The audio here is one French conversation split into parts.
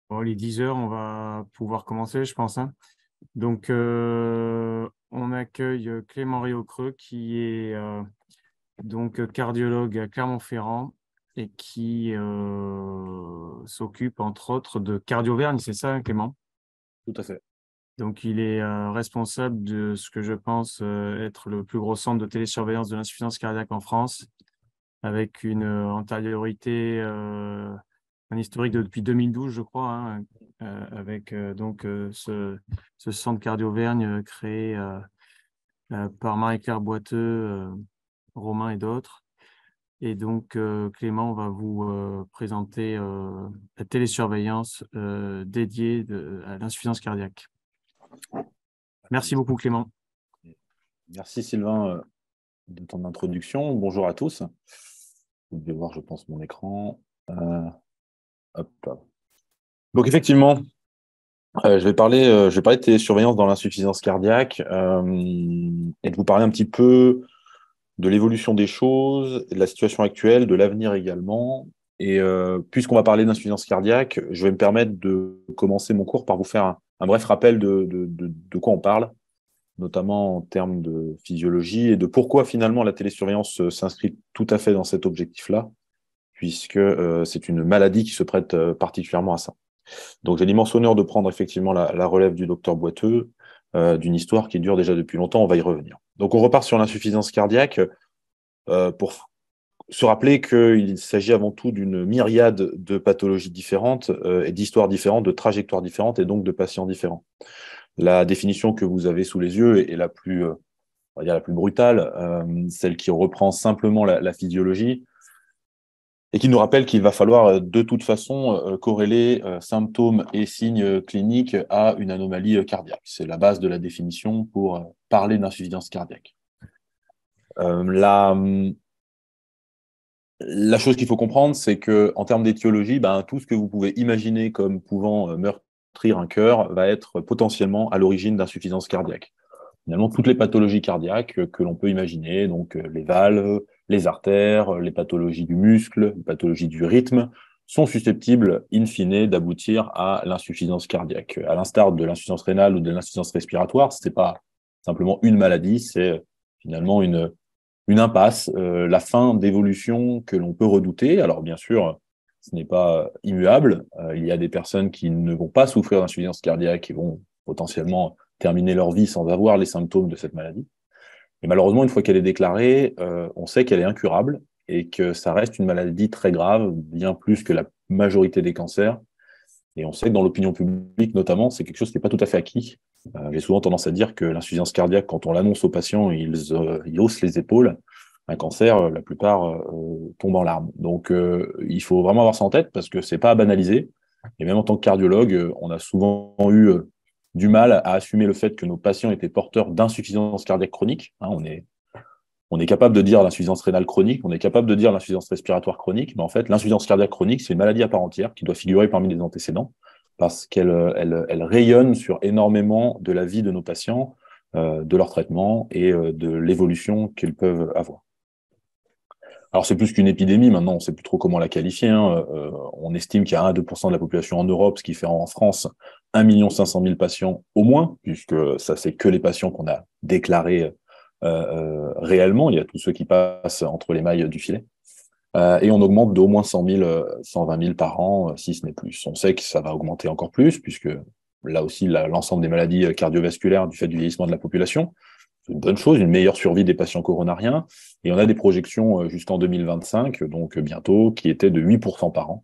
Bon, les 10 heures, on va pouvoir commencer, je pense, hein. Donc, on accueille Clément Riocreux, qui est donc cardiologue à Clermont-Ferrand et qui s'occupe, entre autres, de cardio-vergne, c'est ça, hein, Clément? Tout à fait. Donc, il est responsable de ce que je pense être le plus gros centre de télésurveillance de l'insuffisance cardiaque en France, avec une antériorité, un historique depuis 2012, je crois, hein, avec ce centre cardio-vergne créé par Marie-Claire Boiteux, Romain et d'autres. Et donc, Clément va vous présenter la télésurveillance dédiée à l'insuffisance cardiaque. Merci beaucoup, Clément. Merci Sylvain de ton introduction. Bonjour à tous. Vous devez voir, je pense, mon écran. Hop. Donc effectivement, je vais parler de télésurveillance dans l'insuffisance cardiaque et de vous parler un petit peu de l'évolution des choses, de la situation actuelle, de l'avenir également. Et puisqu'on va parler d'insuffisance cardiaque, je vais me permettre de commencer mon cours par vous faire un bref rappel de quoi on parle, notamment en termes de physiologie et de pourquoi finalement la télésurveillance s'inscrit tout à fait dans cet objectif-là, puisque c'est une maladie qui se prête particulièrement à ça. Donc j'ai l'immense honneur de prendre effectivement la relève du docteur Boiteux, d'une histoire qui dure déjà depuis longtemps, on va y revenir. Donc on repart sur l'insuffisance cardiaque pour se rappeler qu'il s'agit avant tout d'une myriade de pathologies différentes et d'histoires différentes, de trajectoires différentes et donc de patients différents. La définition que vous avez sous les yeux est la plus, on va dire la plus brutale, celle qui reprend simplement la physiologie et qui nous rappelle qu'il va falloir de toute façon corréler symptômes et signes cliniques à une anomalie cardiaque. C'est la base de la définition pour parler d'insuffisance cardiaque. La chose qu'il faut comprendre, c'est qu'en termes d'étiologie, tout ce que vous pouvez imaginer comme pouvant meurtrir un cœur va être potentiellement à l'origine d'insuffisance cardiaque. Finalement, toutes les pathologies cardiaques que l'on peut imaginer, donc les valves, les artères, les pathologies du muscle, les pathologies du rythme, sont susceptibles, in fine, d'aboutir à l'insuffisance cardiaque. À l'instar de l'insuffisance rénale ou de l'insuffisance respiratoire, ce n'est pas simplement une maladie, c'est finalement une impasse, la fin d'évolution que l'on peut redouter. Alors bien sûr, ce n'est pas immuable. Il y a des personnes qui ne vont pas souffrir d'insuffisance cardiaque et vont potentiellement terminer leur vie sans avoir les symptômes de cette maladie. Et malheureusement, une fois qu'elle est déclarée, on sait qu'elle est incurable et que ça reste une maladie très grave, bien plus que la majorité des cancers. Et on sait que dans l'opinion publique, notamment, c'est quelque chose qui n'est pas tout à fait acquis. J'ai souvent tendance à dire que l'insuffisance cardiaque, quand on l'annonce aux patients, ils haussent les épaules. Un cancer, la plupart tombent en larmes. Donc, il faut vraiment avoir ça en tête parce que c'est pas à banaliser. Et même en tant que cardiologue, on a souvent eu du mal à assumer le fait que nos patients étaient porteurs d'insuffisance cardiaque chronique. Hein, on est capable de dire l'insuffisance rénale chronique, on est capable de dire l'insuffisance respiratoire chronique, mais en fait, l'insuffisance cardiaque chronique, c'est une maladie à part entière qui doit figurer parmi les antécédents parce qu'elle rayonne sur énormément de la vie de nos patients, de leur traitement et de l'évolution qu'ils peuvent avoir. Alors, c'est plus qu'une épidémie, maintenant, on ne sait plus trop comment la qualifier. Hein. On estime qu'il y a 1 à 2% de la population en Europe, ce qui fait en France 1 500 000 patients au moins, puisque ça, c'est que les patients qu'on a déclarés réellement. Il y a tous ceux qui passent entre les mailles du filet. Et on augmente d'au moins 100 000, 120 000 par an, si ce n'est plus. On sait que ça va augmenter encore plus, puisque là aussi, l'ensemble des maladies cardiovasculaires du fait du vieillissement de la population, c'est une bonne chose, une meilleure survie des patients coronariens. Et on a des projections jusqu'en 2025, donc bientôt, qui étaient de 8% par an,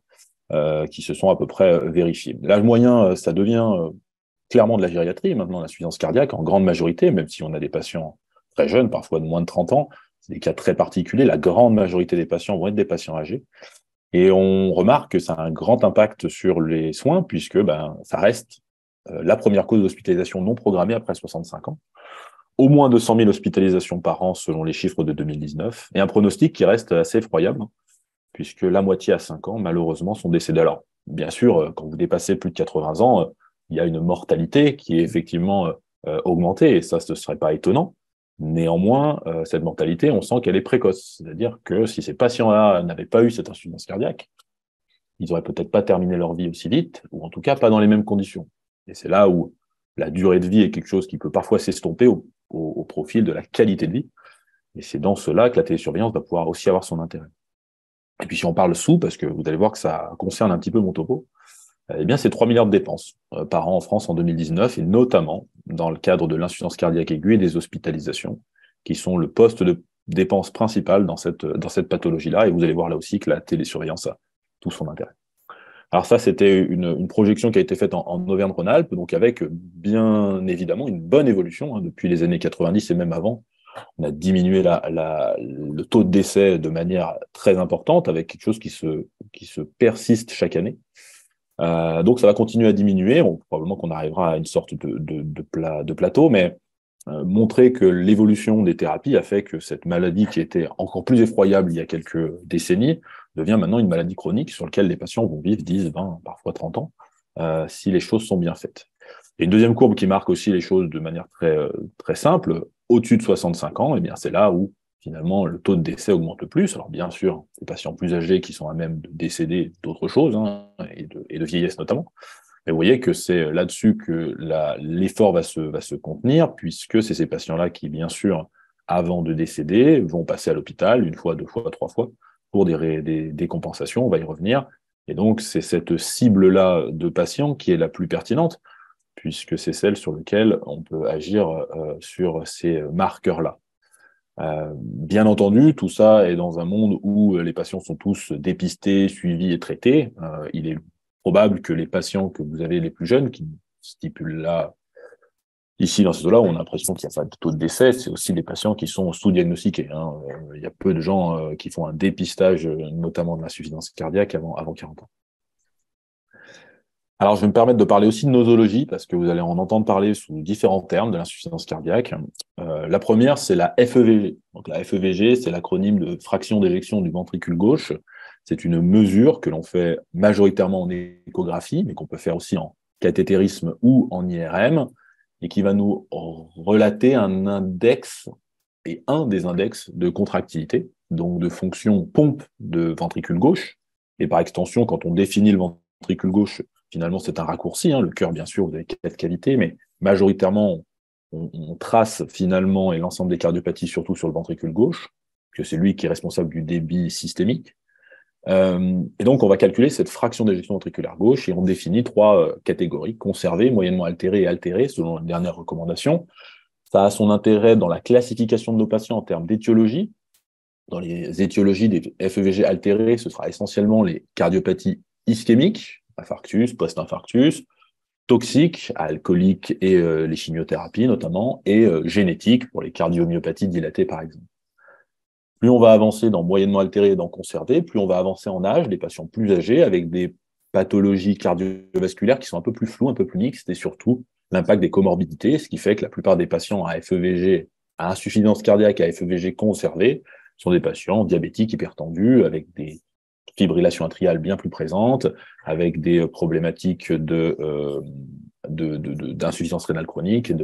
qui se sont à peu près vérifiées. L'âge moyen, ça devient clairement de la gériatrie, maintenant, l'insuffisance cardiaque, en grande majorité, même si on a des patients très jeunes, parfois de moins de 30 ans, c'est des cas très particuliers, la grande majorité des patients vont être des patients âgés. Et on remarque que ça a un grand impact sur les soins, puisque ça reste la première cause d'hospitalisation non programmée après 65 ans. Au moins 200 000 hospitalisations par an selon les chiffres de 2019, et un pronostic qui reste assez effroyable, puisque la moitié à 5 ans, malheureusement, sont décédés. Alors, bien sûr, quand vous dépassez plus de 80 ans, il y a une mortalité qui est effectivement augmentée, et ça, ce ne serait pas étonnant. Néanmoins, cette mortalité, on sent qu'elle est précoce. C'est-à-dire que si ces patients-là n'avaient pas eu cette insuffisance cardiaque, ils n'auraient peut-être pas terminé leur vie aussi vite, ou en tout cas pas dans les mêmes conditions. Et c'est là où la durée de vie est quelque chose qui peut parfois s'estomper au profil de la qualité de vie. Et c'est dans cela que la télésurveillance va pouvoir aussi avoir son intérêt. Et puis si on parle sous, parce que vous allez voir que ça concerne un petit peu mon topo, eh bien c'est 3 milliards de dépenses par an en France en 2019, et notamment dans le cadre de l'insuffisance cardiaque aiguë et des hospitalisations, qui sont le poste de dépense principal dans cette pathologie-là. Et vous allez voir là aussi que la télésurveillance a tout son intérêt. Alors ça, c'était une projection qui a été faite en Auvergne-Rhône-Alpes, donc avec bien évidemment une bonne évolution depuis les années 90 et même avant. On a diminué le taux de décès de manière très importante, avec quelque chose qui se persiste chaque année. Donc ça va continuer à diminuer. Probablement qu'on arrivera à une sorte de plateau, mais montrer que l'évolution des thérapies a fait que cette maladie, qui était encore plus effroyable il y a quelques décennies, devient maintenant une maladie chronique sur laquelle les patients vont vivre 10, 20, parfois 30 ans, si les choses sont bien faites. Et une deuxième courbe qui marque aussi les choses de manière très simple, au-dessus de 65 ans, eh bien c'est là où finalement le taux de décès augmente le plus. Alors bien sûr, les patients plus âgés qui sont à même de décéder d'autres choses, et de vieillesse notamment. Mais vous voyez que c'est là-dessus que l'effort va se contenir, puisque c'est ces patients-là qui, bien sûr, avant de décéder, vont passer à l'hôpital une fois, deux fois, trois fois pour des compensations, on va y revenir. Et donc, c'est cette cible-là de patients qui est la plus pertinente, puisque c'est celle sur laquelle on peut agir sur ces marqueurs-là. Bien entendu, tout ça est dans un monde où les patients sont tous dépistés, suivis et traités. Il est probable que les patients que vous avez les plus jeunes, qui stipulent là, ici dans ce taux-là, on a l'impression qu'il n'y a pas de taux de décès, c'est aussi des patients qui sont sous-diagnostiqués. Il y a peu de gens qui font un dépistage, notamment de l'insuffisance cardiaque, avant 40 ans. Alors, je vais me permettre de parler aussi de nosologie, parce que vous allez en entendre parler sous différents termes de l'insuffisance cardiaque. La première, c'est la FEVG. Donc, la FEVG, c'est l'acronyme de fraction d'éjection du ventricule gauche. C'est une mesure que l'on fait majoritairement en échographie, mais qu'on peut faire aussi en cathétérisme ou en IRM, et qui va nous relater un index et un des index de contractilité, donc de fonction pompe de ventricule gauche. Et par extension, quand on définit le ventricule gauche, finalement, c'est un raccourci. Le cœur, bien sûr, vous avez 4 cavités, mais majoritairement, on trace finalement et l'ensemble des cardiopathies surtout sur le ventricule gauche, que c'est lui qui est responsable du débit systémique. Et donc, on va calculer cette fraction d'éjection ventriculaire gauche et on définit 3 catégories, conservées, moyennement altérées et altérées, selon les dernières recommandations. Ça a son intérêt dans la classification de nos patients en termes d'étiologie. Dans les étiologies des FEVG altérées, ce sera essentiellement les cardiopathies ischémiques, infarctus, post-infarctus, toxiques, alcooliques et les chimiothérapies notamment, et génétiques pour les cardiomyopathies dilatées par exemple. Plus on va avancer dans moyennement altéré et dans conservé, plus on va avancer en âge, des patients plus âgés avec des pathologies cardiovasculaires qui sont un peu plus floues, un peu plus mixtes, et surtout l'impact des comorbidités, ce qui fait que la plupart des patients à FEVG, à insuffisance cardiaque à FEVG conservé, sont des patients diabétiques hypertendus avec des fibrillations atriales bien plus présentes, avec des problématiques d'insuffisance rénale chronique et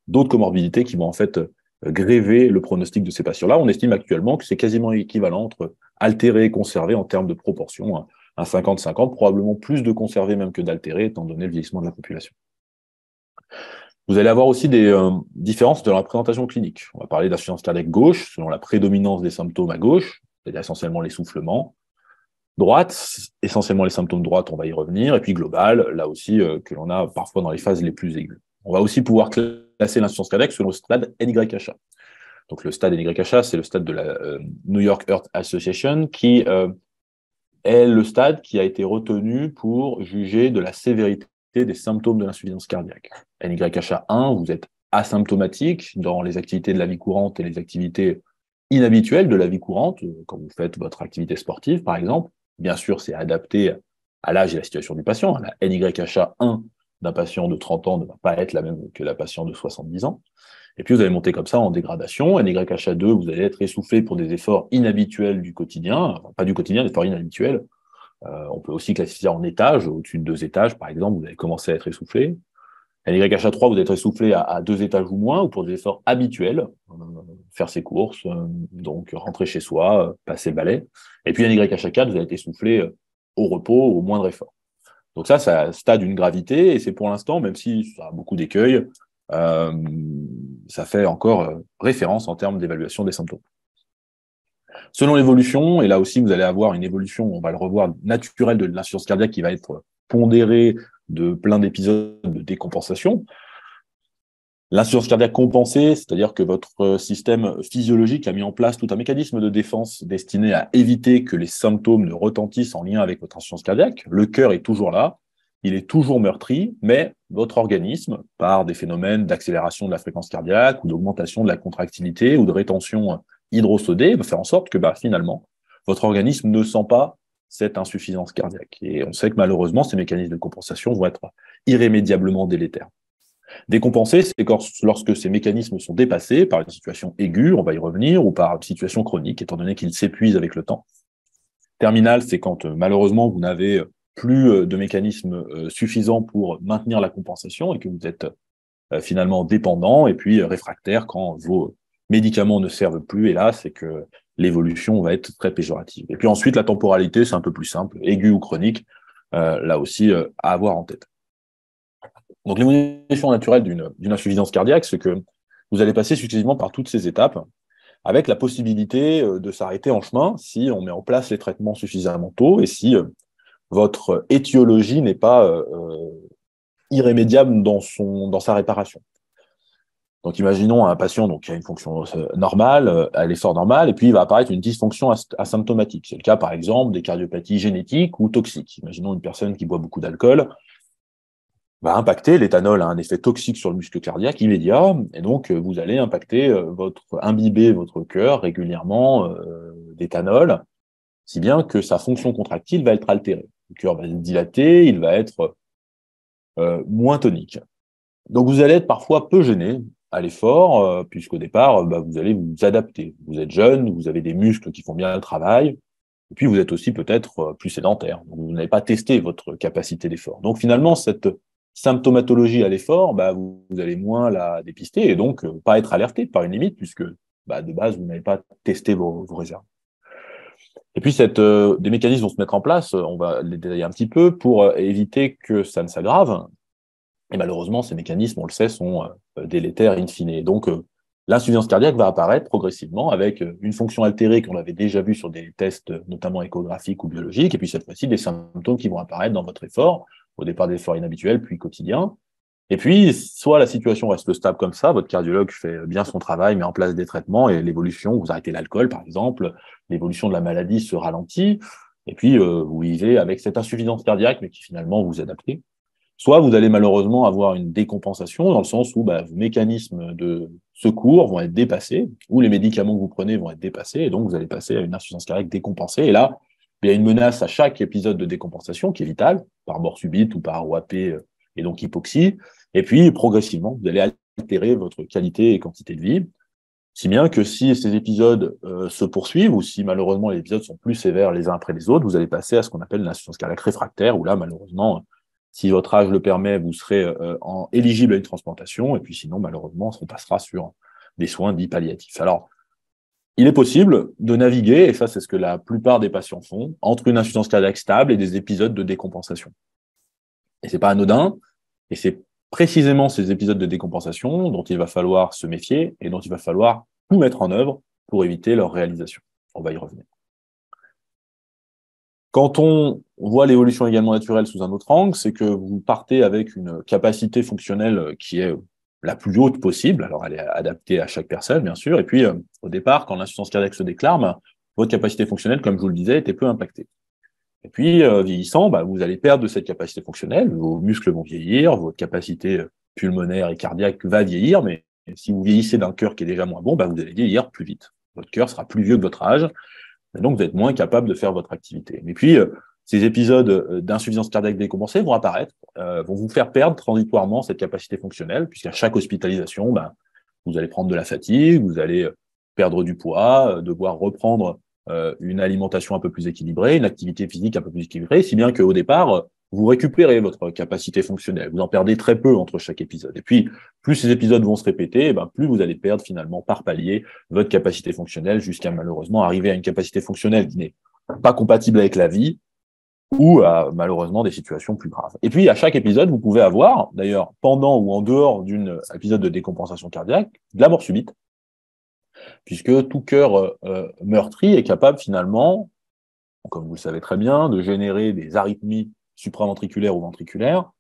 d'autres comorbidités qui vont en fait gréver le pronostic de ces patients-là. On estime actuellement que c'est quasiment équivalent entre altéré et conservé en termes de proportion, un 50-50, probablement plus de conservé même que d'altéré, étant donné le vieillissement de la population. Vous allez avoir aussi des différences de la présentation clinique. On va parler d'insuffisance cardiaque gauche, selon la prédominance des symptômes à gauche, c'est-à-dire essentiellement l'essoufflement. Droite, essentiellement les symptômes de droite, on va y revenir. Et puis global, là aussi, que l'on a parfois dans les phases les plus aiguës. On va aussi pouvoir classer l'insuffisance cardiaque selon le stade NYHA. Donc le stade NYHA, c'est le stade de la New York Heart Association, qui est le stade qui a été retenu pour juger de la sévérité des symptômes de l'insuffisance cardiaque. NYHA 1, vous êtes asymptomatique dans les activités de la vie courante et les activités inhabituelles de la vie courante, quand vous faites votre activité sportive, par exemple. Bien sûr, c'est adapté à l'âge et à la situation du patient. La NYHA 1 d'un patient de 30 ans ne va pas être la même que la patiente de 70 ans. Et puis, vous allez monter comme ça en dégradation. NYHA 2, vous allez être essoufflé pour des efforts inhabituels du quotidien. Enfin, pas du quotidien, des efforts inhabituels. On peut aussi classifier en étages. Au-dessus de 2 étages, par exemple, vous allez commencer à être essoufflé. NYHA 3, vous allez être essoufflé à 2 étages ou moins, ou pour des efforts habituels, faire ses courses, donc rentrer chez soi, passer le balai. Et puis NYHA 4, vous allez être essoufflé au repos, au moindre effort. Donc ça a un stade d'une gravité, et c'est pour l'instant, même si ça a beaucoup d'écueils, ça fait encore référence en termes d'évaluation des symptômes. Selon l'évolution, et là aussi vous allez avoir une évolution, on va le revoir, naturelle de l'insuffisance cardiaque qui va être pondérée de plein d'épisodes de décompensation. L'insuffisance cardiaque compensée, c'est-à-dire que votre système physiologique a mis en place tout un mécanisme de défense destiné à éviter que les symptômes ne retentissent en lien avec votre insuffisance cardiaque. Le cœur est toujours là, il est toujours meurtri, mais votre organisme, par des phénomènes d'accélération de la fréquence cardiaque ou d'augmentation de la contractilité ou de rétention hydrosodée, va faire en sorte que finalement, votre organisme ne sent pas cette insuffisance cardiaque. Et on sait que malheureusement, ces mécanismes de compensation vont être irrémédiablement délétères. Décompensé, c'est lorsque ces mécanismes sont dépassés par une situation aiguë, on va y revenir, ou par une situation chronique, étant donné qu'ils s'épuisent avec le temps. Terminal, c'est quand malheureusement vous n'avez plus de mécanismes suffisants pour maintenir la compensation et que vous êtes finalement dépendant, et puis réfractaire quand vos médicaments ne servent plus, et là, c'est que l'évolution va être très péjorative. Et puis ensuite, la temporalité, c'est un peu plus simple, aiguë ou chronique, là aussi, à avoir en tête. Donc, l'évolution naturelle d'une insuffisance cardiaque, c'est que vous allez passer successivement par toutes ces étapes, avec la possibilité de s'arrêter en chemin si on met en place les traitements suffisamment tôt et si votre étiologie n'est pas irrémédiable dans sa réparation. Donc, imaginons un patient qui a une fonction normale, à l'effort normal, et puis il va apparaître une dysfonction asymptomatique. C'est le cas, par exemple, des cardiopathies génétiques ou toxiques. Imaginons une personne qui boit beaucoup d'alcool, va impacter, l'éthanol a un effet toxique sur le muscle cardiaque immédiat, et donc vous allez imbiber votre cœur régulièrement d'éthanol, si bien que sa fonction contractile va être altérée. Le cœur va se dilater, il va être moins tonique. Donc vous allez être parfois peu gêné à l'effort, puisqu'au départ, vous allez vous adapter. Vous êtes jeune, vous avez des muscles qui font bien le travail, et puis vous êtes aussi peut-être plus sédentaire. Donc, vous n'avez pas testé votre capacité d'effort. Donc finalement, cette symptomatologie à l'effort, vous allez moins la dépister et donc pas être alerté par une limite, puisque de base, vous n'avez pas testé vos réserves. Et puis, des mécanismes vont se mettre en place, on va les détailler un petit peu, pour éviter que ça ne s'aggrave. Et malheureusement, ces mécanismes, on le sait, sont délétères in fine. Donc, l'insuffisance cardiaque va apparaître progressivement avec une fonction altérée qu'on avait déjà vue sur des tests, notamment échographiques ou biologiques, et puis cette fois-ci, des symptômes qui vont apparaître dans votre effort, au départ des efforts inhabituels, puis quotidiens. Et puis, soit la situation reste stable comme ça, votre cardiologue fait bien son travail, met en place des traitements, et l'évolution, vous arrêtez l'alcool, par exemple, l'évolution de la maladie se ralentit, et puis vous vivez avec cette insuffisance cardiaque, mais qui finalement vous adaptez. Soit vous allez malheureusement avoir une décompensation, dans le sens où vos mécanismes de secours vont être dépassés, ou les médicaments que vous prenez vont être dépassés, et donc vous allez passer à une insuffisance cardiaque décompensée. Et là, il y a une menace à chaque épisode de décompensation qui est vitale, par mort subite ou par OAP et donc hypoxie. Et puis, progressivement, vous allez altérer votre qualité et quantité de vie, si bien que si ces épisodes se poursuivent, ou si malheureusement les épisodes sont plus sévères les uns après les autres, vous allez passer à ce qu'on appelle l'insuffisance cardiaque réfractaire, où là, malheureusement, si votre âge le permet, vous serez éligible à une transplantation, et puis sinon, malheureusement, on passera sur des soins dits palliatifs. Alors, il est possible de naviguer, et ça c'est ce que la plupart des patients font, entre une insuffisance cardiaque stable et des épisodes de décompensation. Et c'est pas anodin, et c'est précisément ces épisodes de décompensation dont il va falloir se méfier et dont il va falloir tout mettre en œuvre pour éviter leur réalisation. On va y revenir. Quand on voit l'évolution également naturelle sous un autre angle, c'est que vous partez avec une capacité fonctionnelle qui est la plus haute possible. Alors, elle est adaptée à chaque personne, bien sûr. Et puis, au départ, quand l'insuffisance cardiaque se déclare, votre capacité fonctionnelle, comme je vous le disais, était peu impactée. Et puis, vieillissant, vous allez perdre de cette capacité fonctionnelle. Vos muscles vont vieillir, votre capacité pulmonaire et cardiaque va vieillir, mais si vous vieillissez d'un cœur qui est déjà moins bon, vous allez vieillir plus vite. Votre cœur sera plus vieux que votre âge, et donc vous êtes moins capable de faire votre activité. Et puis, ces épisodes d'insuffisance cardiaque décompensée vont apparaître, vont vous faire perdre transitoirement cette capacité fonctionnelle, puisqu'à chaque hospitalisation, vous allez prendre de la fatigue, vous allez perdre du poids, devoir reprendre une alimentation un peu plus équilibrée, une activité physique un peu plus équilibrée, si bien qu'au départ, vous récupérez votre capacité fonctionnelle. Vous en perdez très peu entre chaque épisode. Et puis, plus ces épisodes vont se répéter, plus vous allez perdre finalement par palier votre capacité fonctionnelle jusqu'à malheureusement arriver à une capacité fonctionnelle qui n'est pas compatible avec la vie ou à malheureusement des situations plus graves. Et puis, à chaque épisode, vous pouvez avoir, d'ailleurs, pendant ou en dehors d'un épisode de décompensation cardiaque, de la mort subite, puisque tout cœur meurtri est capable finalement, comme vous le savez très bien, de générer des arythmies supraventriculaires ou ventriculaires,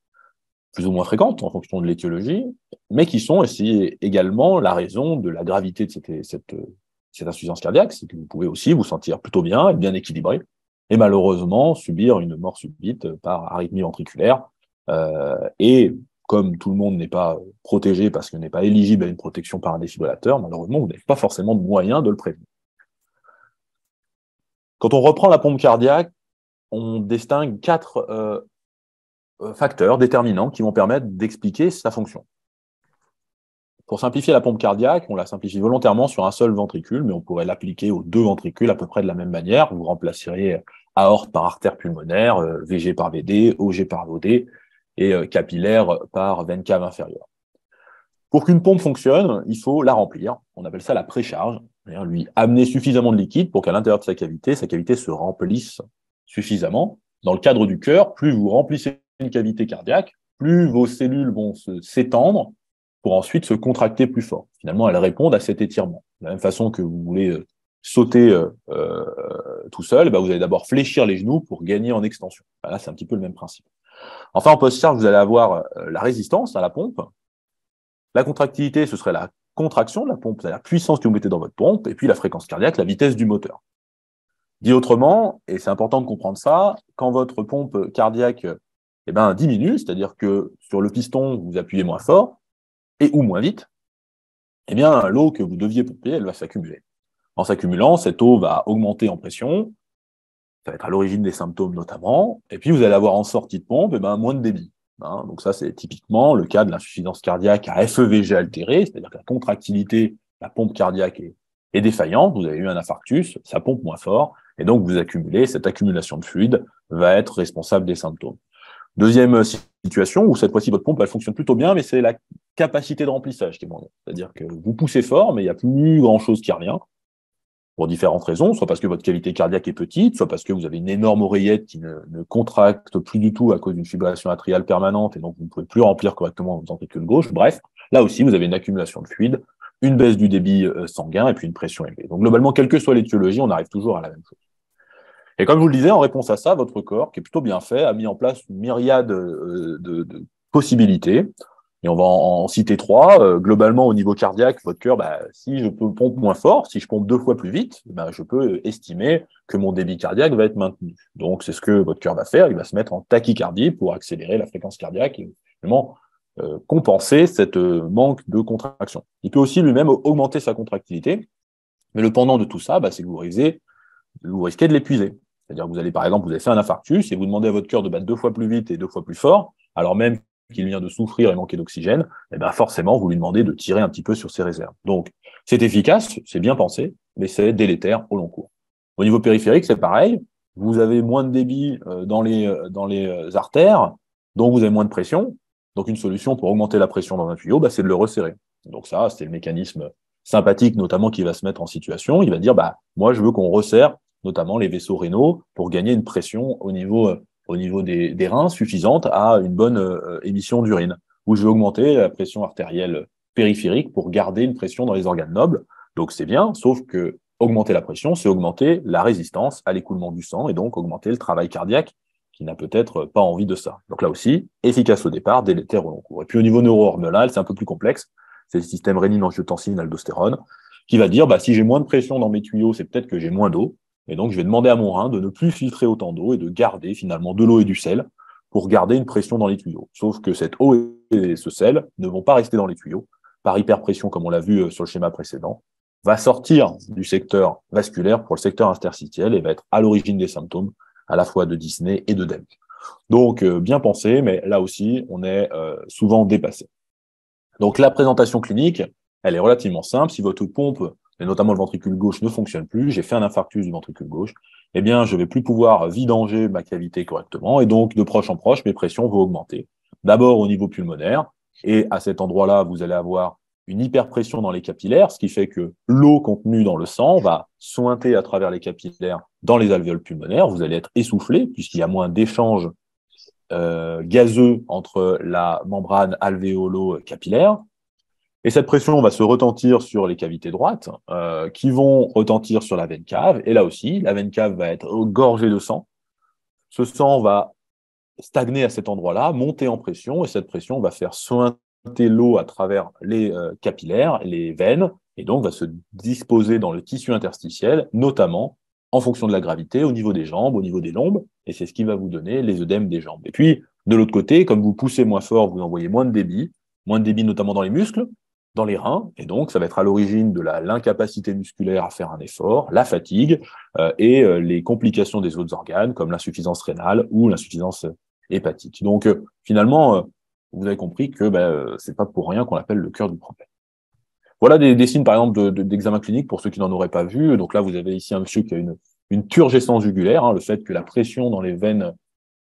plus ou moins fréquentes en fonction de l'étiologie, mais qui sont aussi également la raison de la gravité de cette insuffisance cardiaque, c'est que vous pouvez aussi vous sentir plutôt bien, être bien équilibré, et malheureusement subir une mort subite par arythmie ventriculaire. Et comme tout le monde n'est pas protégé parce qu'il n'est pas éligible à une protection par un défibrillateur, malheureusement, vous n'avez pas forcément de moyens de le prévenir. Quand on reprend la pompe cardiaque, on distingue 4 facteurs déterminants qui vont permettre d'expliquer sa fonction. Pour simplifier la pompe cardiaque, on la simplifie volontairement sur un seul ventricule, mais on pourrait l'appliquer aux 2 ventricules à peu près de la même manière. Vous remplaceriez aorte par artère pulmonaire, VG par VD, OG par OD, et capillaire par veine cave inférieure. Pour qu'une pompe fonctionne, il faut la remplir. On appelle ça la précharge. C'est-à-dire lui amener suffisamment de liquide pour qu'à l'intérieur de sa cavité se remplisse suffisamment. Dans le cadre du cœur, plus vous remplissez une cavité cardiaque, plus vos cellules vont s'étendre pour ensuite se contracter plus fort. Finalement, elles répondent à cet étirement. De la même façon que vous voulez sauter tout seul, vous allez d'abord fléchir les genoux pour gagner en extension. Là, c'est un petit peu le même principe. Enfin, en post-charge, vous allez avoir la résistance à la pompe. La contractilité, ce serait la contraction de la pompe, c'est la puissance que vous mettez dans votre pompe, et puis la fréquence cardiaque, la vitesse du moteur. Dit autrement, et c'est important de comprendre ça, quand votre pompe cardiaque diminue, c'est-à-dire que sur le piston, vous appuyez moins fort, et ou moins vite, l'eau que vous deviez pomper, elle va s'accumuler. En s'accumulant, cette eau va augmenter en pression, ça va être à l'origine des symptômes notamment, et puis vous allez avoir en sortie de pompe moins de débit. Donc ça, c'est typiquement le cas de l'insuffisance cardiaque à FEVG altéré, c'est-à-dire que la contractilité, la pompe cardiaque est défaillante, vous avez eu un infarctus, ça pompe moins fort, et donc vous accumulez, cette accumulation de fluide va être responsable des symptômes. Deuxième situation où cette fois-ci votre pompe elle fonctionne plutôt bien, mais c'est la capacité de remplissage qui est moindre. C'est-à-dire que vous poussez fort, mais il n'y a plus grand-chose qui revient, pour différentes raisons, soit parce que votre cavité cardiaque est petite, soit parce que vous avez une énorme oreillette qui ne contracte plus du tout à cause d'une fibrillation atriale permanente, et donc vous ne pouvez plus remplir correctement votre ventricule gauche. Bref, là aussi, vous avez une accumulation de fluide, une baisse du débit sanguin et puis une pression élevée. Donc globalement, quelle que soit l'étiologie, on arrive toujours à la même chose. Et comme je vous le disais, en réponse à ça, votre corps, qui est plutôt bien fait, a mis en place une myriade de possibilités. Et on va en citer 3. Globalement, au niveau cardiaque, votre cœur, si je pompe moins fort, si je pompe 2 fois plus vite, je peux estimer que mon débit cardiaque va être maintenu. Donc, c'est ce que votre cœur va faire. Il va se mettre en tachycardie pour accélérer la fréquence cardiaque et vraiment compenser cette manque de contraction. Il peut aussi lui-même augmenter sa contractilité. Mais le pendant de tout ça, c'est que vous risquez de l'épuiser. C'est-à-dire que vous allez, par exemple, vous avez fait un infarctus et vous demandez à votre cœur de battre 2 fois plus vite et 2 fois plus fort, alors même qu'il vient de souffrir et manquer d'oxygène, forcément, vous lui demandez de tirer un petit peu sur ses réserves. Donc, c'est efficace, c'est bien pensé, mais c'est délétère au long cours. Au niveau périphérique, c'est pareil. Vous avez moins de débit dans les artères, donc vous avez moins de pression. Donc, une solution pour augmenter la pression dans un tuyau, c'est de le resserrer. Donc ça, c'est le mécanisme sympathique, notamment, qui va se mettre en situation. Il va dire, moi, je veux qu'on resserre notamment les vaisseaux rénaux pour gagner une pression au niveau des reins suffisante à une bonne émission d'urine, où je vais augmenter la pression artérielle périphérique pour garder une pression dans les organes nobles. Donc c'est bien, sauf que augmenter la pression, c'est augmenter la résistance à l'écoulement du sang et donc augmenter le travail cardiaque qui n'a peut-être pas envie de ça. Donc là aussi, efficace au départ, délétère au long cours. Et puis au niveau neuro-hormonal, c'est un peu plus complexe. C'est le système rénine-angiotensine-aldostérone qui va dire, si j'ai moins de pression dans mes tuyaux, c'est peut-être que j'ai moins d'eau. Et donc, je vais demander à mon rein de ne plus filtrer autant d'eau et de garder finalement de l'eau et du sel pour garder une pression dans les tuyaux. Sauf que cette eau et ce sel ne vont pas rester dans les tuyaux. Par hyperpression, comme on l'a vu sur le schéma précédent, va sortir du secteur vasculaire pour le secteur interstitiel et va être à l'origine des symptômes à la fois de dyspnée et d'œdème. Donc, bien pensé, mais là aussi, on est souvent dépassé. Donc, la présentation clinique, elle est relativement simple. Si votre pompe, et notamment le ventricule gauche, ne fonctionne plus, j'ai fait un infarctus du ventricule gauche, je ne vais plus pouvoir vidanger ma cavité correctement, et donc, de proche en proche, mes pressions vont augmenter. D'abord au niveau pulmonaire, et à cet endroit-là, vous allez avoir une hyperpression dans les capillaires, ce qui fait que l'eau contenue dans le sang va suinter à travers les capillaires dans les alvéoles pulmonaires. Vous allez être essoufflé puisqu'il y a moins d'échanges gazeux entre la membrane alvéolo-capillaire. Et cette pression va se retentir sur les cavités droites, qui vont retentir sur la veine cave. Et là aussi, la veine cave va être gorgée de sang. Ce sang va stagner à cet endroit-là, monter en pression, et cette pression va faire suinter l'eau à travers les capillaires, les veines, et donc va se disposer dans le tissu interstitiel, notamment en fonction de la gravité, au niveau des jambes, au niveau des lombes, et c'est ce qui va vous donner les œdèmes des jambes. Et puis, de l'autre côté, comme vous poussez moins fort, vous envoyez moins de débit notamment dans les muscles, dans les reins, et donc ça va être à l'origine de l'incapacité musculaire à faire un effort, la fatigue, et les complications des autres organes, comme l'insuffisance rénale ou l'insuffisance hépatique. Donc, finalement, vous avez compris que c'est pas pour rien qu'on l'appelle le cœur du problème. Voilà des signes, par exemple, d'examen clinique pour ceux qui n'en auraient pas vu. Donc là, vous avez ici un monsieur qui a une turgescence jugulaire, hein, le fait que la pression dans les veines,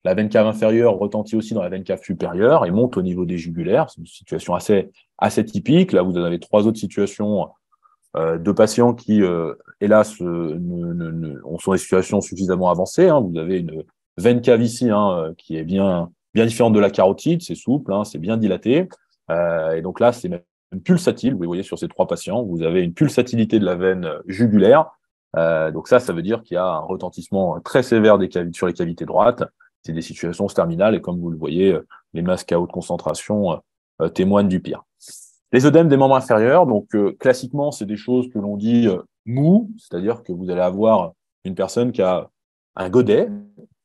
la veine cave inférieure retentit aussi dans la veine cave supérieure et monte au niveau des jugulaires. C'est une situation assez typique. Là, vous avez 3 autres situations de patients qui, hélas, sont des situations suffisamment avancées. Hein. Vous avez une veine cave ici, hein, qui est bien différente de la carotide, c'est souple, hein, c'est bien dilaté. Et donc là, c'est même pulsatile. Vous voyez sur ces 3 patients, vous avez une pulsatilité de la veine jugulaire. Donc ça veut dire qu'il y a un retentissement très sévère sur les cavités droites. C'est des situations terminales et comme vous le voyez, les masques à haute concentration témoignent du pire. Les œdèmes des membres inférieurs, donc classiquement, c'est des choses que l'on dit mou, c'est-à-dire que vous allez avoir une personne qui a un godet,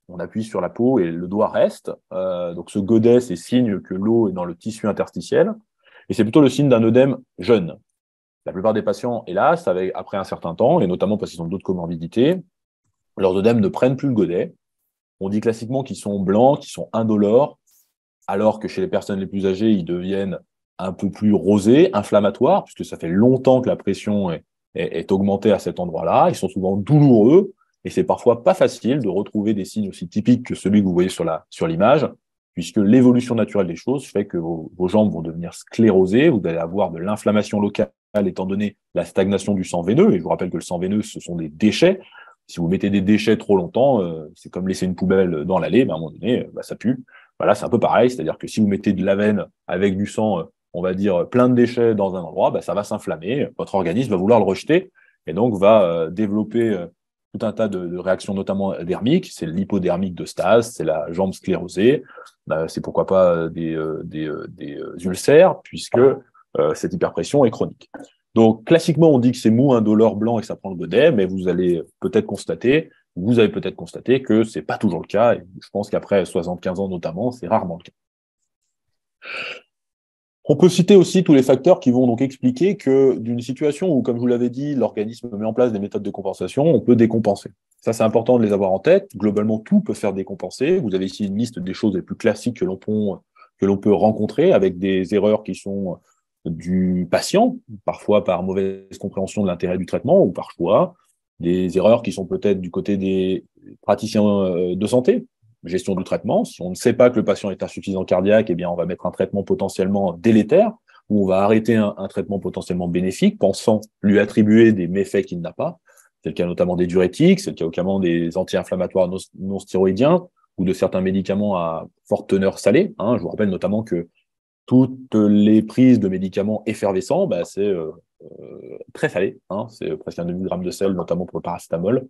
on appuie sur la peau et le doigt reste. Donc ce godet, c'est signe que l'eau est dans le tissu interstitiel, et c'est plutôt le signe d'un œdème jeune. La plupart des patients, hélas, après un certain temps, et notamment parce qu'ils ont d'autres comorbidités, leurs œdèmes ne prennent plus le godet. On dit classiquement qu'ils sont blancs, qu'ils sont indolores, alors que chez les personnes les plus âgées, ils deviennent un peu plus rosés, inflammatoires, puisque ça fait longtemps que la pression est augmentée à cet endroit-là. Ils sont souvent douloureux, et c'est parfois pas facile de retrouver des signes aussi typiques que celui que vous voyez sur l'image, puisque l'évolution naturelle des choses fait que vos jambes vont devenir sclérosées, vous allez avoir de l'inflammation locale étant donné la stagnation du sang veineux, et je vous rappelle que le sang veineux, ce sont des déchets. Si vous mettez des déchets trop longtemps, c'est comme laisser une poubelle dans l'allée, à un moment donné, ça pue. Voilà, c'est un peu pareil, c'est-à-dire que si vous mettez de la veine avec du sang, on va dire, plein de déchets dans un endroit, ça va s'inflammer, votre organisme va vouloir le rejeter, et donc va développer tout un tas de réactions, notamment dermiques. C'est l'hypodermique de stase, c'est la jambe sclérosée, c'est pourquoi pas des ulcères, puisque cette hyperpression est chronique. Donc, classiquement, on dit que c'est mou, indolore, blanc et que ça prend le godet, mais vous avez peut-être constaté que c'est pas toujours le cas, et je pense qu'après 75 ans notamment, c'est rarement le cas. On peut citer aussi tous les facteurs qui vont donc expliquer que d'une situation où, comme je vous l'avais dit, l'organisme met en place des méthodes de compensation, on peut décompenser. Ça, c'est important de les avoir en tête. Globalement, tout peut faire décompenser. Vous avez ici une liste des choses les plus classiques que l'on peut rencontrer avec des erreurs qui sont du patient, parfois par mauvaise compréhension de l'intérêt du traitement ou par choix, des erreurs qui sont peut-être du côté des praticiens de santé, gestion du traitement. Si on ne sait pas que le patient est insuffisant cardiaque, eh bien, on va mettre un traitement potentiellement délétère, ou on va arrêter un traitement potentiellement bénéfique, pensant lui attribuer des méfaits qu'il n'a pas. C'est le cas notamment des diurétiques, c'est le cas notamment des anti-inflammatoires non stéroïdiens, ou de certains médicaments à forte teneur salée. Je vous rappelle notamment que toutes les prises de médicaments effervescents, c'est très salé. C'est presque un demi-gramme de sel, notamment pour le paracétamol.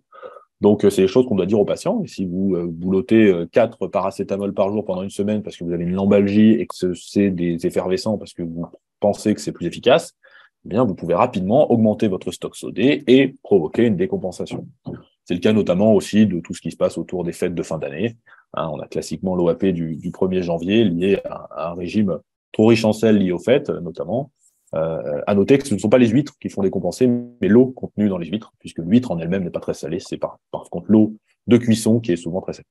Donc, c'est des choses qu'on doit dire aux patients. Et si vous boulotez 4 paracétamol par jour pendant une semaine parce que vous avez une lombalgie et que c'est des effervescents parce que vous pensez que c'est plus efficace, eh bien, vous pouvez rapidement augmenter votre stock sodé et provoquer une décompensation. C'est le cas notamment aussi de tout ce qui se passe autour des fêtes de fin d'année. On a classiquement l'OAP du 1er janvier lié à un régime trop riche en sel lié aux fêtes, notamment. À noter que ce ne sont pas les huîtres qui font décompenser, mais l'eau contenue dans les huîtres, puisque l'huître en elle-même n'est pas très salée, c'est par contre l'eau de cuisson qui est souvent très salée.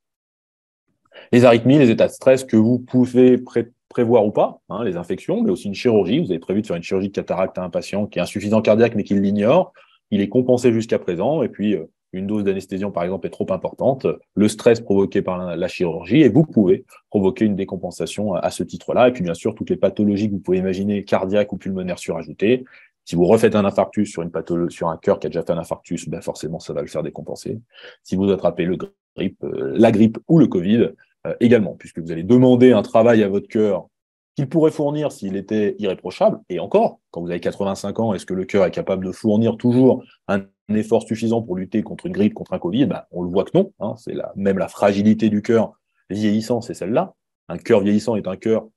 Les arythmies, les états de stress que vous pouvez prévoir ou pas, les infections, mais aussi une chirurgie. Vous avez prévu de faire une chirurgie de cataracte à un patient qui est insuffisant cardiaque mais qui l'ignore. Il est compensé jusqu'à présent, et puis une dose d'anesthésiant, par exemple, est trop importante, le stress provoqué par la chirurgie, et vous pouvez provoquer une décompensation à ce titre-là. Et puis, bien sûr, toutes les pathologies que vous pouvez imaginer, cardiaques ou pulmonaires surajoutées. Si vous refaites un infarctus sur sur un cœur qui a déjà fait un infarctus, ben forcément, ça va le faire décompenser. Si vous attrapez la grippe ou le Covid, également, puisque vous allez demander un travail à votre cœur qu'il pourrait fournir s'il était irréprochable. Et encore, quand vous avez 85 ans, est-ce que le cœur est capable de fournir toujours un effort suffisant pour lutter contre une grippe, contre un Covid? Ben, on le voit que non. Hein. Même la fragilité du cœur vieillissant, c'est celle-là. Un cœur vieillissant est un cœur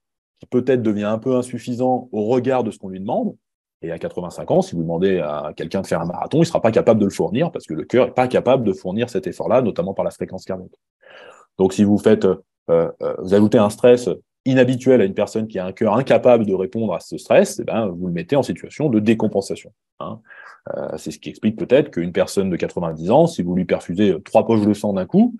qui peut-être devient un peu insuffisant au regard de ce qu'on lui demande. Et à 85 ans, si vous demandez à quelqu'un de faire un marathon, il ne sera pas capable de le fournir parce que le cœur n'est pas capable de fournir cet effort-là, notamment par la fréquence cardiaque. Donc, si vous vous ajoutez un stress inhabituel à une personne qui a un cœur incapable de répondre à ce stress, eh ben, vous le mettez en situation de décompensation. Hein. C'est ce qui explique peut-être qu'une personne de 90 ans, si vous lui perfusez 3 poches de sang d'un coup,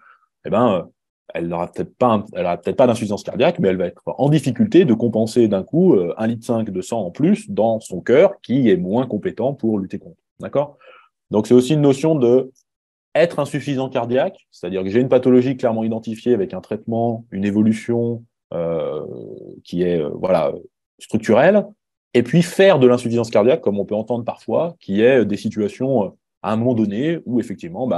eh ben, elle n'aura peut-être pas d'insuffisance cardiaque, mais elle va être en difficulté de compenser d'un coup 1,5 litre de sang en plus dans son cœur qui est moins compétent pour lutter contre. D'accord? Donc, c'est aussi une notion de être insuffisant cardiaque, c'est-à-dire que j'ai une pathologie clairement identifiée avec un traitement, une évolution qui est structurelle, et puis faire de l'insuffisance cardiaque, comme on peut entendre parfois, qui est des situations à un moment donné où effectivement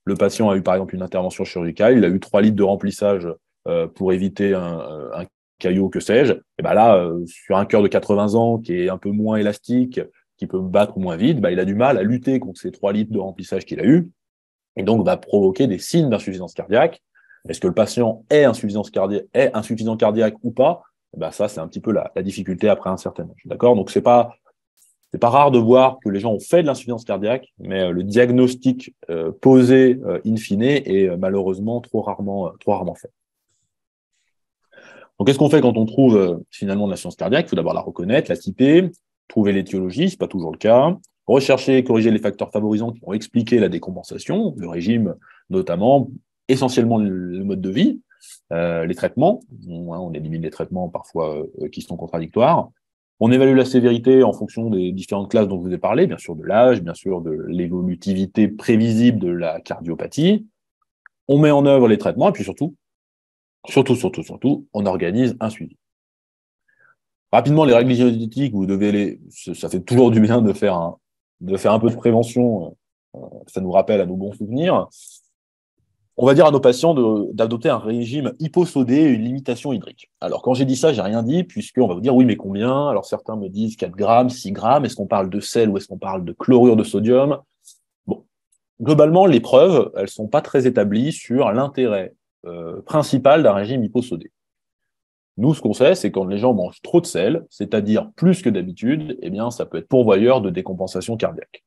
le patient a eu par exemple une intervention chirurgicale, il a eu 3 litres de remplissage pour éviter un caillot, que sais-je, et là, sur un cœur de 80 ans qui est un peu moins élastique, qui peut battre moins vite, il a du mal à lutter contre ces 3 litres de remplissage qu'il a eu, et donc va provoquer des signes d'insuffisance cardiaque. Est-ce que le patient est insuffisant cardiaque ou pas? Ça, c'est un petit peu la difficulté après un certain âge. D'accord? Donc, c'est pas rare de voir que les gens ont fait de l'insuffisance cardiaque, mais le diagnostic posé in fine est malheureusement trop rarement fait. Donc, qu'est-ce qu'on fait quand on trouve finalement de l'insuffisance cardiaque? Il faut d'abord la reconnaître, la typer, trouver l'étiologie, c'est pas toujours le cas, rechercher et corriger les facteurs favorisants qui vont expliquer la décompensation, le régime notamment, essentiellement le mode de vie, les traitements, on élimine les traitements parfois qui sont contradictoires. On évalue la sévérité en fonction des différentes classes dont je vous ai parlé, bien sûr de l'âge, bien sûr de l'évolutivité prévisible de la cardiopathie. On met en œuvre les traitements et puis surtout, on organise un suivi. Rapidement, les règles hygiéniques, ça fait toujours du bien de faire un peu de prévention, ça nous rappelle à nos bons souvenirs. On va dire à nos patients d'adopter un régime hyposodé et une limitation hydrique. Alors, quand j'ai dit ça, j'ai rien dit, puisqu'on va vous dire, oui, mais combien? Alors, certains me disent 4 grammes, 6 grammes. Est-ce qu'on parle de sel ou est-ce qu'on parle de chlorure de sodium? Bon, globalement, les preuves, elles sont pas très établies sur l'intérêt principal d'un régime hyposodé. Nous, ce qu'on sait, c'est quand les gens mangent trop de sel, c'est-à-dire plus que d'habitude, eh bien, ça peut être pourvoyeur de décompensation cardiaque.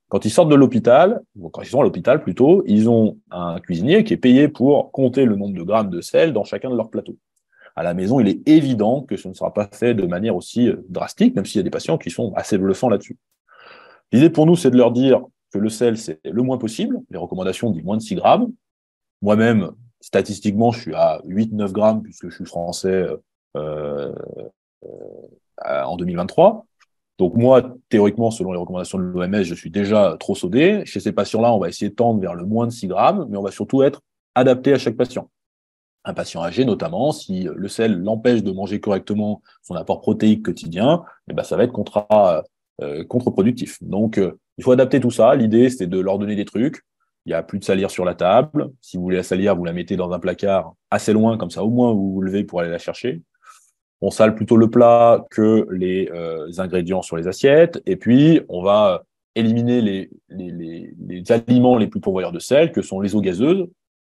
Quand ils sortent de l'hôpital, ou quand ils sont à l'hôpital plutôt, ils ont un cuisinier qui est payé pour compter le nombre de grammes de sel dans chacun de leurs plateaux. À la maison, il est évident que ce ne sera pas fait de manière aussi drastique, même s'il y a des patients qui sont assez bluffants là-dessus. L'idée pour nous, c'est de leur dire que le sel, c'est le moins possible. Les recommandations disent moins de 6 grammes. Moi-même, statistiquement, je suis à 8-9 grammes puisque je suis français en 2023. Donc moi, théoriquement, selon les recommandations de l'OMS, je suis déjà trop sodé. Chez ces patients-là, on va essayer de tendre vers le moins de 6 grammes, mais on va surtout être adapté à chaque patient. Un patient âgé, notamment, si le sel l'empêche de manger correctement son apport protéique quotidien, ça va être contre-productif. Donc, il faut adapter tout ça. L'idée, c'est de leur donner des trucs. Il n'y a plus de salière sur la table. Si vous voulez la salière, vous la mettez dans un placard assez loin, comme ça, au moins, vous vous levez pour aller la chercher. On sale plutôt le plat que les ingrédients sur les assiettes. Et puis, on va éliminer les aliments les plus pourvoyeurs de sel, que sont les eaux gazeuses.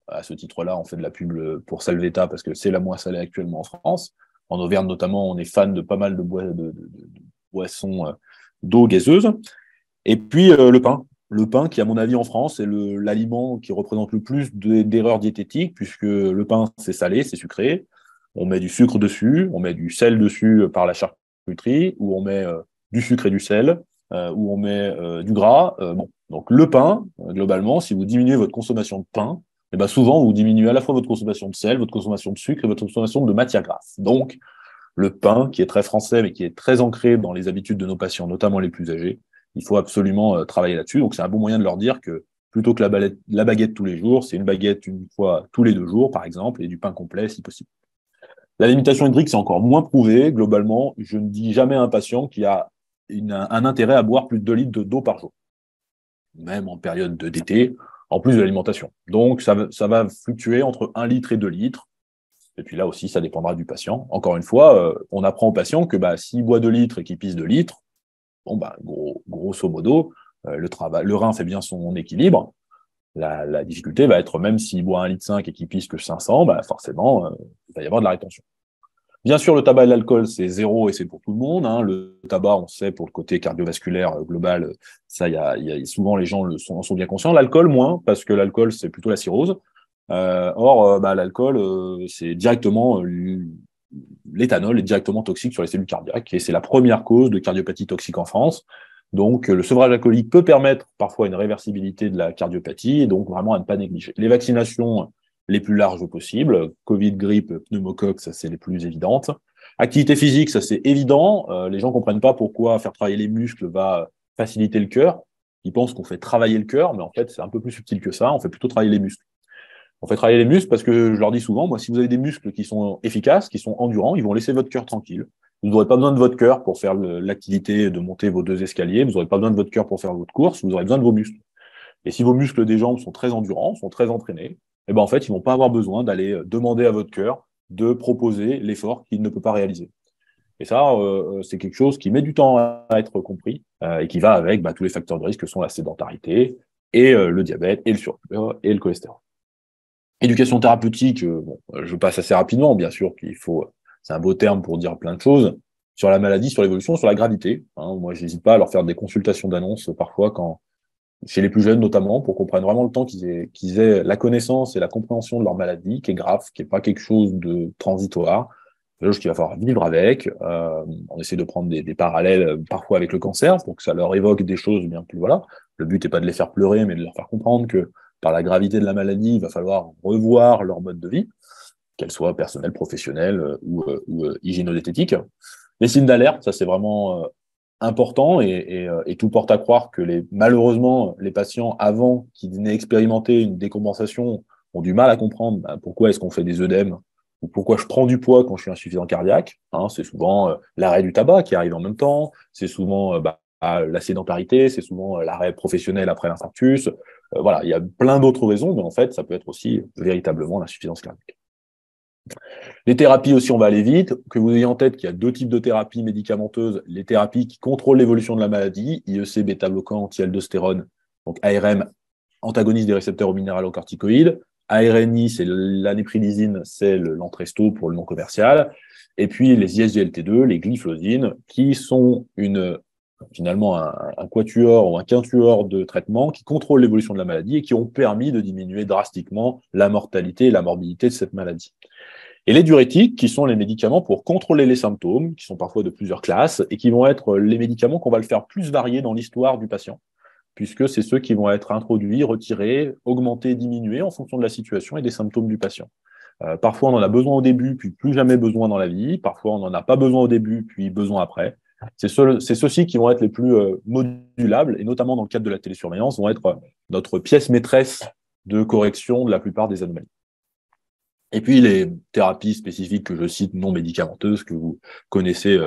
À ce titre-là, on fait de la pub pour Salvetta parce que c'est la moins salée actuellement en France. En Auvergne, notamment, on est fan de pas mal de boissons d'eau gazeuse. Et puis, le pain. Le pain, qui, à mon avis, en France, est l'aliment qui représente le plus d'erreurs diététiques, puisque le pain, c'est salé, c'est sucré. On met du sucre dessus, on met du sel dessus par la charcuterie, ou on met du sucre et du sel, ou on met du gras. Donc le pain, globalement, si vous diminuez votre consommation de pain, souvent vous diminuez à la fois votre consommation de sel, votre consommation de sucre et votre consommation de matière grasse. Donc le pain, qui est très français, mais qui est très ancré dans les habitudes de nos patients, notamment les plus âgés, il faut absolument travailler là-dessus. Donc c'est un bon moyen de leur dire que plutôt que la baguette tous les jours, c'est une baguette une fois tous les 2 jours, par exemple, et du pain complet si possible. La limitation hydrique, c'est encore moins prouvé. Globalement, je ne dis jamais à un patient qui a un intérêt à boire plus de 2 litres d'eau par jour, même en période d'été, en plus de l'alimentation. Donc, ça va fluctuer entre 1 litre et 2 litres. Et puis là aussi, ça dépendra du patient. Encore une fois, on apprend au patient que s'il boit 2 litres et qu'il pisse 2 litres, bon, grosso modo, le rein fait bien son équilibre. La difficulté va être, même s'il boit 1,5 litre et qu'il pisse que 500, forcément, il va y avoir de la rétention. Bien sûr, le tabac et l'alcool, c'est zéro et c'est pour tout le monde. Le tabac, on sait, pour le côté cardiovasculaire global, ça, souvent les gens en sont bien conscients. L'alcool, moins, parce que l'alcool, c'est plutôt la cirrhose. L'alcool, c'est directement l'éthanol est directement toxique sur les cellules cardiaques et c'est la première cause de cardiopathie toxique en France. Donc, le sevrage alcoolique peut permettre parfois une réversibilité de la cardiopathie et donc vraiment à ne pas négliger. Les vaccinations les plus larges possibles, Covid, grippe, pneumocoque, ça c'est les plus évidentes. Activité physique, ça c'est évident. Les gens comprennent pas pourquoi faire travailler les muscles va faciliter le cœur. Ils pensent qu'on fait travailler le cœur, mais en fait c'est un peu plus subtil que ça. On fait plutôt travailler les muscles. On fait travailler les muscles parce que je leur dis souvent, moi, si vous avez des muscles qui sont efficaces, qui sont endurants, ils vont laisser votre cœur tranquille. Vous n'aurez pas besoin de votre cœur pour faire l'activité de monter vos 2 escaliers. Vous n'aurez pas besoin de votre cœur pour faire votre course. Vous aurez besoin de vos muscles. Et si vos muscles des jambes sont très endurants, sont très entraînés, en fait, ils vont pas avoir besoin d'aller demander à votre cœur de proposer l'effort qu'il ne peut pas réaliser. Et ça, c'est quelque chose qui met du temps à être compris et qui va avec tous les facteurs de risque que sont la sédentarité et le diabète et le surpoids et le cholestérol. Éducation thérapeutique, je passe assez rapidement, bien sûr qu'il faut, c'est un beau terme pour dire plein de choses, sur la maladie, sur l'évolution, sur la gravité. Moi, j'hésite pas à leur faire des consultations d'annonce parfois, chez les plus jeunes notamment, pour qu'on prenne vraiment le temps qu'ils aient la connaissance et la compréhension de leur maladie, qui est grave, qui n'est pas quelque chose de transitoire, quelque chose qu'il va falloir vivre avec. On essaie de prendre des parallèles parfois avec le cancer, pour que ça leur évoque des choses bien plus, voilà. Le but n'est pas de les faire pleurer, mais de leur faire comprendre que par la gravité de la maladie, il va falloir revoir leur mode de vie, qu'elle soit personnelle, professionnelle ou hygiéno-diététique. Les signes d'alerte, ça c'est vraiment important et tout porte à croire que malheureusement, les patients, avant qu'ils n'aient expérimenté une décompensation, ont du mal à comprendre pourquoi est-ce qu'on fait des œdèmes ou pourquoi je prends du poids quand je suis insuffisant cardiaque. C'est souvent l'arrêt du tabac qui arrive en même temps, c'est souvent la sédentarité, c'est souvent l'arrêt professionnel après l'infarctus. Voilà, il y a plein d'autres raisons, mais en fait, ça peut être aussi véritablement l'insuffisance cardiaque. Les thérapies aussi, on va aller vite. Que vous ayez en tête qu'il y a 2 types de thérapies médicamenteuses. Les thérapies qui contrôlent l'évolution de la maladie, IEC, bêta-bloquant, anti-aldostérone, donc ARM, antagoniste des récepteurs aux minéralocorticoïdes. ARNI, c'est l'anéprilysine, c'est l'Entresto pour le non commercial. Et puis les ISGLT2, les glyphosines, qui sont finalement un quatuor ou un quintuor de traitements qui contrôlent l'évolution de la maladie et qui ont permis de diminuer drastiquement la mortalité et la morbidité de cette maladie. Et les diurétiques, qui sont les médicaments pour contrôler les symptômes, qui sont parfois de plusieurs classes, et qui vont être les médicaments qu'on va le faire plus varier dans l'histoire du patient, puisque c'est ceux qui vont être introduits, retirés, augmentés, diminués en fonction de la situation et des symptômes du patient. Parfois, on en a besoin au début, puis plus jamais besoin dans la vie. Parfois, on n'en a pas besoin au début, puis besoin après. C'est ceux-ci qui vont être les plus modulables, et notamment dans le cadre de la télésurveillance, vont être notre pièce maîtresse de correction de la plupart des anomalies. Et puis les thérapies spécifiques que je cite, non médicamenteuses, que vous connaissez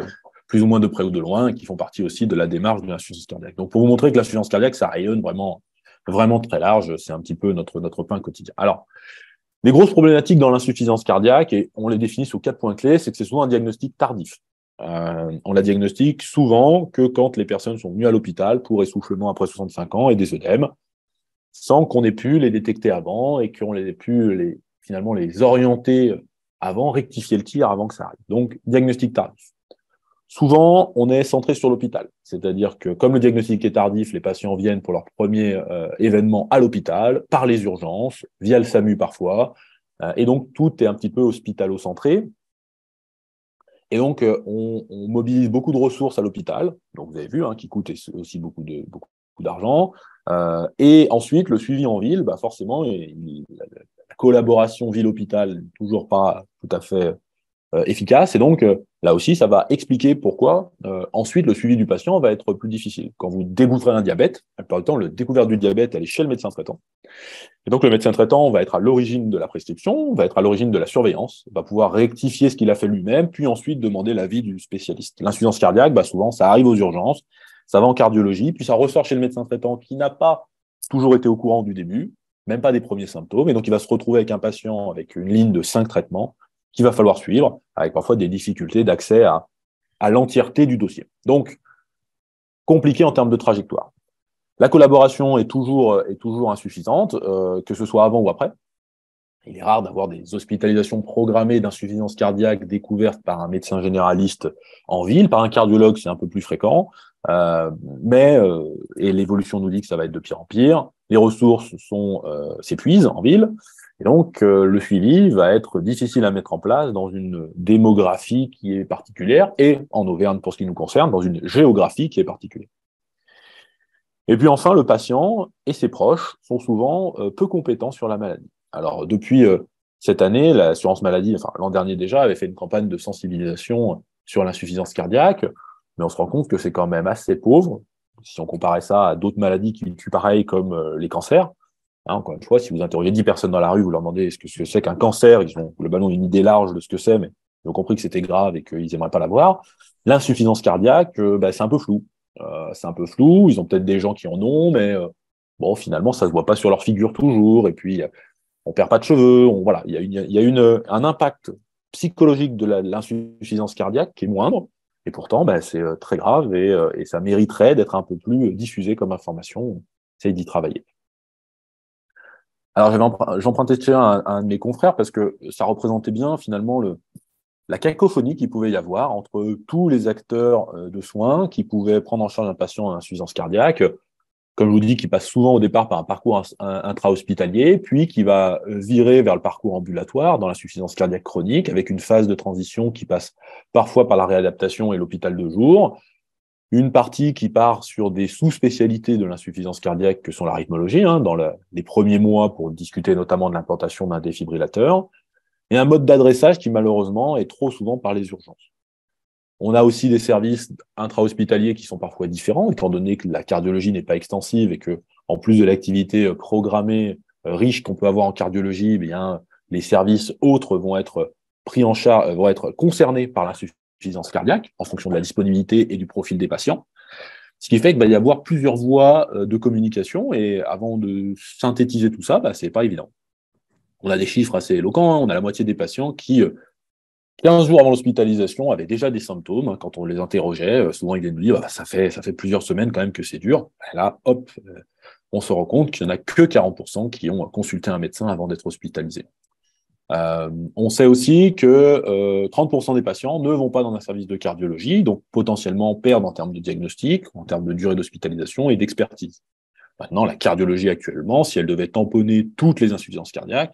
plus ou moins de près ou de loin, et qui font partie aussi de la démarche de l'insuffisance cardiaque. Donc pour vous montrer que l'insuffisance cardiaque, ça rayonne vraiment, vraiment très large, c'est un petit peu notre pain quotidien. Alors, les grosses problématiques dans l'insuffisance cardiaque, et on les définit sous 4 points clés, c'est que c'est souvent un diagnostic tardif. On la diagnostique souvent que quand les personnes sont venues à l'hôpital pour essoufflement après 65 ans et des œdèmes, sans qu'on ait pu les détecter avant et qu'on ait pu finalement les orienter avant, rectifier le tir avant que ça arrive. Donc, diagnostic tardif. Souvent, on est centré sur l'hôpital. C'est-à-dire que comme le diagnostic est tardif, les patients viennent pour leur premier événement à l'hôpital, par les urgences, via le SAMU parfois. Et donc, tout est un petit peu hospitalo-centré. Et donc, on mobilise beaucoup de ressources à l'hôpital. Donc, vous avez vu, qui coûte aussi beaucoup d'argent. Et ensuite, le suivi en ville, forcément, la collaboration ville-hôpital n'est toujours pas tout à fait efficace. Et donc, Là aussi, ça va expliquer pourquoi ensuite le suivi du patient va être plus difficile. Quand vous découvrez un diabète, la plupart du temps, le découverte du diabète, elle est chez le médecin traitant. Et donc, le médecin traitant va être à l'origine de la prescription, va être à l'origine de la surveillance, va pouvoir rectifier ce qu'il a fait lui-même, puis ensuite demander l'avis du spécialiste. L'insuffisance cardiaque, souvent, ça arrive aux urgences, ça va en cardiologie, puis ça ressort chez le médecin traitant qui n'a pas toujours été au courant du début, même pas des premiers symptômes, et donc il va se retrouver avec un patient avec une ligne de 5 traitements qu'il va falloir suivre, avec parfois des difficultés d'accès à l'entièreté du dossier. Donc, compliqué en termes de trajectoire. La collaboration est toujours insuffisante, que ce soit avant ou après. Il est rare d'avoir des hospitalisations programmées d'insuffisance cardiaque découvertes par un médecin généraliste en ville. Par un cardiologue, c'est un peu plus fréquent. Et l'évolution nous dit que ça va être de pire en pire. Les ressources s'épuisent en ville. Et donc, le suivi va être difficile à mettre en place dans une démographie qui est particulière et, en Auvergne, pour ce qui nous concerne, dans une géographie qui est particulière. Et puis enfin, le patient et ses proches sont souvent peu compétents sur la maladie. Alors, depuis cette année, l'assurance maladie, enfin l'an dernier déjà, avait fait une campagne de sensibilisation sur l'insuffisance cardiaque, mais on se rend compte que c'est quand même assez pauvre, si on comparait ça à d'autres maladies qui tuent pareil, comme les cancers. Hein, encore une fois, si vous interrogez 10 personnes dans la rue, vous leur demandez ce que c'est qu'un cancer, ils ont globalement une idée large de ce que c'est, mais ils ont compris que c'était grave et qu'ils n'aimeraient pas l'avoir. L'insuffisance cardiaque, c'est un peu flou. C'est un peu flou, ils ont peut-être des gens qui en ont, mais bon, finalement, ça se voit pas sur leur figure toujours, et puis on perd pas de cheveux, voilà, il y a un impact psychologique de l'insuffisance cardiaque qui est moindre, et pourtant, c'est très grave, et ça mériterait d'être un peu plus diffusé comme information, on essaye d'y travailler. Alors, j'empruntais un de mes confrères, parce que ça représentait bien, finalement, la cacophonie qu'il pouvait y avoir entre tous les acteurs de soins qui pouvaient prendre en charge un patient à insuffisance cardiaque, comme je vous dis, qui passe souvent au départ par un parcours intra-hospitalier, puis qui va virer vers le parcours ambulatoire dans l'insuffisance cardiaque chronique, avec une phase de transition qui passe parfois par la réadaptation et l'hôpital de jour, une partie qui part sur des sous-spécialités de l'insuffisance cardiaque que sont la rythmologie, dans les premiers mois pour discuter notamment de l'implantation d'un défibrillateur, et un mode d'adressage qui, malheureusement, est trop souvent par les urgences. On a aussi des services intra-hospitaliers qui sont parfois différents, étant donné que la cardiologie n'est pas extensive et que, en plus de l'activité programmée riche qu'on peut avoir en cardiologie, les services autres vont être pris en charge, vont être concernés par l'insuffisance cardiaque en fonction de la disponibilité et du profil des patients. Ce qui fait qu'il va y avoir plusieurs voies de communication, et avant de synthétiser tout ça, c'est pas évident. On a des chiffres assez éloquents, on a la moitié des patients qui, 15 jours avant l'hospitalisation, avaient déjà des symptômes. Quand on les interrogeait, souvent ils viennent nous dire ça fait plusieurs semaines quand même que c'est dur. Et là, hop, on se rend compte qu'il n'y en a que 40% qui ont consulté un médecin avant d'être hospitalisés. On sait aussi que 30% des patients ne vont pas dans un service de cardiologie, donc potentiellement perdent en termes de diagnostic, en termes de durée d'hospitalisation et d'expertise. Maintenant, la cardiologie actuellement, si elle devait tamponner toutes les insuffisances cardiaques,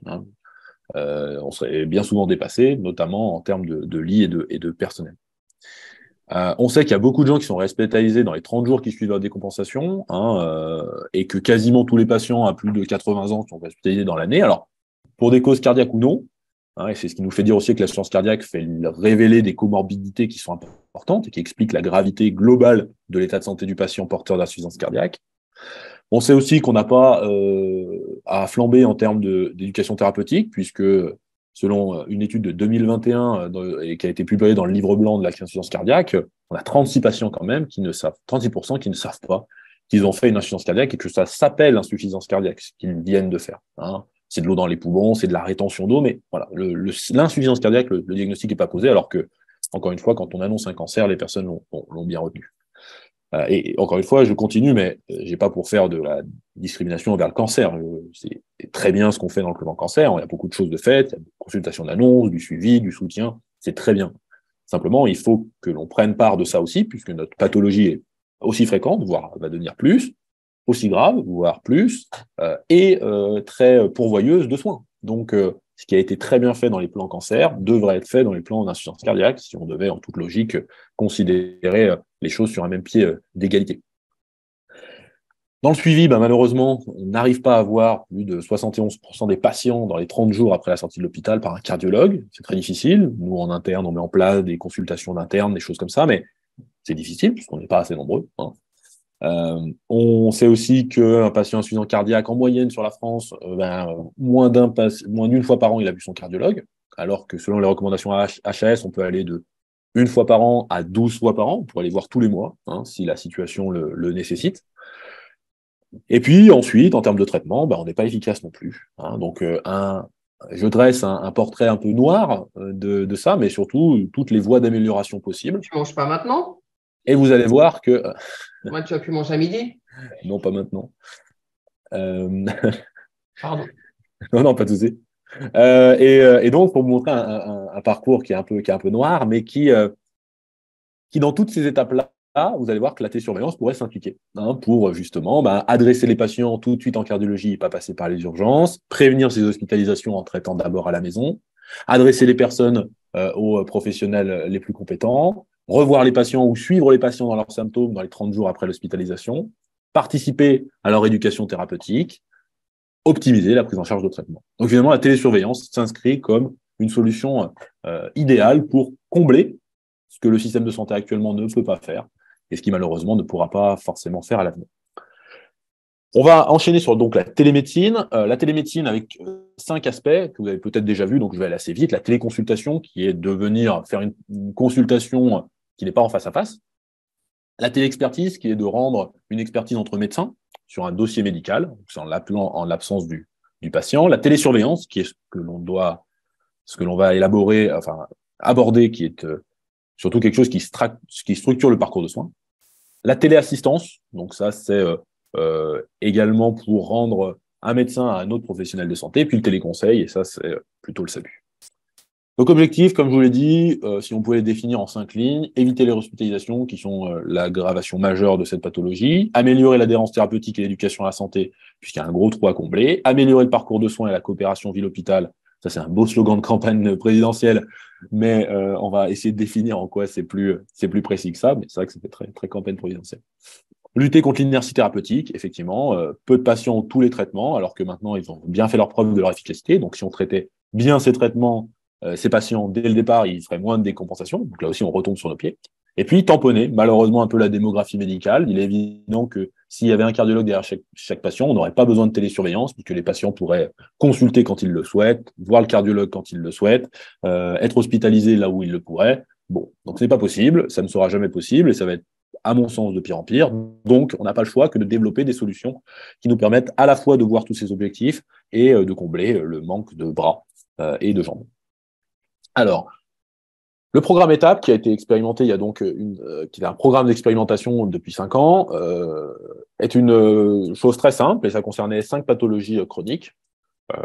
on serait bien souvent dépassé, notamment en termes de lits et de personnel. On sait qu'il y a beaucoup de gens qui sont hospitalisés dans les 30 jours qui suivent la décompensation, et que quasiment tous les patients à plus de 80 ans sont hospitalisés dans l'année. Alors, pour des causes cardiaques ou non, et c'est ce qui nous fait dire aussi que l'assurance cardiaque fait révéler des comorbidités qui sont importantes et qui expliquent la gravité globale de l'état de santé du patient porteur d'insuffisance cardiaque. On sait aussi qu'on n'a pas à flamber en termes d'éducation thérapeutique, puisque selon une étude de 2021 et qui a été publiée dans le livre blanc de l'insuffisance cardiaque, on a 36 patients quand même 36% qui ne savent pas qu'ils ont fait une insuffisance cardiaque et que ça s'appelle insuffisance cardiaque, ce qu'ils viennent de faire. C'est de l'eau dans les poumons, c'est de la rétention d'eau, mais voilà, l'insuffisance cardiaque, le diagnostic n'est pas posé, alors que, encore une fois, quand on annonce un cancer, les personnes l'ont bien retenu. Et encore une fois, je continue, mais j'ai pas pour faire de la discrimination envers le cancer. C'est très bien ce qu'on fait dans le plan cancer. Il y a beaucoup de choses de faites, il y a des consultations d'annonces, du suivi, du soutien. C'est très bien. Simplement, il faut que l'on prenne part de ça aussi, puisque notre pathologie est aussi fréquente, voire va devenir plus, aussi grave, voire plus, et très pourvoyeuse de soins. Donc, ce qui a été très bien fait dans les plans cancer devrait être fait dans les plans d'insuffisance cardiaque, si on devait, en toute logique, considérer les choses sur un même pied d'égalité. Dans le suivi, malheureusement, on n'arrive pas à avoir plus de 71% des patients dans les 30 jours après la sortie de l'hôpital par un cardiologue. C'est très difficile. Nous, en interne, on met en place des consultations d'interne, des choses comme ça, mais c'est difficile puisqu'on n'est pas assez nombreux, hein. On sait aussi qu'un patient insuffisant cardiaque, en moyenne sur la France, moins d'une fois par an, il a vu son cardiologue, alors que selon les recommandations HAS, on peut aller de une fois par an à 12 fois par an, pour aller voir tous les mois, hein, si la situation le nécessite. Et puis ensuite, en termes de traitement, on n'est pas efficace non plus, hein. Donc, je dresse un portrait un peu noir de ça, mais surtout toutes les voies d'amélioration possibles. Tu manges pas maintenant? Et vous allez voir que... Moi, tu as pu manger à midi? Non, pas maintenant. Pardon. Non, non, pas de souci. Et donc, pour vous montrer un parcours qui est un peu noir, mais qui dans toutes ces étapes-là, vous allez voir que la télésurveillance pourrait s'impliquer, hein, pour justement adresser les patients tout de suite en cardiologie et pas passer par les urgences, prévenir ces hospitalisations en traitant d'abord à la maison, adresser les personnes aux professionnels les plus compétents, revoir les patients ou suivre les patients dans leurs symptômes dans les 30 jours après l'hospitalisation, participer à leur éducation thérapeutique, optimiser la prise en charge de traitement. Donc finalement, la télésurveillance s'inscrit comme une solution idéale pour combler ce que le système de santé actuellement ne peut pas faire, et ce qui malheureusement ne pourra pas forcément faire à l'avenir. On va enchaîner sur donc la télémédecine. La télémédecine avec 5 aspects que vous avez peut-être déjà vus, donc je vais aller assez vite. La téléconsultation, qui est de venir faire une consultation qui n'est pas en face à face. La téléexpertise, qui est de rendre une expertise entre médecins sur un dossier médical, en l'appelant en l'absence du patient. La télésurveillance, qui est ce que l'on va élaborer, enfin aborder, qui est surtout quelque chose qui structure le parcours de soins. La téléassistance, donc ça c'est également pour rendre un médecin à un autre professionnel de santé, puis le téléconseil, et ça c'est plutôt le SAMU. Donc objectif, comme je vous l'ai dit, si on pouvait les définir en 5 lignes, éviter les hospitalisations qui sont l'aggravation majeure de cette pathologie, améliorer l'adhérence thérapeutique et l'éducation à la santé, puisqu'il y a un gros trou à combler, améliorer le parcours de soins et la coopération ville-hôpital, ça c'est un beau slogan de campagne présidentielle, mais on va essayer de définir en quoi c'est plus précis que ça, mais c'est vrai que c'était très, très campagne présidentielle. Lutter contre l'inertie thérapeutique, effectivement, peu de patients ont tous les traitements, alors que maintenant ils ont bien fait leur preuve de leur efficacité, donc si on traitait bien ces traitements, ces patients, dès le départ, ils feraient moins de décompensation. Donc là aussi, on retombe sur nos pieds. Et puis, tamponner, malheureusement, un peu la démographie médicale. Il est évident que s'il y avait un cardiologue derrière chaque patient, on n'aurait pas besoin de télésurveillance, puisque les patients pourraient consulter quand ils le souhaitent, voir le cardiologue quand ils le souhaitent, être hospitalisés là où ils le pourraient. Bon, donc ce n'est pas possible, ça ne sera jamais possible, et ça va être, à mon sens, de pire en pire. Donc, on n'a pas le choix que de développer des solutions qui nous permettent à la fois de voir tous ces objectifs et de combler le manque de bras et de jambes. Alors, le programme étape qui a été expérimenté, il y a donc qui est un programme d'expérimentation depuis 5 ans, est une chose très simple, et ça concernait 5 pathologies chroniques,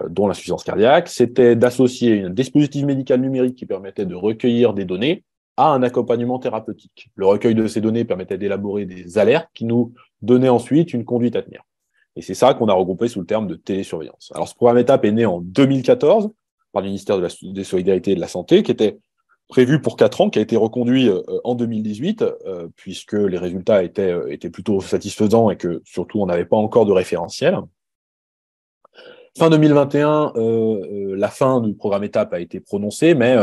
dont l'insuffisance cardiaque. C'était d'associer un dispositif médical numérique qui permettait de recueillir des données à un accompagnement thérapeutique. Le recueil de ces données permettait d'élaborer des alertes qui nous donnaient ensuite une conduite à tenir. Et c'est ça qu'on a regroupé sous le terme de télésurveillance. Alors, ce programme étape est né en 2014 par le ministère des Solidarités et de la Santé, qui était prévu pour 4 ans, qui a été reconduit en 2018, puisque les résultats étaient plutôt satisfaisants et que surtout on n'avait pas encore de référentiel. Fin 2021, la fin du programme étape a été prononcée, mais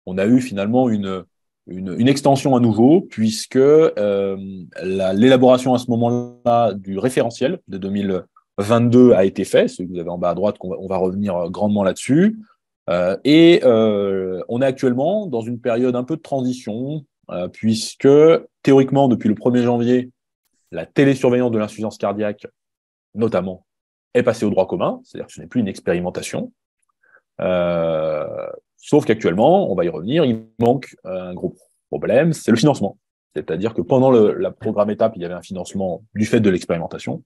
on a eu finalement une extension à nouveau, puisque l'élaboration à ce moment-là du référentiel de 2022 a été fait, celui que vous avez en bas à droite, on va revenir grandement là-dessus. Et on est actuellement dans une période un peu de transition, puisque théoriquement, depuis le 1er janvier, la télésurveillance de l'insuffisance cardiaque, notamment, est passée au droit commun, c'est-à-dire que ce n'est plus une expérimentation. Sauf qu'actuellement, on va y revenir, il manque un gros problème, c'est le financement. C'est-à-dire que pendant la programme étape, il y avait un financement du fait de l'expérimentation.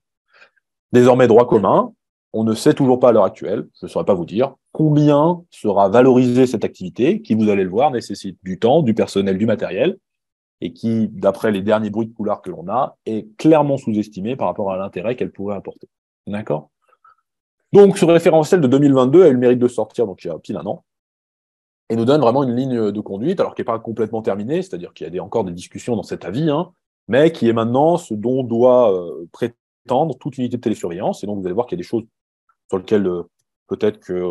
Désormais, droit commun, on ne sait toujours pas à l'heure actuelle, je ne saurais pas vous dire, combien sera valorisée cette activité, qui, vous allez le voir, nécessite du temps, du personnel, du matériel, et qui, d'après les derniers bruits de couloir que l'on a, est clairement sous-estimée par rapport à l'intérêt qu'elle pourrait apporter. D'accord ? Donc, ce référentiel de 2022 a eu le mérite de sortir, donc il y a pile un an, et nous donne vraiment une ligne de conduite, alors qui n'est pas complètement terminée, c'est-à-dire qu'il y a encore des discussions dans cet avis, hein, mais qui est maintenant ce dont doit traiter étendre toute unité de télésurveillance. Et donc, vous allez voir qu'il y a des choses sur lesquelles peut-être que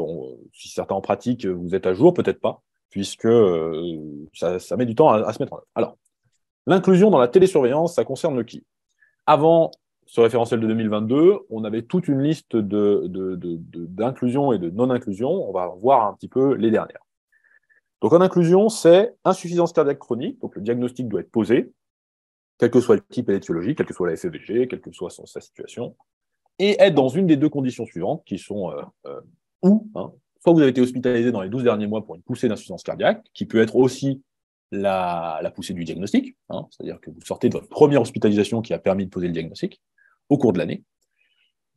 si certains en pratique, vous êtes à jour, peut-être pas, puisque ça met du temps à se mettre en œuvre. Alors, l'inclusion dans la télésurveillance, ça concerne qui? Avant ce référentiel de 2022, on avait toute une liste d'inclusion et de non-inclusion. On va voir un petit peu les dernières. Donc, en inclusion, c'est insuffisance cardiaque chronique. Donc, le diagnostic doit être posé, quel que soit le type et l'étiologie, quelle que soit la FEVG, quelle que soit sa situation, et être dans une des deux conditions suivantes, qui sont soit vous avez été hospitalisé dans les 12 derniers mois pour une poussée d'insuffisance cardiaque, qui peut être aussi la poussée du diagnostic, c'est-à-dire que vous sortez de votre première hospitalisation qui a permis de poser le diagnostic au cours de l'année,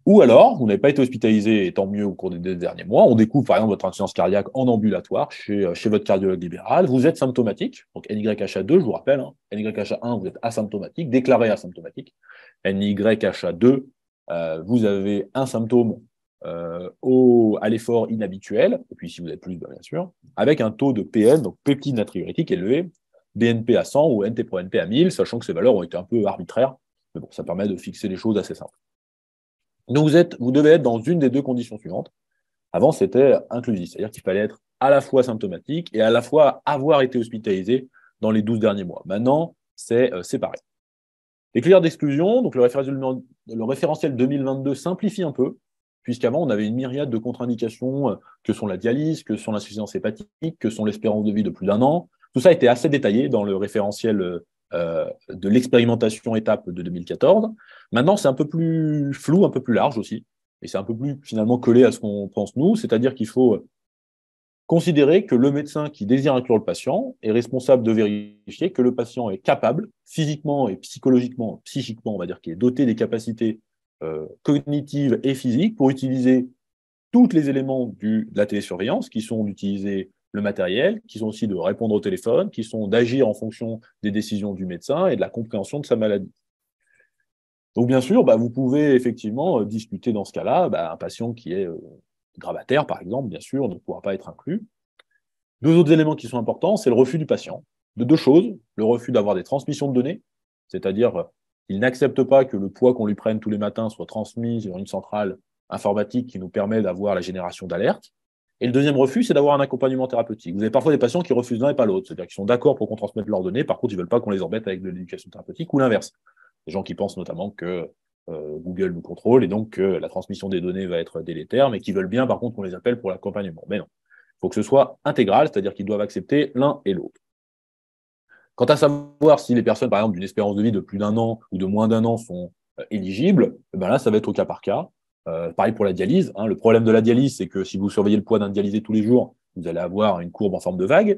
ou alors, vous n'avez pas été hospitalisé, et tant mieux, au cours des 2 derniers mois. On découvre, par exemple, votre insuffisance cardiaque en ambulatoire chez votre cardiologue libéral. Vous êtes symptomatique. Donc, NYHA2, je vous rappelle, NYHA1, vous êtes asymptomatique, déclaré asymptomatique. NYHA2, vous avez un symptôme à l'effort inhabituel, et puis si vous êtes plus, bien sûr, avec un taux de PN, donc peptide natriurétique élevé, BNP à 100 ou NT-proNP à 1000, sachant que ces valeurs ont été un peu arbitraires. Mais bon, ça permet de fixer les choses assez simples. Donc, vous devez être dans une des deux conditions suivantes. Avant, c'était inclusif, c'est-à-dire qu'il fallait être à la fois symptomatique et à la fois avoir été hospitalisé dans les 12 derniers mois. Maintenant, c'est séparé. Les critères d'exclusion, donc le référentiel 2022 simplifie un peu, puisqu'avant, on avait une myriade de contre-indications que sont la dialyse, que sont l'insuffisance hépatique, que sont l'espérance de vie de plus d'1 an. Tout ça était assez détaillé dans le référentiel de l'expérimentation étape de 2014. Maintenant, c'est un peu plus flou, un peu plus large aussi, et c'est un peu plus finalement collé à ce qu'on pense nous, c'est-à-dire qu'il faut considérer que le médecin qui désire inclure le patient est responsable de vérifier que le patient est capable, physiquement et psychologiquement, psychiquement, on va dire qu'il est doté des capacités cognitives et physiques pour utiliser tous les éléments de la télésurveillance, qui sont d'utiliser le matériel, qui sont aussi de répondre au téléphone, qui sont d'agir en fonction des décisions du médecin et de la compréhension de sa maladie. Donc, bien sûr, vous pouvez effectivement discuter dans ce cas-là, un patient qui est gravataire, par exemple, bien sûr, ne pourra pas être inclus. 2 autres éléments qui sont importants, c'est le refus du patient. De 2 choses, le refus d'avoir des transmissions de données, c'est-à-dire qu'il n'accepte pas que le poids qu'on lui prenne tous les matins soit transmis sur une centrale informatique qui nous permet d'avoir la génération d'alertes. Et le deuxième refus, c'est d'avoir un accompagnement thérapeutique. Vous avez parfois des patients qui refusent l'un et pas l'autre, c'est-à-dire qu'ils sont d'accord pour qu'on transmette leurs données, par contre, ils ne veulent pas qu'on les embête avec de l'éducation thérapeutique, ou l'inverse. Des gens qui pensent notamment que Google nous contrôle et donc que la transmission des données va être délétère, mais qui veulent bien, par contre, qu'on les appelle pour l'accompagnement. Mais non. Il faut que ce soit intégral, c'est-à-dire qu'ils doivent accepter l'un et l'autre. Quant à savoir si les personnes, par exemple, d'une espérance de vie de plus d'1 an ou de moins d'1 an sont éligibles, là, ça va être au cas par cas. Pareil pour la dialyse. Le problème de la dialyse, c'est que si vous surveillez le poids d'un dialysé tous les jours, vous allez avoir une courbe en forme de vague.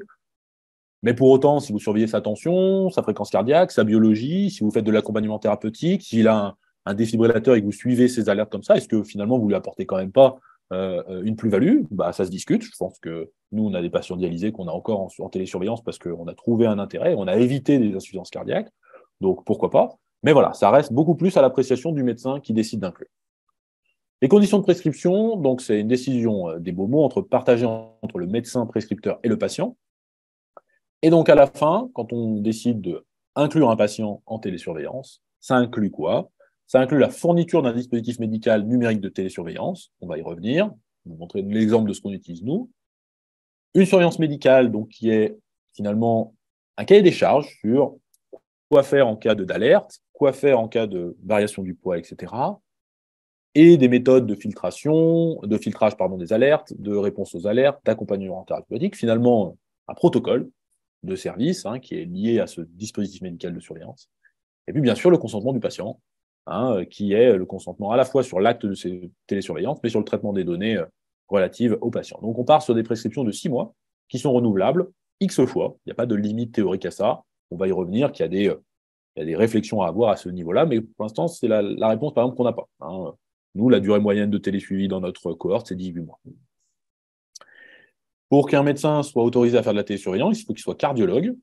Mais pour autant, si vous surveillez sa tension, sa fréquence cardiaque, sa biologie, si vous faites de l'accompagnement thérapeutique, s'il a un défibrillateur et que vous suivez ses alertes comme ça, est-ce que finalement vous ne lui apportez quand même pas une plus-value? Ça se discute. Je pense que nous, on a des patients dialysés qu'on a encore en télésurveillance parce qu'on a trouvé un intérêt, on a évité des insuffisances cardiaques, donc pourquoi pas. Mais voilà, ça reste beaucoup plus à l'appréciation du médecin qui décide d'inclure. Les conditions de prescription, donc c'est une décision des beaux mots partagée entre le médecin prescripteur et le patient. Et donc à la fin, quand on décide d'inclure un patient en télésurveillance, ça inclut quoi? Ça inclut la fourniture d'un dispositif médical numérique de télésurveillance, on va y revenir, je vais vous montrer l'exemple de ce qu'on utilise nous. Une surveillance médicale donc, qui est finalement un cahier des charges sur quoi faire en cas d'alerte, quoi faire en cas de variation du poids, etc. Et des méthodes de filtrage des alertes, de réponse aux alertes, d'accompagnement thérapeutique, finalement un protocole de service qui est lié à ce dispositif médical de surveillance. Et puis bien sûr le consentement du patient, qui est le consentement à la fois sur l'acte de ces télésurveillances, mais sur le traitement des données relatives au patient. Donc on part sur des prescriptions de 6 mois qui sont renouvelables X fois, il n'y a pas de limite théorique à ça, on va y revenir, qu'il y a des réflexions à avoir à ce niveau-là, mais pour l'instant c'est la réponse par exemple qu'on n'a pas. Nous, la durée moyenne de télésuivi dans notre cohorte, c'est 18 mois. Pour qu'un médecin soit autorisé à faire de la télésurveillance, il faut qu'il soit cardiologue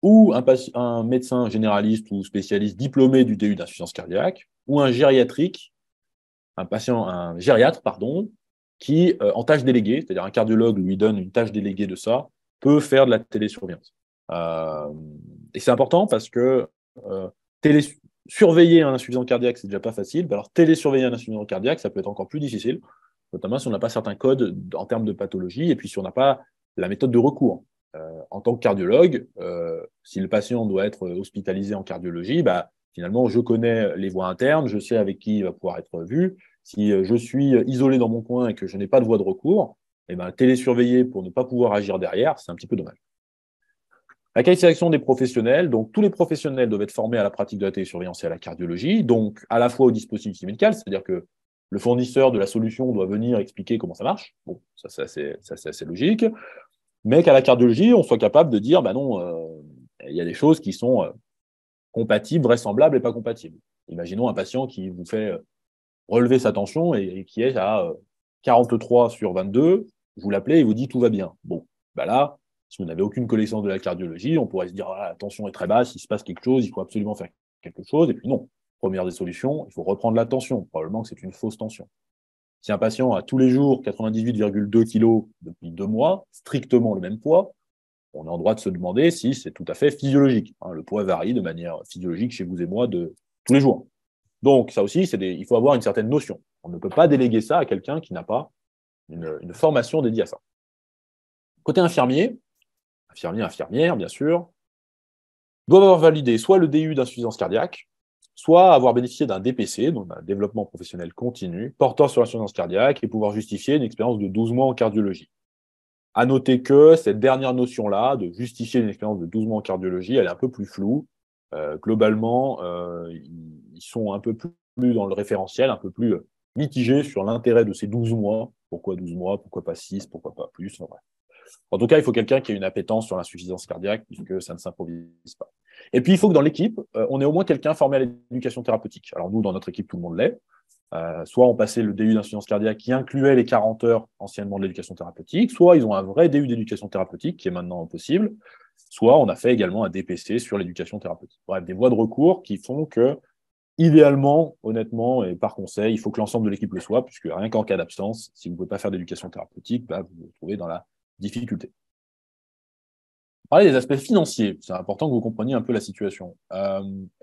ou un médecin généraliste ou spécialiste diplômé du DU d'insuffisance cardiaque ou un gériatre, qui, en tâche déléguée, c'est-à-dire un cardiologue lui donne une tâche déléguée de ça, peut faire de la télésurveillance. Et c'est important parce que surveiller un insuffisant cardiaque, c'est déjà pas facile. Alors, télésurveiller un insuffisant cardiaque, ça peut être encore plus difficile, notamment si on n'a pas certains codes en termes de pathologie et puis si on n'a pas la méthode de recours. En tant que cardiologue, si le patient doit être hospitalisé en cardiologie, finalement, je connais les voies internes, je sais avec qui il va pouvoir être vu. Si je suis isolé dans mon coin et que je n'ai pas de voie de recours, télésurveiller pour ne pas pouvoir agir derrière, c'est un petit peu dommage. La qualification des professionnels, donc tous les professionnels doivent être formés à la pratique de la télésurveillance et à la cardiologie, donc à la fois au dispositif médical, c'est-à-dire que le fournisseur de la solution doit venir expliquer comment ça marche, bon, ça c'est assez logique, mais qu'à la cardiologie, on soit capable de dire, non, il y a des choses qui sont compatibles, vraisemblables et pas compatibles. Imaginons un patient qui vous fait relever sa tension et qui est à 43/22, vous l'appelez et vous dit tout va bien. Bon, là, si vous n'avez aucune connaissance de la cardiologie, on pourrait se dire la tension est très basse, il se passe quelque chose, il faut absolument faire quelque chose. Et puis non, première des solutions, il faut reprendre la tension. Probablement que c'est une fausse tension. Si un patient a tous les jours 98,2 kg depuis 2 mois, strictement le même poids, on est en droit de se demander si c'est tout à fait physiologique. Le poids varie de manière physiologique chez vous et moi de tous les jours. Donc, ça aussi, il faut avoir une certaine notion. On ne peut pas déléguer ça à quelqu'un qui n'a pas une formation dédiée à ça. Côté infirmier, infirmière, bien sûr, doivent avoir validé soit le DU d'insuffisance cardiaque, soit avoir bénéficié d'un DPC, donc un développement professionnel continu, portant sur l'insuffisance cardiaque et pouvoir justifier une expérience de 12 mois en cardiologie. À noter que cette dernière notion-là, de justifier une expérience de 12 mois en cardiologie, elle est un peu plus floue. Globalement, ils sont un peu plus dans le référentiel, un peu plus mitigés sur l'intérêt de ces 12 mois. Pourquoi 12 mois, pourquoi pas 6, pourquoi pas plus. En tout cas, il faut quelqu'un qui ait une appétence sur l'insuffisance cardiaque, puisque ça ne s'improvise pas. Et puis, il faut que dans l'équipe, on ait au moins quelqu'un formé à l'éducation thérapeutique. Alors nous, dans notre équipe, tout le monde l'est. Soit on passait le DU d'insuffisance cardiaque qui incluait les 40 heures anciennement de l'éducation thérapeutique, soit ils ont un vrai DU d'éducation thérapeutique qui est maintenant possible, soit on a fait également un DPC sur l'éducation thérapeutique. Bref, des voies de recours qui font que, idéalement, honnêtement, et par conseil, il faut que l'ensemble de l'équipe le soit, puisque rien qu'en cas d'absence, si vous ne pouvez pas faire d'éducation thérapeutique, vous vous retrouvez dans la difficulté. Parler des aspects financiers, c'est important que vous compreniez un peu la situation.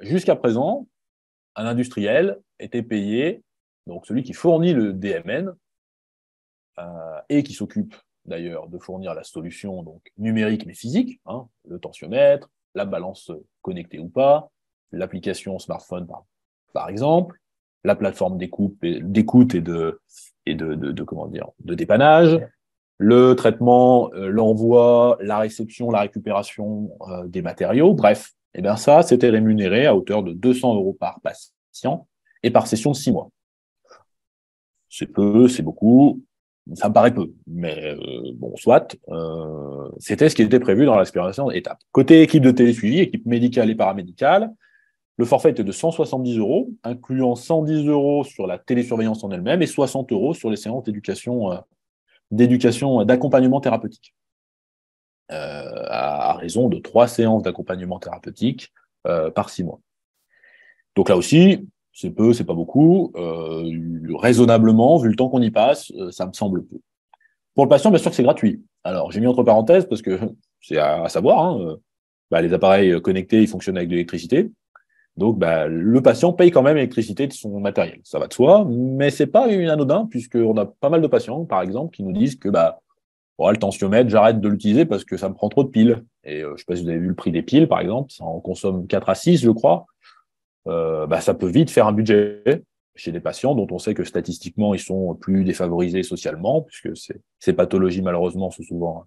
Jusqu'à présent, un industriel était payé, donc celui qui fournit le DMN et qui s'occupe d'ailleurs de fournir la solution donc numérique mais physique, le tensiomètre, la balance connectée ou pas, l'application smartphone par exemple, la plateforme d'écoute et de dépannage, le traitement, l'envoi, la réception, la récupération des matériaux, bref, ça, c'était rémunéré à hauteur de 200 € par patient et par session de 6 mois. C'est peu, c'est beaucoup, ça me paraît peu, mais soit, c'était ce qui était prévu dans l'expérimentation étape. Côté équipe de télésuivi, équipe médicale et paramédicale, le forfait était de 170 €, incluant 110 € sur la télésurveillance en elle-même et 60 € sur les séances d'accompagnement thérapeutique, à raison de 3 séances d'accompagnement thérapeutique par 6 mois. Donc là aussi, c'est peu, c'est pas beaucoup. Raisonnablement, vu le temps qu'on y passe, ça me semble peu. Pour le patient, bien sûr que c'est gratuit. Alors, j'ai mis entre parenthèses parce que c'est à savoir, les appareils connectés, ils fonctionnent avec de l'électricité. Donc, le patient paye quand même l'électricité de son matériel. Ça va de soi, mais c'est pas une anodin, puisqu'on a pas mal de patients, par exemple, qui nous disent que le tensiomètre, j'arrête de l'utiliser parce que ça me prend trop de piles. Et je sais pas si vous avez vu le prix des piles, par exemple, ça en consomme 4 à 6, je crois. Ça peut vite faire un budget chez des patients dont on sait que statistiquement, ils sont plus défavorisés socialement, puisque ces pathologies, malheureusement, sont souvent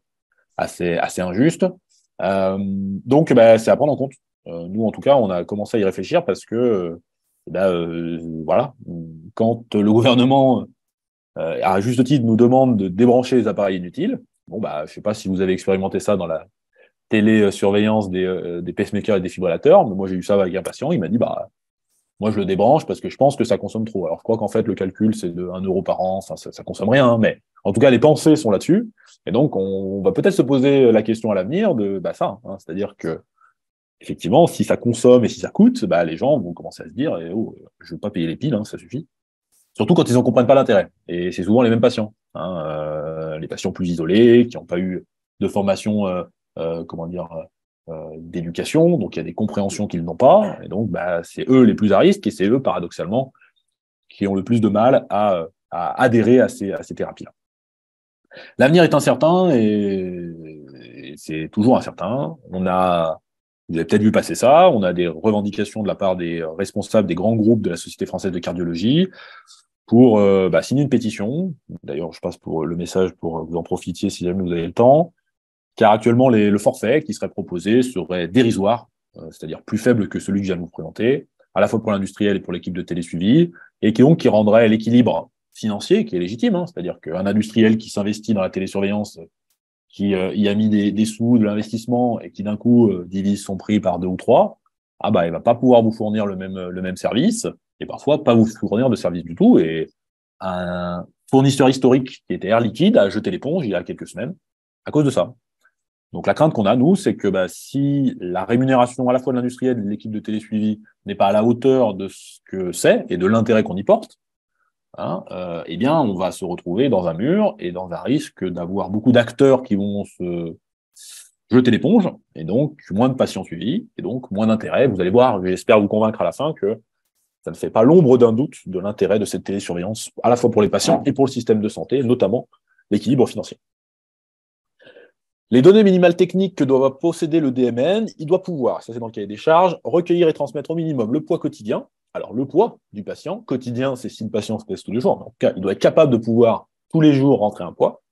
assez injustes. Donc, c'est à prendre en compte. Nous, en tout cas, on a commencé à y réfléchir parce que, voilà, quand le gouvernement, à juste titre, nous demande de débrancher les appareils inutiles, je sais pas si vous avez expérimenté ça dans la télésurveillance des pacemakers et des fibrillateurs, mais moi, j'ai eu ça avec un patient, il m'a dit, moi, je le débranche parce que je pense que ça consomme trop. Alors, je crois qu'en fait, le calcul, c'est de 1 € par an, ça consomme rien, mais en tout cas, les pensées sont là-dessus. Et donc, on va peut-être se poser la question à l'avenir de ça. C'est-à-dire que, effectivement, si ça consomme et si ça coûte, les gens vont commencer à se dire, je veux pas payer les piles, ça suffit. Surtout quand ils n'en comprennent pas l'intérêt. Et c'est souvent les mêmes patients. Les patients plus isolés, qui n'ont pas eu de formation, d'éducation, donc il y a des compréhensions qu'ils n'ont pas, et donc c'est eux les plus à risque, et c'est eux, paradoxalement, qui ont le plus de mal à adhérer à ces thérapies-là. L'avenir est incertain, et c'est toujours incertain. Vous avez peut-être vu passer ça, on a des revendications de la part des responsables des grands groupes de la Société française de cardiologie pour signer une pétition. D'ailleurs, je passe pour le message pour que vous en profitiez si jamais vous avez le temps. Car actuellement, le forfait qui serait proposé serait dérisoire, c'est-à-dire plus faible que celui que je viens de vous présenter, à la fois pour l'industriel et pour l'équipe de télésuivi, et qui rendrait l'équilibre financier, qui est légitime, hein, c'est-à-dire qu'un industriel qui s'investit dans la télésurveillance, qui y a mis des sous, de l'investissement, et qui d'un coup divise son prix par 2 ou 3, il va pas pouvoir vous fournir le même service, et parfois pas vous fournir de service du tout, et un fournisseur historique qui était Air Liquide a jeté l'éponge il y a quelques semaines à cause de ça. Donc la crainte qu'on a, nous, c'est que si la rémunération à la fois de l'industriel et de l'équipe de télésuivi n'est pas à la hauteur de ce que c'est et de l'intérêt qu'on y porte, eh bien, on va se retrouver dans un mur et dans un risque d'avoir beaucoup d'acteurs qui vont se jeter l'éponge, et donc moins de patients suivis, et donc moins d'intérêt. Vous allez voir, j'espère vous convaincre à la fin que ça ne fait pas l'ombre d'un doute de l'intérêt de cette télésurveillance, à la fois pour les patients et pour le système de santé, notamment l'équilibre financier. Les données minimales techniques que doit posséder le DMN, il doit pouvoir, ça c'est dans le cahier des charges, recueillir et transmettre au minimum le poids quotidien. Alors le poids du patient, quotidien, c'est si le patient se pèse tous les jours, mais en tout cas, il doit être capable de pouvoir tous les jours rentrer un poids.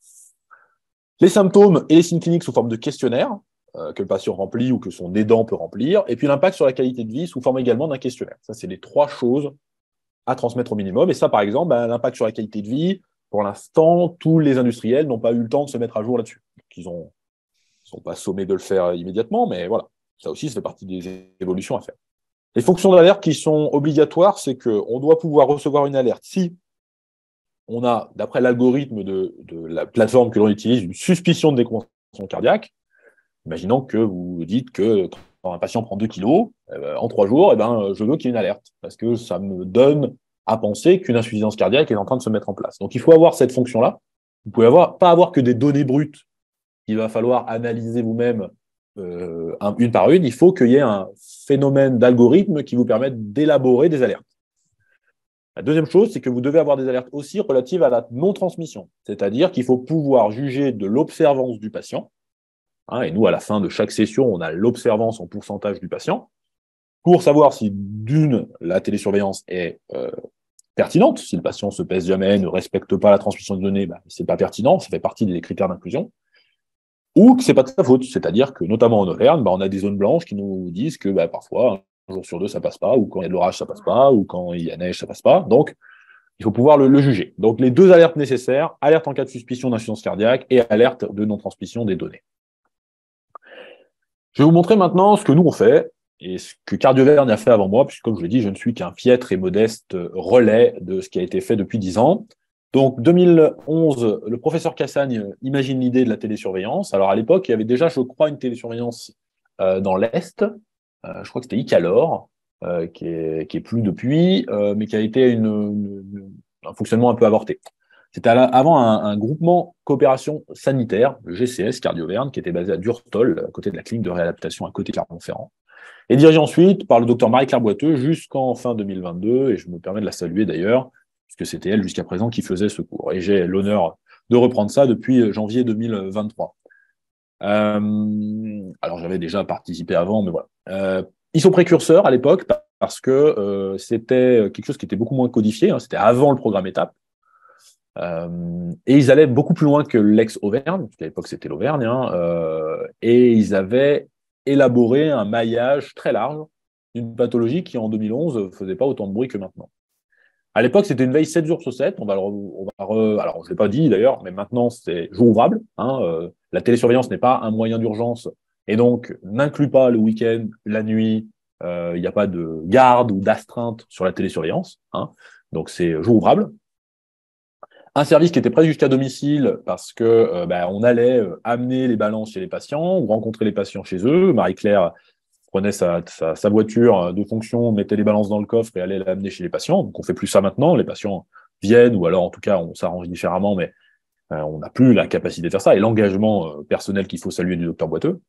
Les symptômes et les signes cliniques sous forme de questionnaire, que le patient remplit ou que son aidant peut remplir, et puis l'impact sur la qualité de vie sous forme également d'un questionnaire. Ça, c'est les 3 choses à transmettre au minimum. Et ça, par exemple, l'impact sur la qualité de vie, pour l'instant, tous les industriels n'ont pas eu le temps de se mettre à jour là-dessus. Ils ne sont pas sommés de le faire immédiatement, mais voilà. Ça aussi, ça fait partie des évolutions à faire. Les fonctions d'alerte qui sont obligatoires, c'est qu'on doit pouvoir recevoir une alerte si on a, d'après l'algorithme de la plateforme que l'on utilise, une suspicion de décompensation cardiaque. Imaginons que vous dites que quand un patient prend 2 kilos, en 3 jours, je veux qu'il y ait une alerte, parce que ça me donne à penser qu'une insuffisance cardiaque est en train de se mettre en place. Donc il faut avoir cette fonction-là. Vous pouvez pas avoir que des données brutes qu'il va falloir analyser vous-même une par une. Il faut qu'il y ait un phénomène d'algorithme qui vous permette d'élaborer des alertes. La deuxième chose, c'est que vous devez avoir des alertes aussi relatives à la non-transmission, c'est-à-dire qu'il faut pouvoir juger de l'observance du patient. Et nous, à la fin de chaque session, on a l'observance en pourcentage du patient pour savoir si, la télésurveillance est pertinente. Si le patient se pèse jamais, ne respecte pas la transmission de données, c'est pas pertinent, ça fait partie des critères d'inclusion. Ou que c'est pas de sa faute, c'est-à-dire que, notamment en Auvergne, on a des zones blanches qui nous disent que parfois, un jour sur 2, ça passe pas, ou quand il y a de l'orage, ça passe pas, ou quand il y a neige, ça passe pas. Donc, il faut pouvoir le juger. Donc, les 2 alertes nécessaires, alerte en cas de suspicion d'insuffisance cardiaque et alerte de non-transmission des données. Je vais vous montrer maintenant ce que nous on fait et ce que CardioVerne a fait avant moi, puisque comme je l'ai dit, je ne suis qu'un piètre et modeste relais de ce qui a été fait depuis 10 ans. Donc 2011, le professeur Cassagne imagine l'idée de la télésurveillance. Alors à l'époque, il y avait déjà, je crois, une télésurveillance dans l'Est. Je crois que c'était Icalor, qui est plus depuis, mais qui a été un fonctionnement un peu avorté. C'était avant un groupement coopération sanitaire, le GCS CardioVerne, qui était basé à Durtol, à côté de la clinique de réadaptation, à côté de Clermont-Ferrand, et dirigé ensuite par le docteur Marie-Claire Boiteux jusqu'en fin 2022, et je me permets de la saluer d'ailleurs, puisque c'était elle jusqu'à présent qui faisait ce cours. Et j'ai l'honneur de reprendre ça depuis janvier 2023. Alors j'avais déjà participé avant, mais voilà. Ils sont précurseurs à l'époque parce que c'était quelque chose qui était beaucoup moins codifié, c'était avant le programme étape. Et ils allaient beaucoup plus loin que l'ex-Auvergne, parce qu'à l'époque c'était l'Auvergne, et ils avaient élaboré un maillage très large d'une pathologie qui en 2011 ne faisait pas autant de bruit que maintenant. À l'époque, c'était une veille 7 jours sur 7. Alors, je ne l'ai pas dit d'ailleurs, mais maintenant, c'est jour ouvrable. La télésurveillance n'est pas un moyen d'urgence et donc n'inclut pas le week-end, la nuit. Il n'y a pas de garde ou d'astreinte sur la télésurveillance. Donc, c'est jour ouvrable. Un service qui était prêt jusqu'à domicile parce que on allait amener les balances chez les patients ou rencontrer les patients chez eux. Marie-Claire prenait sa voiture de fonction, mettait les balances dans le coffre et allait l'amener chez les patients. Donc on fait plus ça maintenant. Les patients viennent ou alors en tout cas on s'arrange différemment, mais on n'a plus la capacité de faire ça et l'engagement personnel qu'il faut saluer du docteur Boiteux.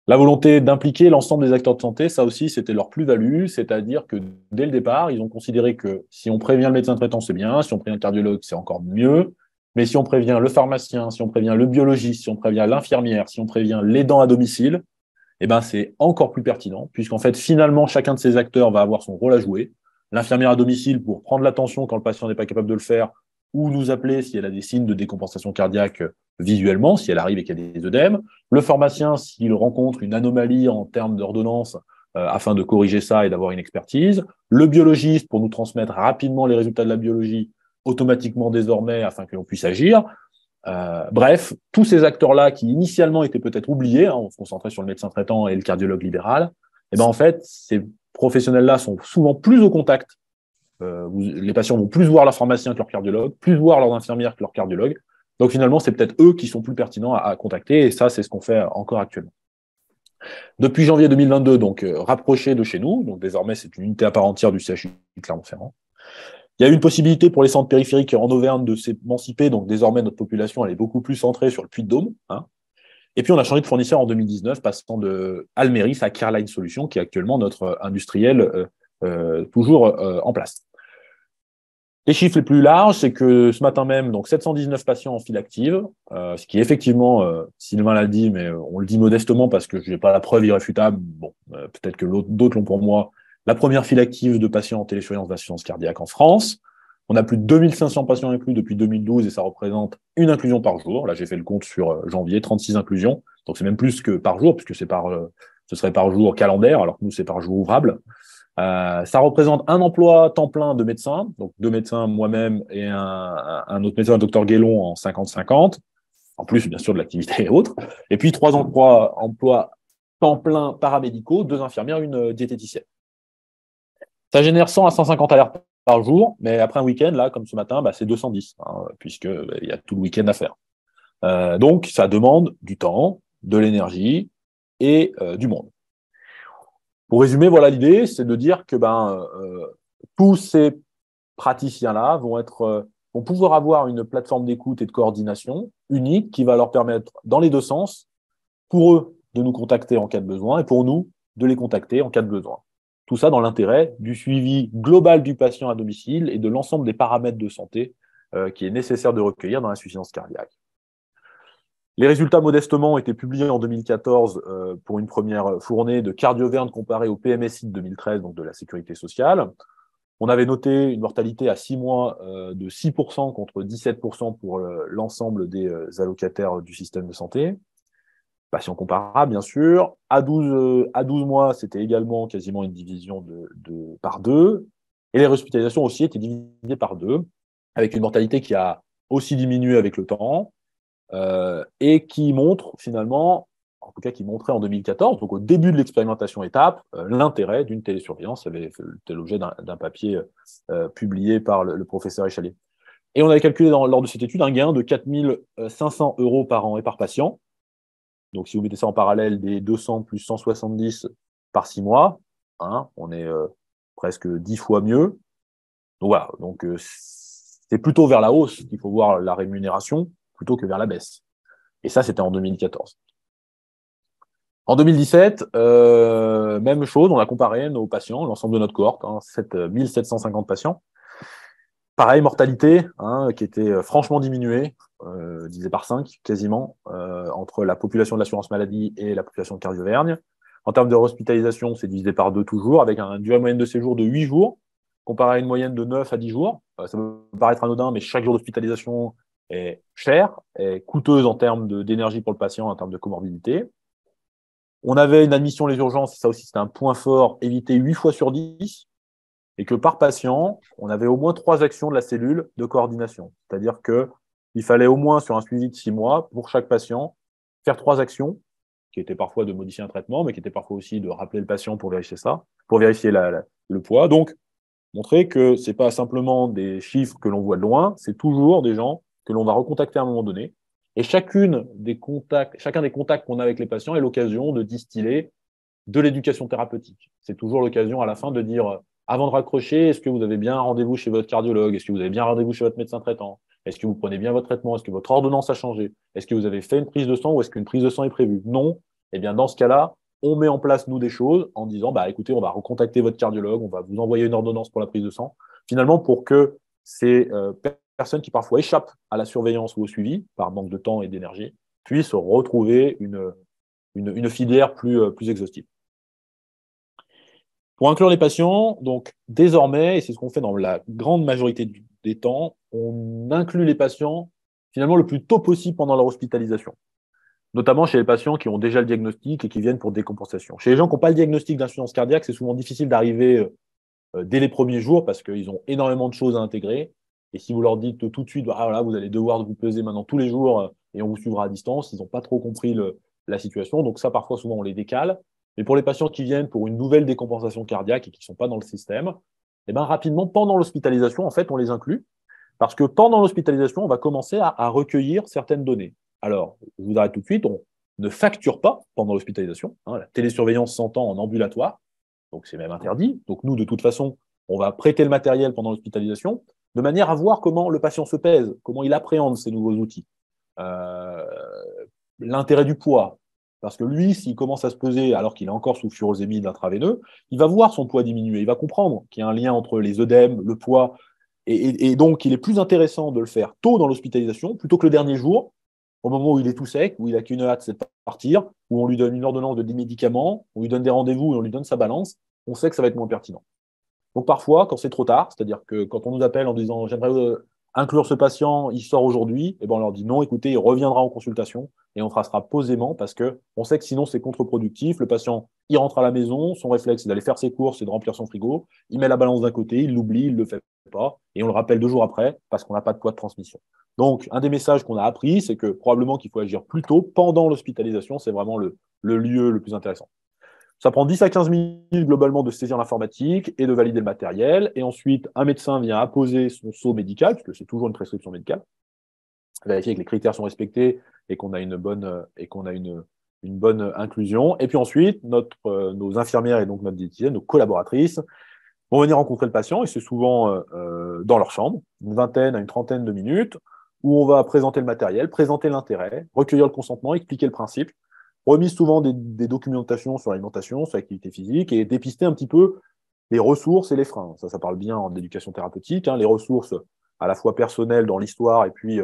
La volonté d'impliquer l'ensemble des acteurs de santé, ça aussi, c'était leur plus-value, c'est-à-dire que dès le départ, ils ont considéré que si on prévient le médecin traitant, c'est bien, si on prévient le cardiologue, c'est encore mieux, mais si on prévient le pharmacien, si on prévient le biologiste, si on prévient l'infirmière, si on prévient l'aidant à domicile, eh ben, c'est encore plus pertinent, puisqu'en fait, finalement, chacun de ces acteurs va avoir son rôle à jouer. L'infirmière à domicile pour prendre l'attention quand le patient n'est pas capable de le faire, ou nous appeler si elle a des signes de décompensation cardiaque visuellement, si elle arrive et qu'il y a des œdèmes. Le pharmacien, s'il rencontre une anomalie en termes d'ordonnance, afin de corriger ça et d'avoir une expertise. Le biologiste pour nous transmettre rapidement les résultats de la biologie, automatiquement désormais, afin que l'on puisse agir. Bref, tous ces acteurs-là qui initialement étaient peut-être oubliés, on se concentrait sur le médecin traitant et le cardiologue libéral, et ben en fait, ces professionnels-là sont souvent plus au contact. Les patients vont plus voir leur pharmacien que leur cardiologue, plus voir leurs infirmières que leur cardiologue. Donc finalement, c'est peut-être eux qui sont plus pertinents à contacter, et ça, c'est ce qu'on fait encore actuellement. Depuis janvier 2022, donc rapproché de chez nous, donc désormais c'est une unité à part entière du CHU de Clermont-Ferrand. Il y a eu une possibilité pour les centres périphériques en Auvergne de s'émanciper, donc désormais notre population elle est beaucoup plus centrée sur le Puy-de-Dôme. Et puis on a changé de fournisseur en 2019, passant de Almeris à Careline Solutions, qui est actuellement notre industriel toujours en place. Les chiffres les plus larges, c'est que ce matin même, donc 719 patients en file active, ce qui est effectivement, Sylvain l'a dit, mais on le dit modestement parce que je n'ai pas la preuve irréfutable. Bon, peut-être que d'autres l'ont pour moi. La première file active de patients en télésurveillance d'insuffisance cardiaque en France. On a plus de 2500 patients inclus depuis 2012 et ça représente une inclusion par jour. Là, j'ai fait le compte sur janvier, 36 inclusions. Donc, c'est même plus que par jour, puisque ce serait par jour calendaire, alors que nous, c'est par jour ouvrable. Ça représente un emploi temps plein de médecins, donc 2 médecins, moi-même et un autre médecin, le docteur Guélon, en 50-50, en plus bien sûr de l'activité et autres, et puis 3 emplois temps plein paramédicaux, 2 infirmières, une diététicienne. Ça génère 100 à 150 alertes par jour, mais après un week-end, là, comme ce matin, c'est 210, puisqu'il y a tout le week-end à faire. Donc ça demande du temps, de l'énergie et du monde. Pour résumer, voilà l'idée, c'est de dire que tous ces praticiens-là vont pouvoir avoir une plateforme d'écoute et de coordination unique qui va leur permettre, dans les deux sens, pour eux de nous contacter en cas de besoin et pour nous de les contacter en cas de besoin. Tout ça dans l'intérêt du suivi global du patient à domicile et de l'ensemble des paramètres de santé qui est nécessaire de recueillir dans l'insuffisance cardiaque. Les résultats, modestement, ont été publiés en 2014 pour une première fournée de CardioVerne comparée au PMSI de 2013, donc de la sécurité sociale. On avait noté une mortalité à 6 mois de 6% contre 17% pour l'ensemble des allocataires du système de santé. Patients comparables, bien sûr. À 12 mois, c'était également quasiment une division par 2. Et les hospitalisations aussi étaient divisées par 2, avec une mortalité qui a aussi diminué avec le temps. Et qui montre finalement, en tout cas qui montrait en 2014, donc au début de l'expérimentation étape, l'intérêt d'une télésurveillance. Ça avait fait l'objet d'un papier publié par le professeur Échalier. Et on avait calculé lors de cette étude un gain de 4 500 € par an et par patient. Donc si vous mettez ça en parallèle des 200 plus 170 par 6 mois, on est presque 10 fois mieux. Donc voilà, donc c'est plutôt vers la hausse qu'il faut voir la rémunération plutôt que vers la baisse. Et ça, c'était en 2014. En 2017, même chose, on a comparé nos patients, l'ensemble de notre cohorte, 7750 patients. Pareil, mortalité, qui était franchement diminuée, divisée par 5 quasiment, entre la population de l'assurance maladie et la population de CardioVerne. En termes de hospitalisation, c'est divisé par 2 toujours, avec une durée moyenne de séjour de 8 jours, comparé à une moyenne de 9 à 10 jours. Ça peut paraître anodin, mais chaque jour d'hospitalisation est chère, est coûteuse en termes d'énergie pour le patient, en termes de comorbidité. On avait une admission les urgences, ça aussi c'était un point fort, évité 8 fois sur 10, et que par patient, on avait au moins 3 actions de la cellule de coordination. C'est-à-dire qu'il fallait au moins, sur un suivi de 6 mois, pour chaque patient, faire 3 actions, qui étaient parfois de modifier un traitement, mais qui étaient parfois aussi de rappeler le patient pour vérifier ça, pour vérifier le poids. Donc, montrer que ce n'est pas simplement des chiffres que l'on voit de loin, c'est toujours des gens que l'on va recontacter à un moment donné. Et chacun des contacts qu'on a avec les patients est l'occasion de distiller de l'éducation thérapeutique. C'est toujours l'occasion à la fin de dire, avant de raccrocher, est-ce que vous avez bien un rendez-vous chez votre cardiologue? Est-ce que vous avez bien un rendez-vous chez votre médecin traitant? Est-ce que vous prenez bien votre traitement? Est-ce que votre ordonnance a changé? Est-ce que vous avez fait une prise de sang ou est-ce qu'une prise de sang est prévue? Non. Eh bien, dans ce cas-là, on met en place, nous, des choses en disant, bah, écoutez, on va recontacter votre cardiologue, on va vous envoyer une ordonnance pour la prise de sang, finalement, pour que ces personnes qui parfois échappent à la surveillance ou au suivi, par manque de temps et d'énergie, puissent retrouver une filière plus exhaustive. Pour inclure les patients, donc désormais, et c'est ce qu'on fait dans la grande majorité des temps, on inclut les patients finalement le plus tôt possible pendant leur hospitalisation, notamment chez les patients qui ont déjà le diagnostic et qui viennent pour décompensation. Chez les gens qui n'ont pas le diagnostic d'insuffisance cardiaque, c'est souvent difficile d'arriver dès les premiers jours parce qu'ils ont énormément de choses à intégrer. Et si vous leur dites tout de suite, ah, voilà, vous allez devoir vous peser maintenant tous les jours et on vous suivra à distance, ils n'ont pas trop compris la situation. Donc ça, parfois, souvent, on les décale. Mais pour les patients qui viennent pour une nouvelle décompensation cardiaque et qui ne sont pas dans le système, eh ben, rapidement, pendant l'hospitalisation, en fait, on les inclut. Parce que pendant l'hospitalisation, on va commencer à recueillir certaines données. Alors, je vous arrête tout de suite, on ne facture pas pendant l'hospitalisation. La télésurveillance s'entend en ambulatoire, donc c'est même interdit. Donc nous, de toute façon, on va prêter le matériel pendant l'hospitalisation, de manière à voir comment le patient se pèse, comment il appréhende ces nouveaux outils. L'intérêt du poids, parce que lui, s'il commence à se peser alors qu'il est encore sous furosémide intraveineux, il va voir son poids diminuer, il va comprendre qu'il y a un lien entre les œdèmes, le poids, et donc il est plus intéressant de le faire tôt dans l'hospitalisation, plutôt que le dernier jour, au moment où il est tout sec, où il n'a qu'une hâte, c'est de partir, où on lui donne une ordonnance de 10 médicaments, où on lui donne des rendez-vous et on lui donne sa balance, on sait que ça va être moins pertinent. Donc parfois, quand c'est trop tard, c'est-à-dire que quand on nous appelle en disant j'aimerais inclure ce patient, il sort aujourd'hui, et ben on leur dit non, écoutez, il reviendra en consultation et on tracera posément parce qu'on sait que sinon c'est contre-productif. Le patient, il rentre à la maison, son réflexe c'est d'aller faire ses courses et de remplir son frigo, il met la balance d'un côté, il l'oublie, il ne le fait pas, et on le rappelle 2 jours après parce qu'on n'a pas de poids de transmission. Donc, un des messages qu'on a appris, c'est que probablement qu'il faut agir plus tôt, pendant l'hospitalisation, c'est vraiment le lieu le plus intéressant. Ça prend 10 à 15 minutes globalement de saisir l'informatique et de valider le matériel. Et ensuite, un médecin vient apposer son sceau médical, puisque c'est toujours une prescription médicale, vérifier que les critères sont respectés et qu'on a une bonne inclusion. Et puis ensuite, nos infirmières et donc notre diététicienne, nos collaboratrices, vont venir rencontrer le patient, et c'est souvent dans leur chambre, une vingtaine à une trentaine de minutes, où on va présenter le matériel, présenter l'intérêt, recueillir le consentement, expliquer le principe, remise souvent des documentations sur l'alimentation, sur l'activité physique, et dépister un petit peu les ressources et les freins. Ça parle bien en éducation thérapeutique, les ressources à la fois personnelles dans l'histoire et puis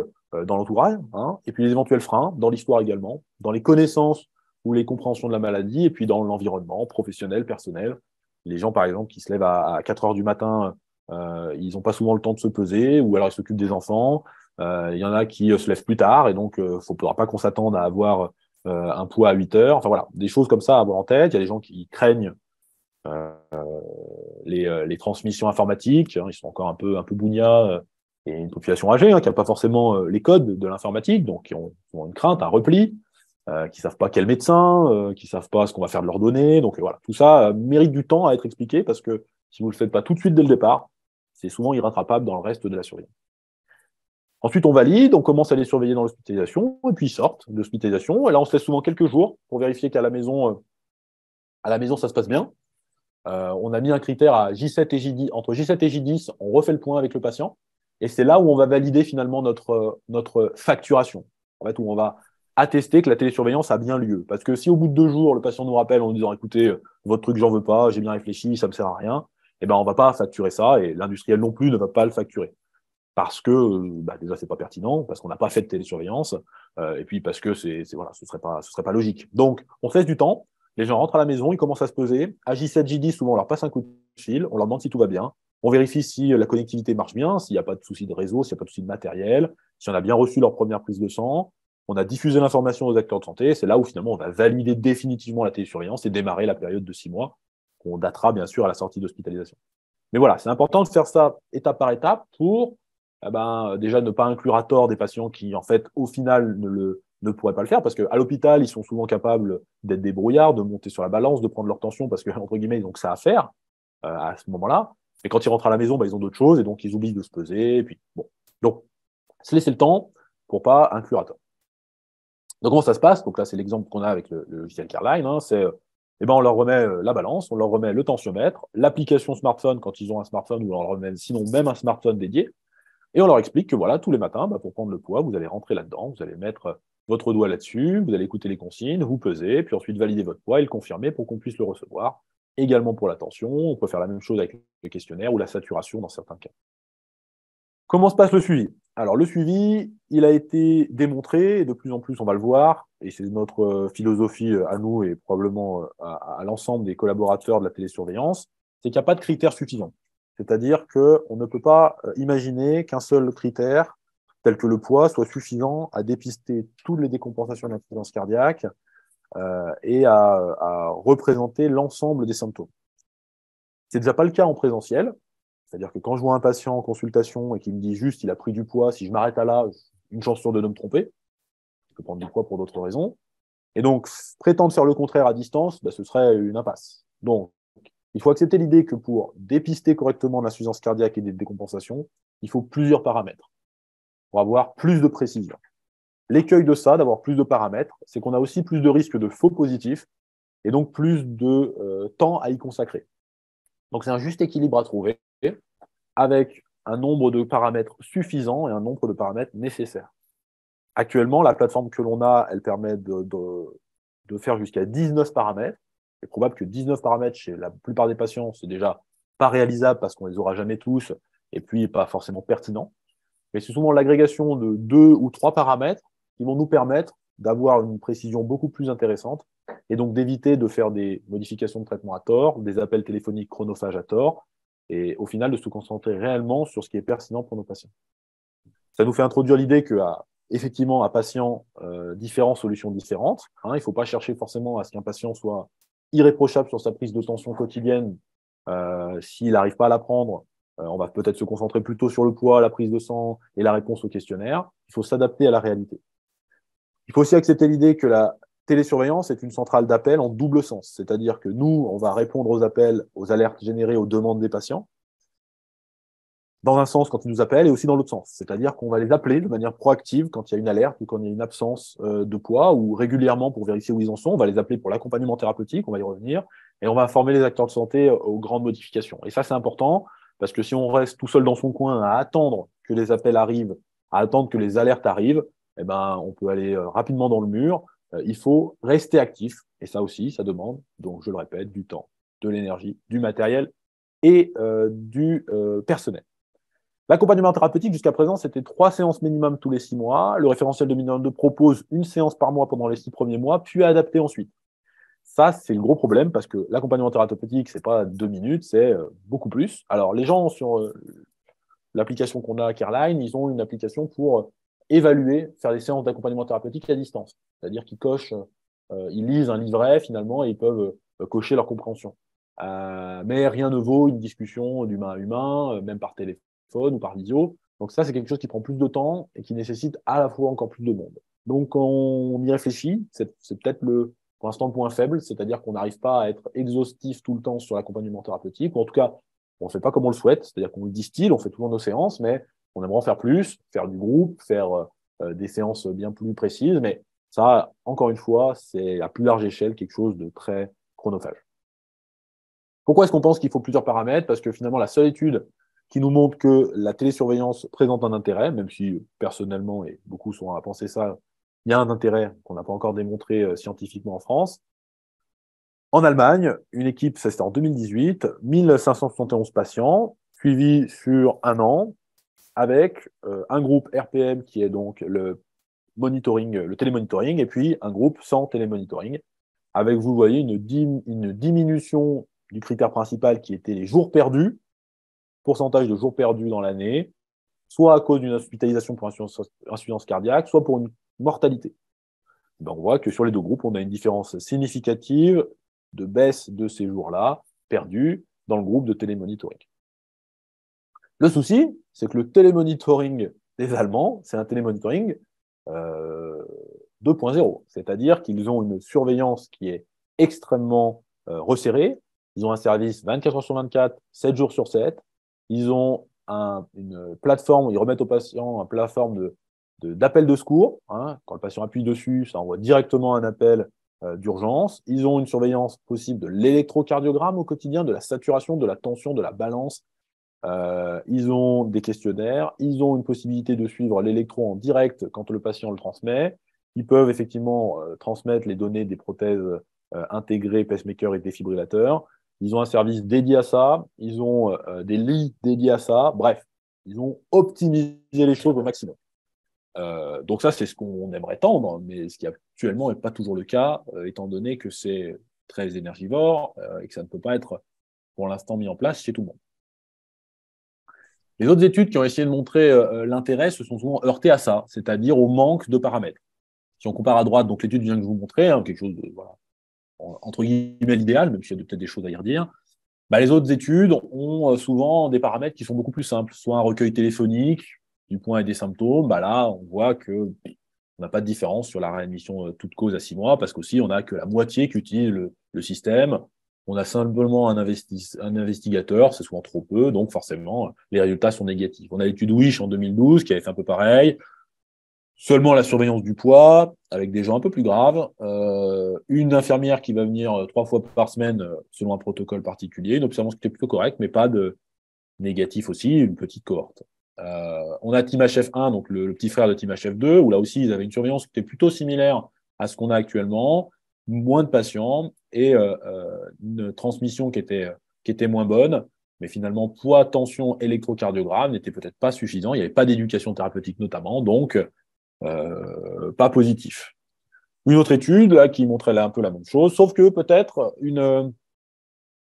dans l'entourage, et puis les éventuels freins dans l'histoire également, dans les connaissances ou les compréhensions de la maladie, et puis dans l'environnement professionnel, personnel. Les gens, par exemple, qui se lèvent à 4 heures du matin, ils n'ont pas souvent le temps de se peser, ou alors ils s'occupent des enfants. Il y en a qui se lèvent plus tard, et donc il ne faudra pas qu'on s'attende à avoir un poids à 8 heures. Enfin voilà, des choses comme ça à avoir en tête. Il y a des gens qui craignent les transmissions informatiques. Ils sont encore un peu bougnats. Et une population âgée qui n'a pas forcément les codes de l'informatique, donc qui ont une crainte, un repli, qui ne savent pas quel médecin, qui ne savent pas ce qu'on va faire de leurs données. Donc voilà, tout ça mérite du temps à être expliqué parce que si vous ne le faites pas tout de suite dès le départ, c'est souvent irrattrapable dans le reste de la surveillance. Ensuite, on valide, on commence à les surveiller dans l'hospitalisation, et puis ils sortent de l'hospitalisation. Et là, on se laisse souvent quelques jours pour vérifier qu'à la maison, ça se passe bien. On a mis un critère à J7 et J10. Entre J7 et J10, on refait le point avec le patient. Et c'est là où on va valider finalement notre facturation. En fait, où on va attester que la télésurveillance a bien lieu. Parce que si au bout de 2 jours, le patient nous rappelle en nous disant écoutez, votre truc, j'en veux pas, j'ai bien réfléchi, ça ne me sert à rien, eh ben, on ne va pas facturer ça et l'industriel non plus ne va pas le facturer. Parce que déjà, ce n'est pas pertinent, parce qu'on n'a pas fait de télésurveillance, et puis parce que ce serait pas logique. Donc, on se laisse du temps, les gens rentrent à la maison, ils commencent à se peser. À J7, J10, souvent, on leur passe un coup de fil, on leur demande si tout va bien. On vérifie si la connectivité marche bien, s'il n'y a pas de souci de réseau, s'il n'y a pas de souci de matériel, si on a bien reçu leur première prise de sang. On a diffusé l'information aux acteurs de santé. C'est là où finalement on va valider définitivement la télésurveillance et démarrer la période de 6 mois, qu'on datera bien sûr à la sortie d'hospitalisation. Mais voilà, c'est important de faire ça étape par étape pour déjà ne pas inclure à tort des patients qui, en fait, au final, ne pourraient pas le faire, parce qu'à l'hôpital, ils sont souvent capables d'être débrouillards, de monter sur la balance, de prendre leur tension, parce que, entre guillemets, ils ont que ça à faire à ce moment-là. Et quand ils rentrent à la maison, ils ont d'autres choses, et donc ils oublient de se peser. Et puis, bon. Donc, se laisser le temps pour ne pas inclure à tort. Donc, comment ça se passe? Donc là, c'est l'exemple qu'on a avec le logiciel Careline. C'est on leur remet la balance, on leur remet le tensiomètre, l'application smartphone quand ils ont un smartphone, ou on leur remet sinon même un smartphone dédié. Et on leur explique que voilà, tous les matins, pour prendre le poids, vous allez rentrer là-dedans, vous allez mettre votre doigt là-dessus, vous allez écouter les consignes, vous pesez, puis ensuite valider votre poids et le confirmer pour qu'on puisse le recevoir. Également pour la tension, on peut faire la même chose avec le questionnaire ou la saturation dans certains cas. Comment se passe le suivi? Alors, le suivi, il a été démontré, et de plus en plus, on va le voir, et c'est notre philosophie à nous et probablement à l'ensemble des collaborateurs de la télésurveillance, c'est qu'il n'y a pas de critères suffisants. C'est-à-dire qu'on ne peut pas imaginer qu'un seul critère, tel que le poids, soit suffisant à dépister toutes les décompensations d'insuffisance cardiaque et à représenter l'ensemble des symptômes. C'est déjà pas le cas en présentiel. C'est-à-dire que quand je vois un patient en consultation et qu'il me dit juste qu'il a pris du poids, si je m'arrête à là, une chance sur deux de me tromper. Je peux prendre du poids pour d'autres raisons. Et donc, prétendre faire le contraire à distance, ce serait une impasse. Donc, il faut accepter l'idée que pour dépister correctement l'insuffisance cardiaque et des décompensations, il faut plusieurs paramètres pour avoir plus de précision. L'écueil de ça, d'avoir plus de paramètres, c'est qu'on a aussi plus de risques de faux positifs et donc plus de temps à y consacrer. Donc, c'est un juste équilibre à trouver avec un nombre de paramètres suffisant et un nombre de paramètres nécessaires. Actuellement, la plateforme que l'on a, elle permet de faire jusqu'à 19 paramètres. C'est probable que 19 paramètres, chez la plupart des patients, c'est déjà pas réalisable parce qu'on ne les aura jamais tous et puis pas forcément pertinent. Mais c'est souvent l'agrégation de 2 ou 3 paramètres qui vont nous permettre d'avoir une précision beaucoup plus intéressante et donc d'éviter de faire des modifications de traitement à tort, des appels téléphoniques chronophages à tort, et au final de se concentrer réellement sur ce qui est pertinent pour nos patients. Ça nous fait introduire l'idée qu'à effectivement, à patient différents, solutions différentes. Il ne faut pas chercher forcément à ce qu'un patient soit irréprochable sur sa prise de tension quotidienne. S'il n'arrive pas à la prendre, on va peut-être se concentrer plutôt sur le poids, la prise de sang et la réponse au questionnaire. Il faut s'adapter à la réalité. Il faut aussi accepter l'idée que la télésurveillance est une centrale d'appel en double sens. C'est-à-dire que nous, on va répondre aux appels, aux alertes générées, aux demandes des patients, dans un sens quand ils nous appellent et aussi dans l'autre sens. C'est-à-dire qu'on va les appeler de manière proactive quand il y a une alerte ou quand il y a une absence de poids ou régulièrement pour vérifier où ils en sont. On va les appeler pour l'accompagnement thérapeutique, on va y revenir, et on va informer les acteurs de santé aux grandes modifications. Et ça, c'est important parce que si on reste tout seul dans son coin à attendre que les appels arrivent, à attendre que les alertes arrivent, eh ben, on peut aller rapidement dans le mur. Il faut rester actif. Et ça aussi, ça demande, donc je le répète, du temps, de l'énergie, du matériel et du personnel. L'accompagnement thérapeutique, jusqu'à présent, c'était 3 séances minimum tous les 6 mois. Le référentiel 2022 propose une séance par mois pendant les 6 premiers mois, puis adapté ensuite. Ça, c'est le gros problème parce que l'accompagnement thérapeutique, ce n'est pas 2 minutes, c'est beaucoup plus. Alors, les gens sur l'application qu'on a, Careline, ils ont une application pour évaluer, faire des séances d'accompagnement thérapeutique à distance. C'est-à-dire qu'ils cochent, ils lisent un livret finalement et ils peuvent cocher leur compréhension. Mais rien ne vaut une discussion d'humain à humain, même par téléphone ou par visio. Donc ça, c'est quelque chose qui prend plus de temps et qui nécessite à la fois encore plus de monde. Donc on y réfléchit, c'est peut-être pour l'instant le point faible, c'est-à-dire qu'on n'arrive pas à être exhaustif tout le temps sur l'accompagnement thérapeutique, ou en tout cas, on ne fait pas comme on le souhaite, c'est-à-dire qu'on le distille, on fait toujours nos séances, mais on aimerait en faire plus, faire du groupe, faire des séances bien plus précises, mais ça, encore une fois, c'est à plus large échelle quelque chose de très chronophage. Pourquoi est-ce qu'on pense qu'il faut plusieurs paramètres? Parce que finalement, la seule étude qui nous montre que la télésurveillance présente un intérêt, même si personnellement, et beaucoup sont à penser ça, il y a un intérêt qu'on n'a pas encore démontré scientifiquement en France. En Allemagne, une équipe, ça c'était en 2018, 1571 patients, suivis sur 1 an, avec un groupe RPM qui est donc le monitoring, le télémonitoring, et puis un groupe sans télémonitoring, avec, vous voyez, une diminution du critère principal qui était les jours perdus, pourcentage de jours perdus dans l'année, soit à cause d'une hospitalisation pour insuffisance cardiaque, soit pour une mortalité. Ben, on voit que sur les 2 groupes, on a une différence significative de baisse de ces jours-là perdus dans le groupe de télémonitoring. Le souci, c'est que le télémonitoring des Allemands, c'est un télémonitoring 2.0, c'est-à-dire qu'ils ont une surveillance qui est extrêmement resserrée. Ils ont un service 24 heures sur 24, 7 jours sur 7. Ils ont une plateforme, ils remettent aux patients une plateforme d'appel de secours. Quand le patient appuie dessus, ça envoie directement un appel d'urgence. Ils ont une surveillance possible de l'électrocardiogramme au quotidien, de la saturation, de la tension, de la balance. Ils ont des questionnaires. Ils ont une possibilité de suivre l'électro en direct quand le patient le transmet. qui peuvent effectivement transmettre les données des prothèses intégrées, pacemaker et défibrillateurs. Ils ont un service dédié à ça, ils ont des lits dédiés à ça. Bref, ils ont optimisé les choses au maximum. Donc ça, c'est ce qu'on aimerait tendre, mais ce qui actuellement n'est pas toujours le cas, étant donné que c'est très énergivore et que ça ne peut pas être pour l'instant mis en place chez tout le monde. Les autres études qui ont essayé de montrer l'intérêt se sont souvent heurtées à ça, c'est-à-dire au manque de paramètres. Si on compare à droite, donc l'étude que je vous montrer, quelque chose de, voilà, entre guillemets l'idéal, même s'il y a peut-être des choses à y redire, les autres études ont souvent des paramètres qui sont beaucoup plus simples, soit un recueil téléphonique du point et des symptômes. Là, on voit qu'on n'a pas de différence sur la réadmission toute cause à 6 mois, parce qu'aussi, on n'a que la moitié qui utilise le système. On a simplement un investigateur, c'est souvent trop peu, donc forcément, les résultats sont négatifs. On a l'étude Wish en 2012 qui avait fait un peu pareil. Seulement la surveillance du poids, avec des gens un peu plus graves, une infirmière qui va venir 3 fois par semaine selon un protocole particulier, une observance qui était plutôt correcte, mais pas de négatif aussi, une petite cohorte. On a TIMACHEF 1, donc le petit frère de TIMACHEF 2, où là aussi ils avaient une surveillance qui était plutôt similaire à ce qu'on a actuellement, moins de patients et une transmission qui était moins bonne. Mais finalement, poids, tension, électrocardiogramme n'était peut-être pas suffisant. Il n'y avait pas d'éducation thérapeutique notamment, donc pas positif. Une autre étude là, qui montrait là un peu la même chose, sauf que peut-être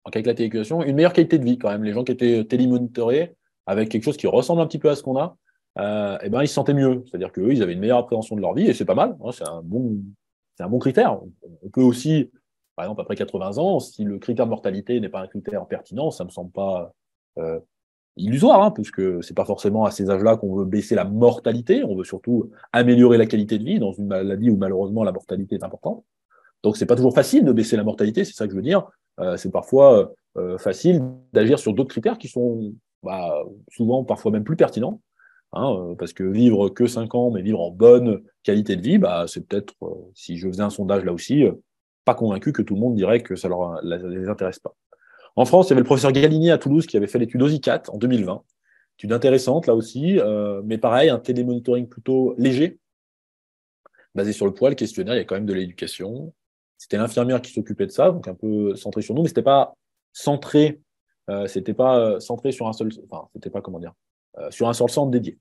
avec la télééducation, une meilleure qualité de vie quand même. Les gens qui étaient télémonitorés avec quelque chose qui ressemble un petit peu à ce qu'on a, ils se sentaient mieux. C'est-à-dire qu'eux, ils avaient une meilleure appréhension de leur vie et c'est pas mal. Hein, c'est un bon critère. On peut aussi, par exemple, après 80 ans, si le critère de mortalité n'est pas un critère pertinent, ça me semble pas illusoire, hein, puisque c'est pas forcément à ces âges-là qu'on veut baisser la mortalité, on veut surtout améliorer la qualité de vie dans une maladie où malheureusement la mortalité est importante. Donc c'est pas toujours facile de baisser la mortalité, c'est ça que je veux dire. C'est parfois facile d'agir sur d'autres critères qui sont souvent parfois même plus pertinents, hein, parce que vivre que 5 ans, mais vivre en bonne qualité de vie, c'est peut-être, si je faisais un sondage là aussi, pas convaincu que tout le monde dirait que ça les intéresse pas. En France, il y avait le professeur Galini à Toulouse qui avait fait l'étude OSICAT en 2020. Étude intéressante là aussi, mais pareil, un télémonitoring plutôt léger, basé sur le poids, le questionnaire, il y a quand même de l'éducation. C'était l'infirmière qui s'occupait de ça, donc un peu centré sur nous, mais c'était pas centré sur un seul, enfin, c'était pas comment dire, sur un seul centre dédié.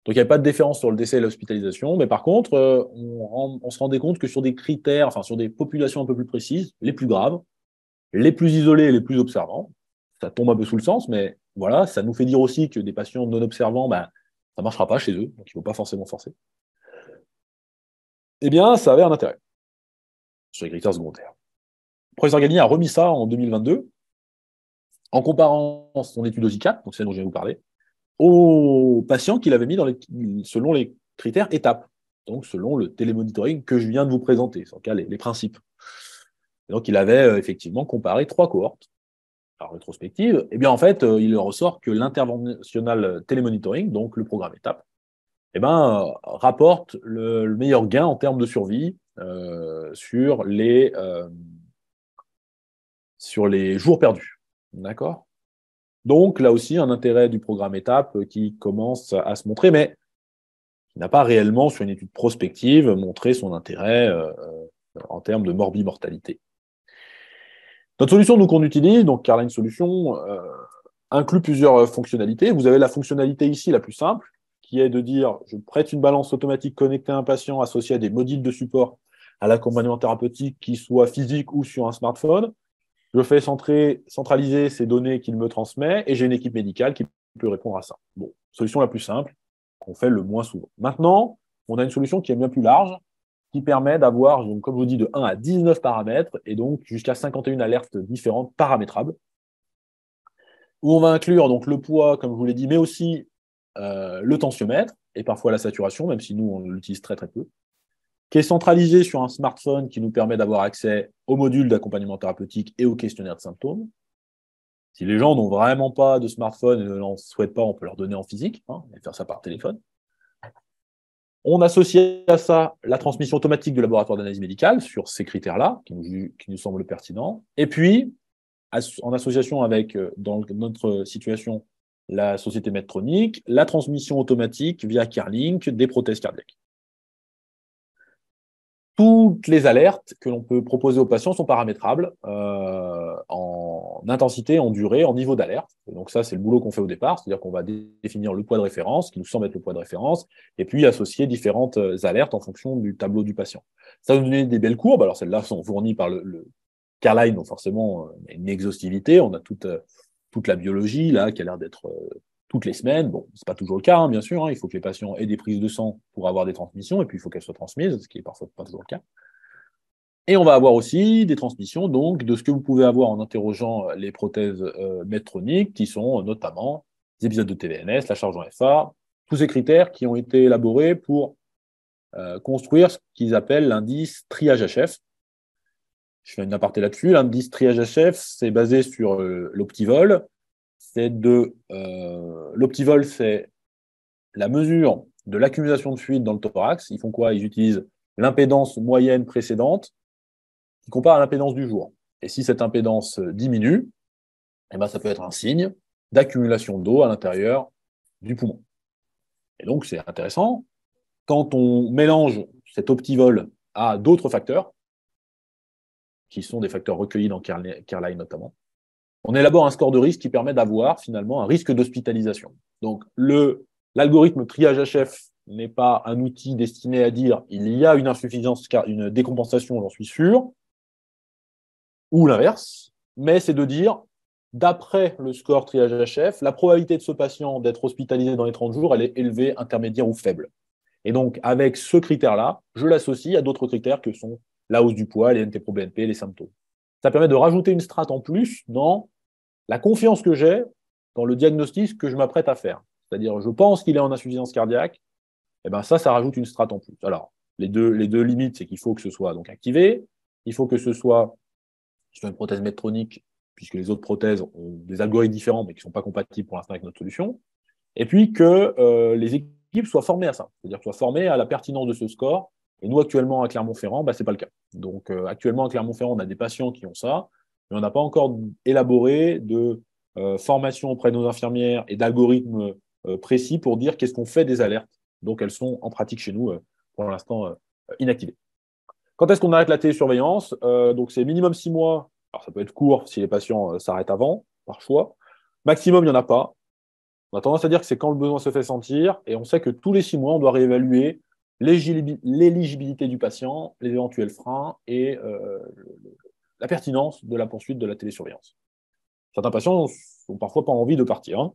Donc il n'y avait pas de différence sur le décès et l'hospitalisation, mais par contre, on se rendait compte que sur des critères, enfin sur des populations un peu plus précises, les plus graves, les plus isolés et les plus observants, ça tombe un peu sous le sens, mais voilà, ça nous fait dire aussi que des patients non observants, ça ne marchera pas chez eux, donc il ne faut pas forcément forcer. Eh bien, ça avait un intérêt sur les critères secondaires. Le professeur Galini a remis ça en 2022, en comparant son étude OSICAT, donc celle dont je viens de vous parler, aux patients qu'il avait mis selon les critères étapes, donc selon le télémonitoring que je viens de vous présenter, en tout cas les principes. Et donc il avait effectivement comparé 3 cohortes. En rétrospective, eh bien en fait, il ressort que l'interventionnel télémonitoring, donc le programme étape, rapporte le meilleur gain en termes de survie sur les jours perdus. D'accord ? Donc là aussi, un intérêt du programme étape qui commence à se montrer, mais qui n'a pas réellement, sur une étude prospective, montré son intérêt en termes de morbimortalité. Notre solution qu'on utilise, donc Carline Solutions, inclut plusieurs fonctionnalités. Vous avez la fonctionnalité ici, la plus simple, qui est de dire je prête une balance automatique connectée à un patient associée à des modules de support à l'accompagnement thérapeutique, qui soit physique ou sur un smartphone. Je fais centraliser ces données qu'il me transmet et j'ai une équipe médicale qui peut répondre à ça. Bon, solution la plus simple, qu'on fait le moins souvent. Maintenant, on a une solution qui est bien plus large, qui permet d'avoir, comme je vous dis, de 1 à 19 paramètres et donc jusqu'à 51 alertes différentes paramétrables, où on va inclure donc le poids, comme je vous l'ai dit, mais aussi le tensiomètre et parfois la saturation, même si nous, on l'utilise très très peu, qui est centralisé sur un smartphone qui nous permet d'avoir accès au module d'accompagnement thérapeutique et au questionnaire de symptômes. Si les gens n'ont vraiment pas de smartphone et ne l'en souhaitent pas, on peut leur donner en physique, et faire ça par téléphone. On associe à ça la transmission automatique du laboratoire d'analyse médicale sur ces critères-là, qui nous semblent pertinents. Et puis, en association avec, dans notre situation, la société Medtronic, la transmission automatique via CareLink des prothèses cardiaques. toutes les alertes que l'on peut proposer aux patients sont paramétrables en intensité, en durée, en niveau d'alerte. Donc ça, c'est le boulot qu'on fait au départ, c'est-à-dire qu'on va définir le poids de référence, qui nous semble être le poids de référence, et puis associer différentes alertes en fonction du tableau du patient. Ça va nous donner des belles courbes. Alors celles-là sont fournies par le Carline, donc forcément une exhaustivité. On a toute la biologie là qui a l'air d'être toutes les semaines. Bon, c'est pas toujours le cas, hein, bien sûr. Il faut que les patients aient des prises de sang pour avoir des transmissions, et puis il faut qu'elles soient transmises, ce qui est parfois pas toujours le cas. Et on va avoir aussi des transmissions donc de ce que vous pouvez avoir en interrogeant les prothèses Medtronic, qui sont notamment les épisodes de TVNS, la charge en FA, tous ces critères qui ont été élaborés pour construire ce qu'ils appellent l'indice triage HF. Je fais une aparté là-dessus. L'indice triage HF, c'est basé sur l'optivol. L'optivol, c'est la mesure de l'accumulation de fluide dans le thorax. Ils font quoi? Ils utilisent l'impédance moyenne précédente qui compare à l'impédance du jour. Et si cette impédance diminue, eh ben, ça peut être un signe d'accumulation d'eau à l'intérieur du poumon. Et donc, c'est intéressant. Quand on mélange cet optivol à d'autres facteurs, qui sont des facteurs recueillis dans Carline notamment, on élabore un score de risque qui permet d'avoir finalement un risque d'hospitalisation. Donc, l'algorithme triage HF n'est pas un outil destiné à dire il y a une insuffisance, une décompensation, j'en suis sûr, ou l'inverse, mais c'est de dire, d'après le score triage HF, la probabilité de ce patient d'être hospitalisé dans les 30 jours, elle est élevée, intermédiaire ou faible. Et donc, avec ce critère-là, je l'associe à d'autres critères que sont la hausse du poids, les NT-proBNP, les symptômes. Ça permet de rajouter une strate en plus dans la confiance que j'ai dans le diagnostic que je m'apprête à faire. C'est-à-dire, je pense qu'il est en insuffisance cardiaque, et ben ça rajoute une strate en plus. Alors, les deux limites, c'est qu'il faut que ce soit donc activé, il faut que ce soit sur une prothèse Medtronic, puisque les autres prothèses ont des algorithmes différents, mais qui ne sont pas compatibles pour l'instant avec notre solution, et puis que les équipes soient formées à ça, c'est-à-dire soient formées à la pertinence de ce score. Et nous, actuellement, à Clermont-Ferrand, ce n'est pas le cas. Donc, actuellement, à Clermont-Ferrand, on a des patients qui ont ça, mais on n'a pas encore élaboré de formation auprès de nos infirmières et d'algorithmes précis pour dire qu'est-ce qu'on fait des alertes. Donc, elles sont en pratique chez nous, pour l'instant, inactivées. Quand est-ce qu'on arrête la télésurveillance? Donc, c'est minimum 6 mois. Alors, ça peut être court si les patients s'arrêtent avant, par choix. Maximum, il n'y en a pas. On a tendance à dire que c'est quand le besoin se fait sentir, et on sait que tous les 6 mois, on doit réévaluer l'éligibilité du patient, les éventuels freins et la pertinence de la poursuite de la télésurveillance. Certains patients n'ont parfois pas envie de partir. Hein.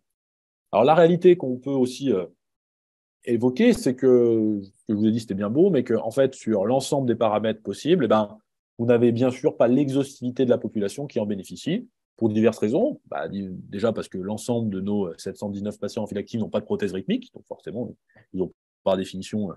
Alors la réalité qu'on peut aussi évoquer, c'est que, ce que je vous ai dit, c'était bien beau, mais que en fait, sur l'ensemble des paramètres possibles, eh ben, vous n'avez bien sûr pas l'exhaustivité de la population qui en bénéficie, pour diverses raisons. Déjà parce que l'ensemble de nos 719 patients en file active n'ont pas de prothèse rythmique, donc forcément, ils ont par définition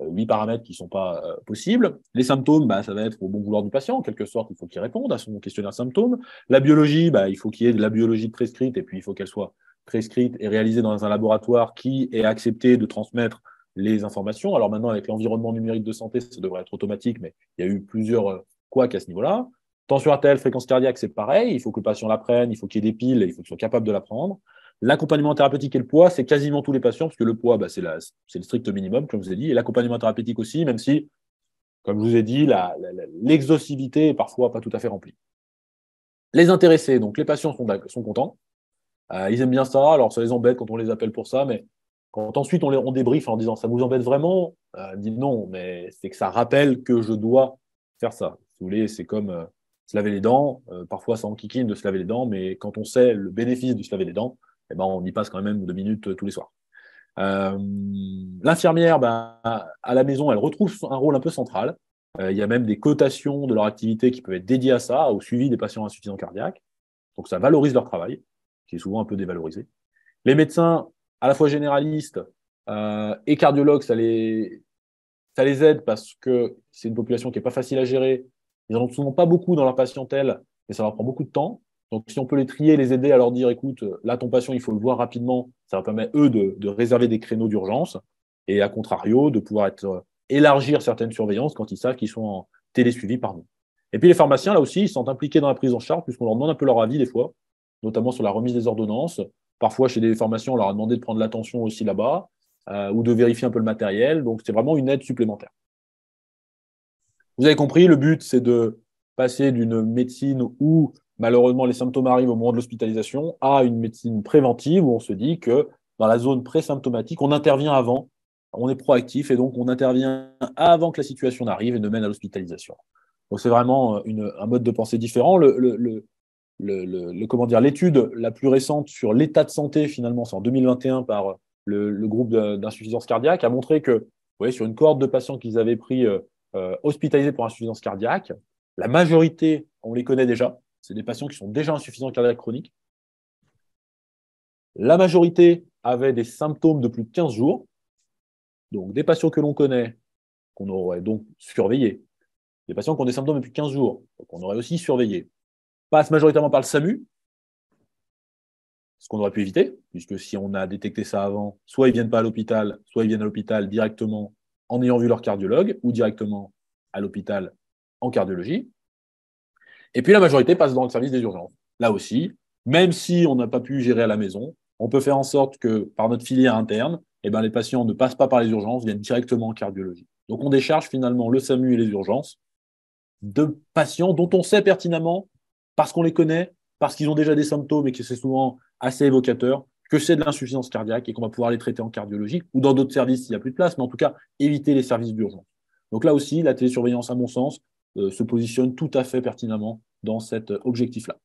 8 paramètres qui ne sont pas possibles. Les symptômes, ça va être au bon vouloir du patient, en quelque sorte, il faut qu'il réponde à son questionnaire symptômes. La biologie, il faut qu'il y ait de la biologie prescrite, et puis il faut qu'elle soit prescrite et réalisée dans un laboratoire qui est accepté de transmettre les informations. Alors maintenant, avec l'environnement numérique de santé, ça devrait être automatique, mais il y a eu plusieurs couacs à ce niveau-là. Tension artérielle, fréquence cardiaque, c'est pareil, il faut que le patient la prenne, il faut qu'il y ait des piles, il faut qu'il soit capable de la prendre. L'accompagnement thérapeutique et le poids, c'est quasiment tous les patients, parce que le poids, c'est le strict minimum, comme je vous ai dit, et l'accompagnement thérapeutique aussi, même si, comme je vous ai dit, l'exhaustivité est parfois pas tout à fait remplie. Les intéressés, donc les patients sont contents, ils aiment bien ça, alors ça les embête quand on les appelle pour ça, mais quand ensuite on débriefe en disant ça vous embête vraiment, ils disent non, mais c'est que ça rappelle que je dois faire ça. Si vous voulez, c'est comme se laver les dents, parfois ça enquiquine de se laver les dents, mais quand on sait le bénéfice de se laver les dents, on y passe quand même 2 minutes tous les soirs. L'infirmière, à la maison, elle retrouve un rôle un peu central. Il y a même des cotations de leur activité qui peuvent être dédiées à ça, au suivi des patients insuffisants cardiaques. Donc ça valorise leur travail, qui est souvent un peu dévalorisé. Les médecins, à la fois généralistes et cardiologues, ça les aide parce que c'est une population qui n'est pas facile à gérer. Ils n'en ont souvent pas beaucoup dans leur patientèle, mais ça leur prend beaucoup de temps. Donc, si on peut les trier, les aider à leur dire, écoute, là, ton patient, il faut le voir rapidement, ça va permettre, eux, de réserver des créneaux d'urgence et, à contrario, de pouvoir élargir certaines surveillances quand ils savent qu'ils sont en télésuivi par nous. Et puis, les pharmaciens, là aussi, ils sont impliqués dans la prise en charge puisqu'on leur demande un peu leur avis des fois, notamment sur la remise des ordonnances. Parfois, chez des pharmaciens, on leur a demandé de prendre l'attention aussi là-bas ou de vérifier un peu le matériel. Donc, c'est vraiment une aide supplémentaire. Vous avez compris, le but, c'est de passer d'une médecine où, malheureusement, les symptômes arrivent au moment de l'hospitalisation à une médecine préventive où on se dit que dans la zone présymptomatique, on intervient avant, on est proactif et donc on intervient avant que la situation n'arrive et ne mène à l'hospitalisation. Donc, c'est vraiment un mode de pensée différent. Comment dire, l'étude la plus récente sur l'état de santé, finalement, c'est en 2021 par le groupe d'insuffisance cardiaque, a montré que, vous voyez, sur une cohorte de patients qu'ils avaient pris hospitalisés pour insuffisance cardiaque, la majorité, on les connaît déjà, c'est des patients qui sont déjà insuffisants cardiaque chronique. La majorité avait des symptômes de plus de 15 jours, donc des patients que l'on connaît, qu'on aurait donc surveillés, des patients qui ont des symptômes depuis 15 jours, qu'on aurait aussi surveillés, passe majoritairement par le SAMU, ce qu'on aurait pu éviter, puisque si on a détecté ça avant, soit ils ne viennent pas à l'hôpital, soit ils viennent à l'hôpital directement en ayant vu leur cardiologue, ou directement à l'hôpital en cardiologie. Et puis la majorité passe dans le service des urgences. Là aussi, même si on n'a pas pu gérer à la maison, on peut faire en sorte que par notre filière interne, les patients ne passent pas par les urgences, viennent directement en cardiologie. Donc on décharge finalement le SAMU et les urgences de patients dont on sait pertinemment, parce qu'on les connaît, parce qu'ils ont déjà des symptômes et que c'est souvent assez évocateur, que c'est de l'insuffisance cardiaque et qu'on va pouvoir les traiter en cardiologie ou dans d'autres services s'il n'y a plus de place, mais en tout cas, éviter les services d'urgence. Donc là aussi, la télésurveillance, à mon sens, se positionne tout à fait pertinemment dans cet objectif-là.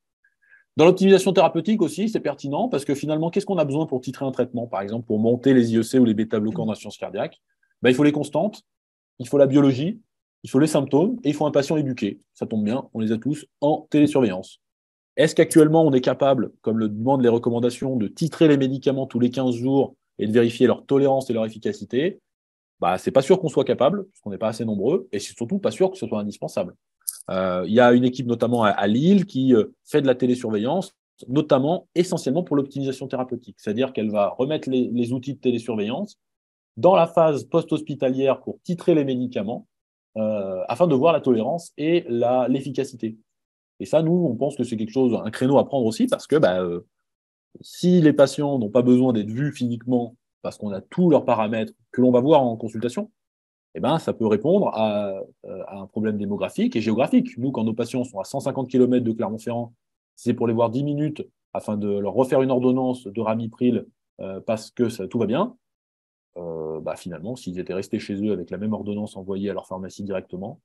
Dans l'optimisation thérapeutique aussi, c'est pertinent parce que finalement, qu'est-ce qu'on a besoin pour titrer un traitement, par exemple, pour monter les IEC ou les bêta-bloquants d'insuffisance cardiaque? Il faut les constantes, il faut la biologie, il faut les symptômes et il faut un patient éduqué. Ça tombe bien, on les a tous en télésurveillance. Est-ce qu'actuellement, on est capable, comme le demandent les recommandations, de titrer les médicaments tous les 15 jours et de vérifier leur tolérance et leur efficacité? Ce n'est pas sûr qu'on soit capable, puisqu'on n'est pas assez nombreux, et c'est surtout pas sûr que ce soit indispensable. Il y a une équipe notamment à Lille qui fait de la télésurveillance, notamment essentiellement pour l'optimisation thérapeutique. C'est-à-dire qu'elle va remettre les outils de télésurveillance dans la phase post-hospitalière pour titrer les médicaments, afin de voir la tolérance et l'efficacité. Et ça, nous, on pense que c'est quelque chose, un créneau à prendre aussi, parce que si les patients n'ont pas besoin d'être vus physiquement, parce qu'on a tous leurs paramètres que l'on va voir en consultation, ça peut répondre à un problème démographique et géographique. Nous, quand nos patients sont à 150 km de Clermont-Ferrand, c'est pour les voir 10 minutes afin de leur refaire une ordonnance de Ramipril parce que tout va bien. Finalement, s'ils étaient restés chez eux avec la même ordonnance envoyée à leur pharmacie directement,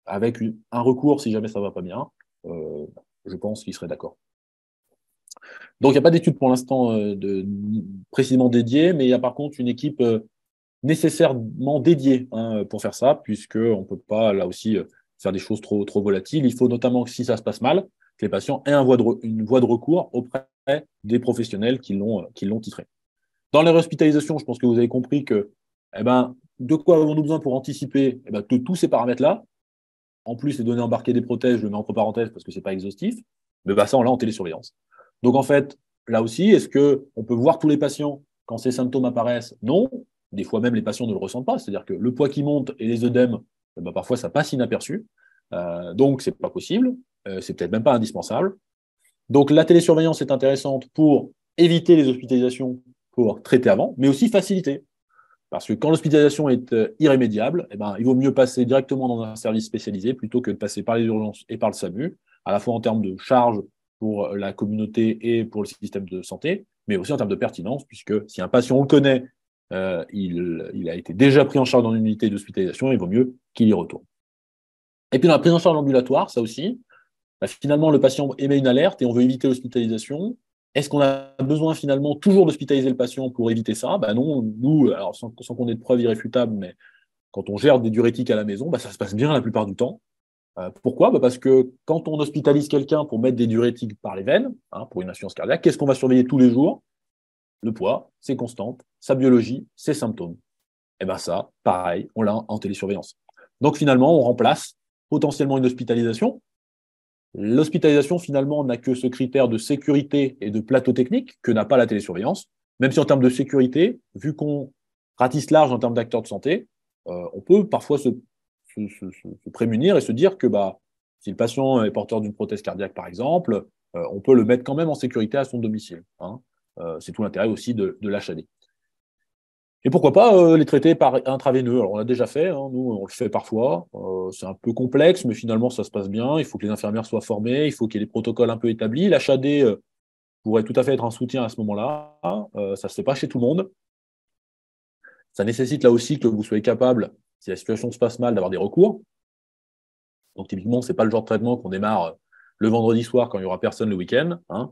avec un recours si jamais ça ne va pas bien, je pense qu'ils seraient d'accord. Donc, il n'y a pas d'étude pour l'instant précisément dédiée, mais il y a par contre une équipe nécessairement dédiée pour faire ça, puisqu'on ne peut pas, là aussi, faire des choses trop volatiles. Il faut notamment que si ça se passe mal, que les patients aient une voie de recours auprès des professionnels qui l'ont titré. Dans les hospitalisations, je pense que vous avez compris que de quoi avons-nous besoin pour anticiper de tous ces paramètres-là. En plus, les données embarquées des protèges, je le mets entre parenthèses parce que ce n'est pas exhaustif, mais ça, on l'a en télésurveillance. Donc, en fait, là aussi, est-ce qu'on peut voir tous les patients quand ces symptômes apparaissent? Non. Des fois même, les patients ne le ressentent pas. C'est-à-dire que le poids qui monte et les œdèmes, parfois, ça passe inaperçu. Donc, ce n'est pas possible. C'est peut-être même pas indispensable. Donc, la télésurveillance est intéressante pour éviter les hospitalisations, pour traiter avant, mais aussi faciliter. Parce que quand l'hospitalisation est irrémédiable, il vaut mieux passer directement dans un service spécialisé plutôt que de passer par les urgences et par le SAMU, à la fois en termes de charge pour la communauté et pour le système de santé, mais aussi en termes de pertinence, puisque si un patient, on le connaît, il a été déjà pris en charge dans une unité d'hospitalisation, il vaut mieux qu'il y retourne. Et puis dans la prise en charge ambulatoire, ça aussi, finalement, le patient émet une alerte et on veut éviter l'hospitalisation. Est-ce qu'on a besoin finalement toujours d'hospitaliser le patient pour éviter ça? Non, nous, alors sans qu'on ait de preuves irréfutables, mais quand on gère des diurétiques à la maison, ça se passe bien la plupart du temps. Pourquoi? Parce que quand on hospitalise quelqu'un pour mettre des diurétiques par les veines, pour une insuffisance cardiaque, qu'est-ce qu'on va surveiller tous les jours? Le poids, ses constantes, sa biologie, ses symptômes. Ça, pareil, on l'a en télésurveillance. Donc finalement, on remplace potentiellement une hospitalisation. L'hospitalisation, finalement, n'a que ce critère de sécurité et de plateau technique que n'a pas la télésurveillance, même si en termes de sécurité, vu qu'on ratisse large en termes d'acteurs de santé, on peut parfois se prémunir et se dire que si le patient est porteur d'une prothèse cardiaque, par exemple, on peut le mettre quand même en sécurité à son domicile. C'est tout l'intérêt aussi de l'HAD. Et pourquoi pas les traiter par intraveineux. Alors, on l'a déjà fait, hein, nous, on le fait parfois. C'est un peu complexe, mais finalement, ça se passe bien. Il faut que les infirmières soient formées, il faut qu'il y ait des protocoles un peu établis. L'HAD pourrait tout à fait être un soutien à ce moment-là. Ça ne se fait pas chez tout le monde. Ça nécessite là aussi que vous soyez capable, si la situation se passe mal, d'avoir des recours. Donc, typiquement, ce n'est pas le genre de traitement qu'on démarre le vendredi soir quand il n'y aura personne le week-end, hein.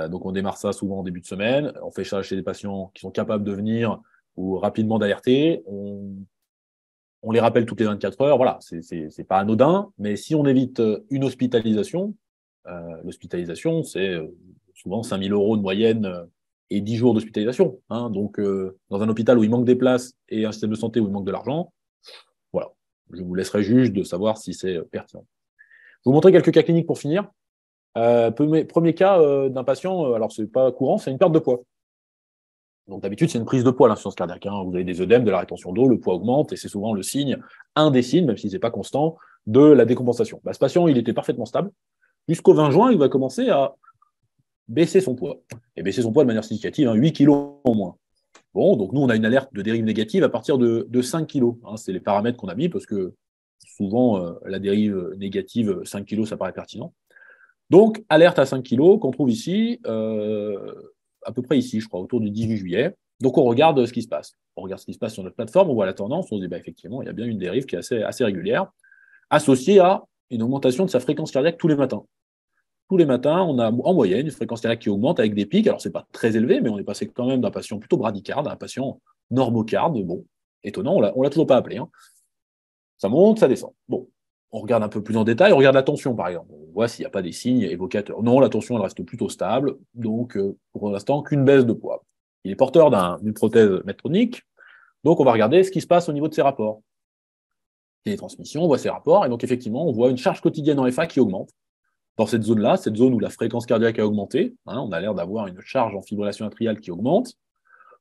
Donc, on démarre ça souvent en début de semaine. On fait ça chez des patients qui sont capables de venir ou rapidement d'alerter. On les rappelle toutes les 24 heures. Voilà, c'est pas anodin. Mais si on évite une hospitalisation, l'hospitalisation, c'est souvent 5 000 € de moyenne et 10 jours d'hospitalisation, hein. Donc, dans un hôpital où il manque des places et un système de santé où il manque de l'argent, voilà. Je vous laisserai juge de savoir si c'est pertinent. Je vais vous montrer quelques cas cliniques pour finir. Premier cas d'un patient, alors c'est pas courant, c'est une perte de poids. Donc d'habitude, c'est une prise de poids, l'insuffisance cardiaque, hein. Vous avez des œdèmes, de la rétention d'eau, le poids augmente, et c'est souvent le signe, un des signes, même si ce n'est pas constant, de la décompensation. Ce patient, il était parfaitement stable. Jusqu'au 20 juin, il va commencer à baisser son poids. Et baisser son poids de manière significative, hein, 8 kg en moins. Bon, donc nous, on a une alerte de dérive négative à partir de 5 kg. Hein, c'est les paramètres qu'on a mis, parce que souvent, la dérive négative, 5 kg, ça paraît pertinent. Donc, alerte à 5 kg qu'on trouve ici, à peu près ici, je crois, autour du 18 juillet. Donc, on regarde ce qui se passe. On regarde ce qui se passe sur notre plateforme, on voit la tendance, on se dit, effectivement, il y a bien une dérive qui est assez régulière, associée à une augmentation de sa fréquence cardiaque tous les matins. Tous les matins, on a en moyenne une fréquence cardiaque qui augmente avec des pics. Alors, ce n'est pas très élevé, mais on est passé quand même d'un patient plutôt bradycarde à un patient normocarde. Bon, étonnant, on ne l'a toujours pas appelé, hein. Ça monte, ça descend. Bon, on regarde un peu plus en détail, on regarde la tension, par exemple. On voit s'il n'y a pas des signes évocateurs. Non, la tension, elle reste plutôt stable. Donc, pour l'instant, qu'une baisse de poids. Il est porteur d'une prothèse Medtronic. Donc, on va regarder ce qui se passe au niveau de ses rapports. Et les transmissions, on voit ses rapports. Et donc, effectivement, on voit une charge quotidienne en FA qui augmente. Dans cette zone-là, cette zone où la fréquence cardiaque a augmenté, hein, on a l'air d'avoir une charge en fibrillation atriale qui augmente.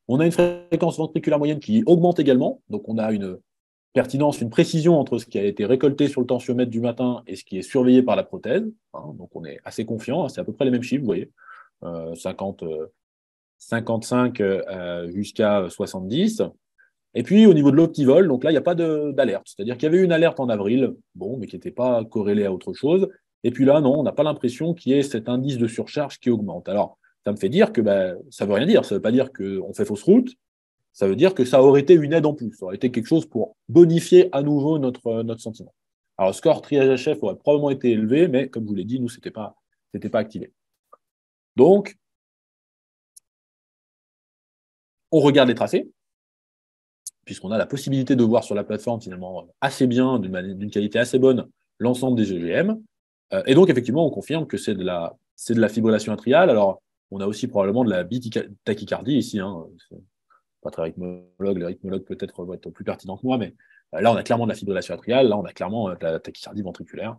On a une fréquence ventriculaire moyenne qui augmente également. Donc, on a une pertinence, une précision entre ce qui a été récolté sur le tensiomètre du matin et ce qui est surveillé par la prothèse, hein. Donc, on est assez confiant, hein, c'est à peu près les mêmes chiffres, vous voyez, 50, 55 jusqu'à 70. Et puis, au niveau de l'optivol, donc là, il n'y a pas d'alerte. C'est-à-dire qu'il y avait une alerte en avril, bon, mais qui n'était pas corrélée à autre chose. Et puis là, non, on n'a pas l'impression qu'il y ait cet indice de surcharge qui augmente. Alors, ça me fait dire que ça ne veut rien dire. Ça ne veut pas dire qu'on fait fausse route. Ça veut dire que ça aurait été une aide en plus. Ça aurait été quelque chose pour bonifier à nouveau notre sentiment. Alors, le score triage HF aurait probablement été élevé, mais comme je vous l'ai dit, nous, ce n'était pas activé. Donc, on regarde les tracés, puisqu'on a la possibilité de voir sur la plateforme, finalement, assez bien, d'une qualité assez bonne, l'ensemble des EGM. Et donc, effectivement, on confirme que c'est de la fibrillation atriale. Alors, on a aussi probablement de la tachycardie ici, hein. Pas très rythmologue, les rythmologues peut-être vont être plus pertinents que moi, mais là, on a clairement de la fibrillation atriale, là, on a clairement de la tachycardie ventriculaire.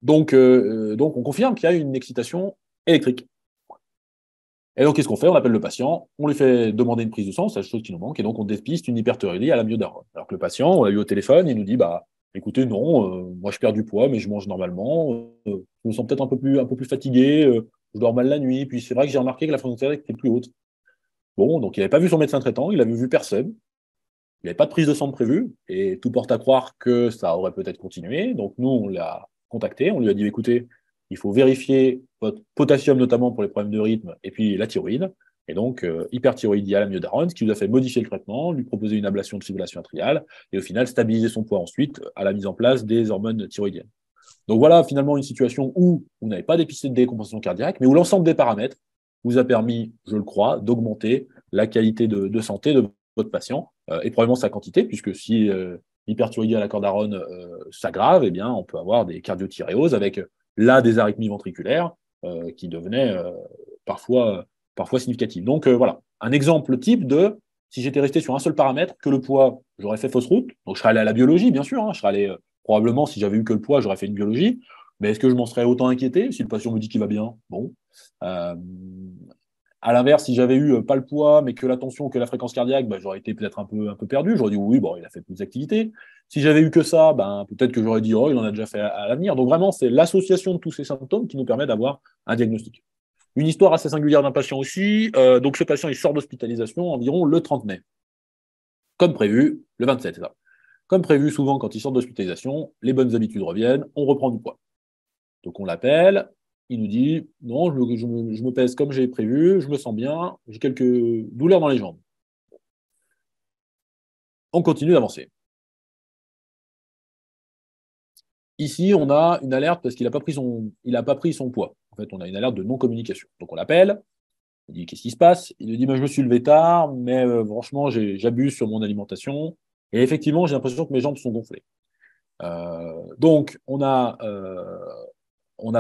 Donc, on confirme qu'il y a une excitation électrique. Et donc, qu'est-ce qu'on fait? On appelle le patient, on lui fait demander une prise de sang, c'est la chose qui nous manque, et donc on dépiste une hyperthyroïdie à l'amiodarone. Alors que le patient, on l'a eu au téléphone, il nous dit, écoutez, non, moi je perds du poids, mais je mange normalement, je me sens peut-être un peu plus fatigué, je dors mal la nuit, puis c'est vrai que j'ai remarqué que la fréquence cardiaque était plus haute. Bon, donc il n'avait pas vu son médecin traitant, il n'avait vu personne, il n'avait pas de prise de sang de prévue, et tout porte à croire que ça aurait peut-être continué. Donc nous, on l'a contacté, on lui a dit, écoutez, il faut vérifier votre potassium, notamment pour les problèmes de rythme, et puis la thyroïde. Et donc, hyperthyroïdie à l'amiodarone, ce qui nous a fait modifier le traitement, lui proposer une ablation de fibrillation atriale, et au final, stabiliser son poids ensuite à la mise en place des hormones thyroïdiennes. Donc voilà, finalement, une situation où vous n'avez pas d'épisode de décompensation cardiaque, mais où l'ensemble des paramètres vous a permis, je le crois, d'augmenter la qualité de santé de votre patient, et probablement sa quantité, puisque si l'hyperthyroïdie à la cordarone s'aggrave, eh bien, on peut avoir des cardiothyréoses avec là des arythmies ventriculaires qui devenaient parfois significatives. Donc voilà, un exemple type de, si j'étais resté sur un seul paramètre, que le poids, j'aurais fait fausse route, donc je serais allé à la biologie, bien sûr, hein, je serais allé, probablement, si j'avais eu que le poids, j'aurais fait une biologie, mais est-ce que je m'en serais autant inquiété si le patient me dit qu'il va bien? Bon. À l'inverse, si j'avais eu pas le poids, mais que la tension, que la fréquence cardiaque, j'aurais été peut-être un peu perdu. J'aurais dit oui, bon, il a fait plus d'activités. Si j'avais eu que ça, peut-être que j'aurais dit oh, il en a déjà fait à l'avenir. Donc vraiment, c'est l'association de tous ces symptômes qui nous permet d'avoir un diagnostic. Une histoire assez singulière d'un patient aussi. Donc, ce patient, il sort d'hospitalisation environ le 30 mai. Comme prévu, le 27, c'est ça. Comme prévu, souvent, quand il sort d'hospitalisation, les bonnes habitudes reviennent, on reprend du poids. Donc, on l'appelle, il nous dit « Non, je me pèse comme j'ai prévu, je me sens bien, j'ai quelques douleurs dans les jambes. » On continue d'avancer. Ici, on a une alerte parce qu'il n'a pas pris son poids. En fait, on a une alerte de non-communication. Donc, on l'appelle, il dit « Qu'est-ce qui se passe ?» Il nous dit « Je me suis levé tard, mais franchement, j'abuse sur mon alimentation. Et effectivement, j'ai l'impression que mes jambes sont gonflées. » Donc, on a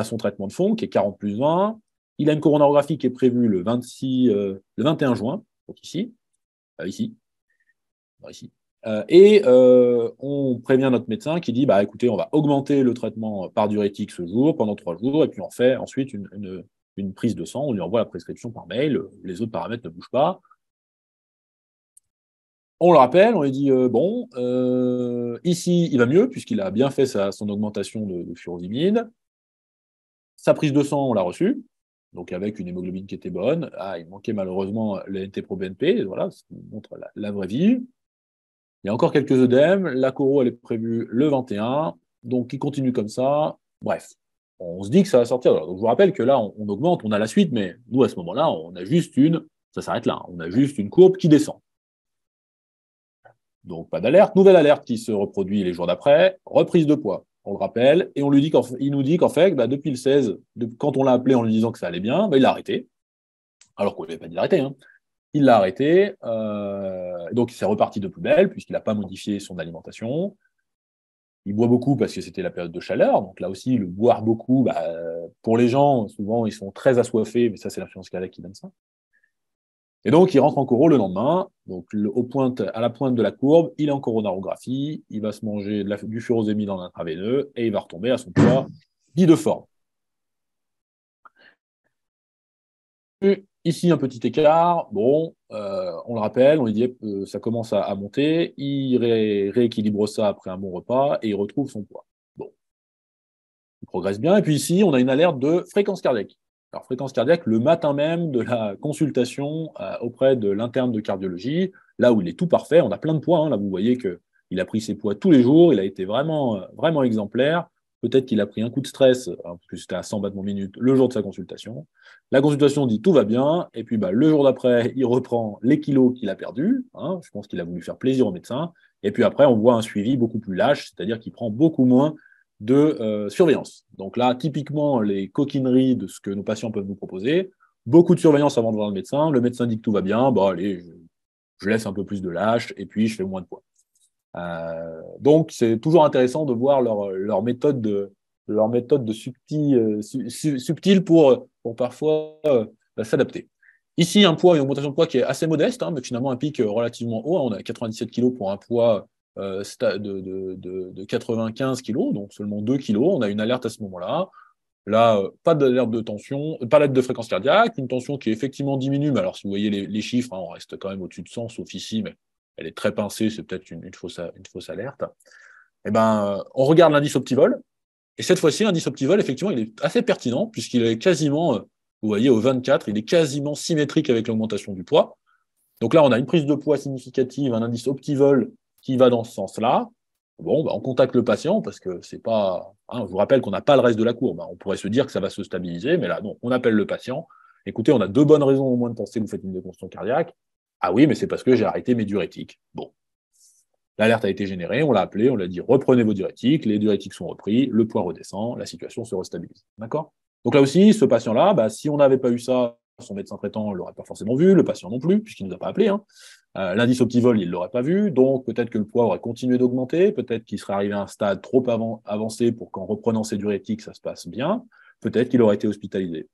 son traitement de fond qui est 40 plus 20. Il a une coronarographie qui est prévue le 21 juin, donc ici. On prévient notre médecin qui dit bah, écoutez, on va augmenter le traitement par diurétique ce jour, pendant 3 jours, et puis on fait ensuite une prise de sang. On lui envoie la prescription par mail. Les autres paramètres ne bougent pas. On le rappelle, on lui dit ici, il va mieux, puisqu'il a bien fait son augmentation de furosémide. Sa prise de sang, on l'a reçue, donc avec une hémoglobine qui était bonne. Il manquait malheureusement le NT-proBNP, voilà, ça montre la vraie vie. Il y a encore quelques œdèmes. La choro, elle est prévue le 21, donc il continue comme ça. Bref, on se dit que ça va sortir. Donc, je vous rappelle que là, on augmente, on a la suite, mais nous, à ce moment-là, on a juste ça s'arrête là, on a juste une courbe qui descend. Donc, pas d'alerte. Nouvelle alerte qui se reproduit les jours d'après. Reprise de poids. On le rappelle. Et il nous dit qu'en fait, depuis le 16, quand on l'a appelé en lui disant que ça allait bien, il l'a arrêté. Alors qu'on ne lui avait pas dit d'arrêter. Hein. Il l'a arrêté. Donc, il s'est reparti de plus belle, puisqu'il n'a pas modifié son alimentation. Il boit beaucoup parce que c'était la période de chaleur. Donc, là aussi, le boire beaucoup, pour les gens, souvent, ils sont très assoiffés. Mais ça, c'est l'influence cardiaque qui donne ça. Et donc, il rentre en choro le lendemain, donc à la pointe de la courbe, il est en coronarographie, il va se manger du furosémide en intraveineux et il va retomber à son poids dit de forme. Ici, un petit écart, on le rappelle, on lui dit ça commence à monter, il rééquilibre ça après un bon repas et il retrouve son poids. Bon, il progresse bien. Et puis ici, on a une alerte de fréquence cardiaque. Alors, fréquence cardiaque, le matin même de la consultation auprès de l'interne de cardiologie, là où il est tout parfait, on a plein de poids. Hein, là, vous voyez qu'il a pris ses poids tous les jours, il a été vraiment, vraiment exemplaire. Peut-être qu'il a pris un coup de stress, parce que c'était à 100 battements minutes le jour de sa consultation. La consultation dit tout va bien, et puis le jour d'après, il reprend les kilos qu'il a perdus. Hein, je pense qu'il a voulu faire plaisir au médecin. Et puis après, on voit un suivi beaucoup plus lâche, c'est-à-dire qu'il prend beaucoup moins de surveillance. Donc là, typiquement, les coquineries de ce que nos patients peuvent nous proposer, beaucoup de surveillance avant de voir le médecin dit que tout va bien, allez, je laisse un peu plus de lâche et puis je fais moins de poids. Donc, c'est toujours intéressant de voir leur méthode de subtile pour parfois s'adapter. Ici, un poids, une augmentation de poids qui est assez modeste, mais finalement un pic relativement haut. On a 97 kg pour un poids de 95 kg, donc seulement 2 kg. On a une alerte à ce moment-là. Là, pas d'alerte de tension, pas d'alerte de fréquence cardiaque, une tension qui effectivement diminue, mais alors si vous voyez les chiffres, on reste quand même au-dessus de 100, sauf ici, mais elle est très pincée, c'est peut-être une fausse alerte. On regarde l'indice Optivol, et cette fois-ci, l'indice Optivol, effectivement, il est assez pertinent, puisqu'il est quasiment, vous voyez, au 24, il est quasiment symétrique avec l'augmentation du poids. Donc là, on a une prise de poids significative, un indice Optivol qui va dans ce sens-là. On contacte le patient parce que c'est pas. Je vous rappelle qu'on n'a pas le reste de la courbe. On pourrait se dire que ça va se stabiliser, mais là, non. On appelle le patient. Écoutez, on a 2 bonnes raisons au moins de penser que vous faites une décongestion cardiaque. Ah oui, mais c'est parce que j'ai arrêté mes diurétiques. Bon. L'alerte a été générée, on l'a appelé, on l'a dit reprenez vos diurétiques, les diurétiques sont repris, le poids redescend, la situation se restabilise. D'accord ? Donc là aussi, ce patient-là, si on n'avait pas eu ça, son médecin traitant ne l'aurait pas forcément vu, le patient non plus, puisqu'il ne nous a pas appelé. Hein. L'indice Optivol, il ne l'aurait pas vu, donc peut-être que le poids aurait continué d'augmenter, peut-être qu'il serait arrivé à un stade trop avancé pour qu'en reprenant ses diurétiques, ça se passe bien, peut-être qu'il aurait été hospitalisé.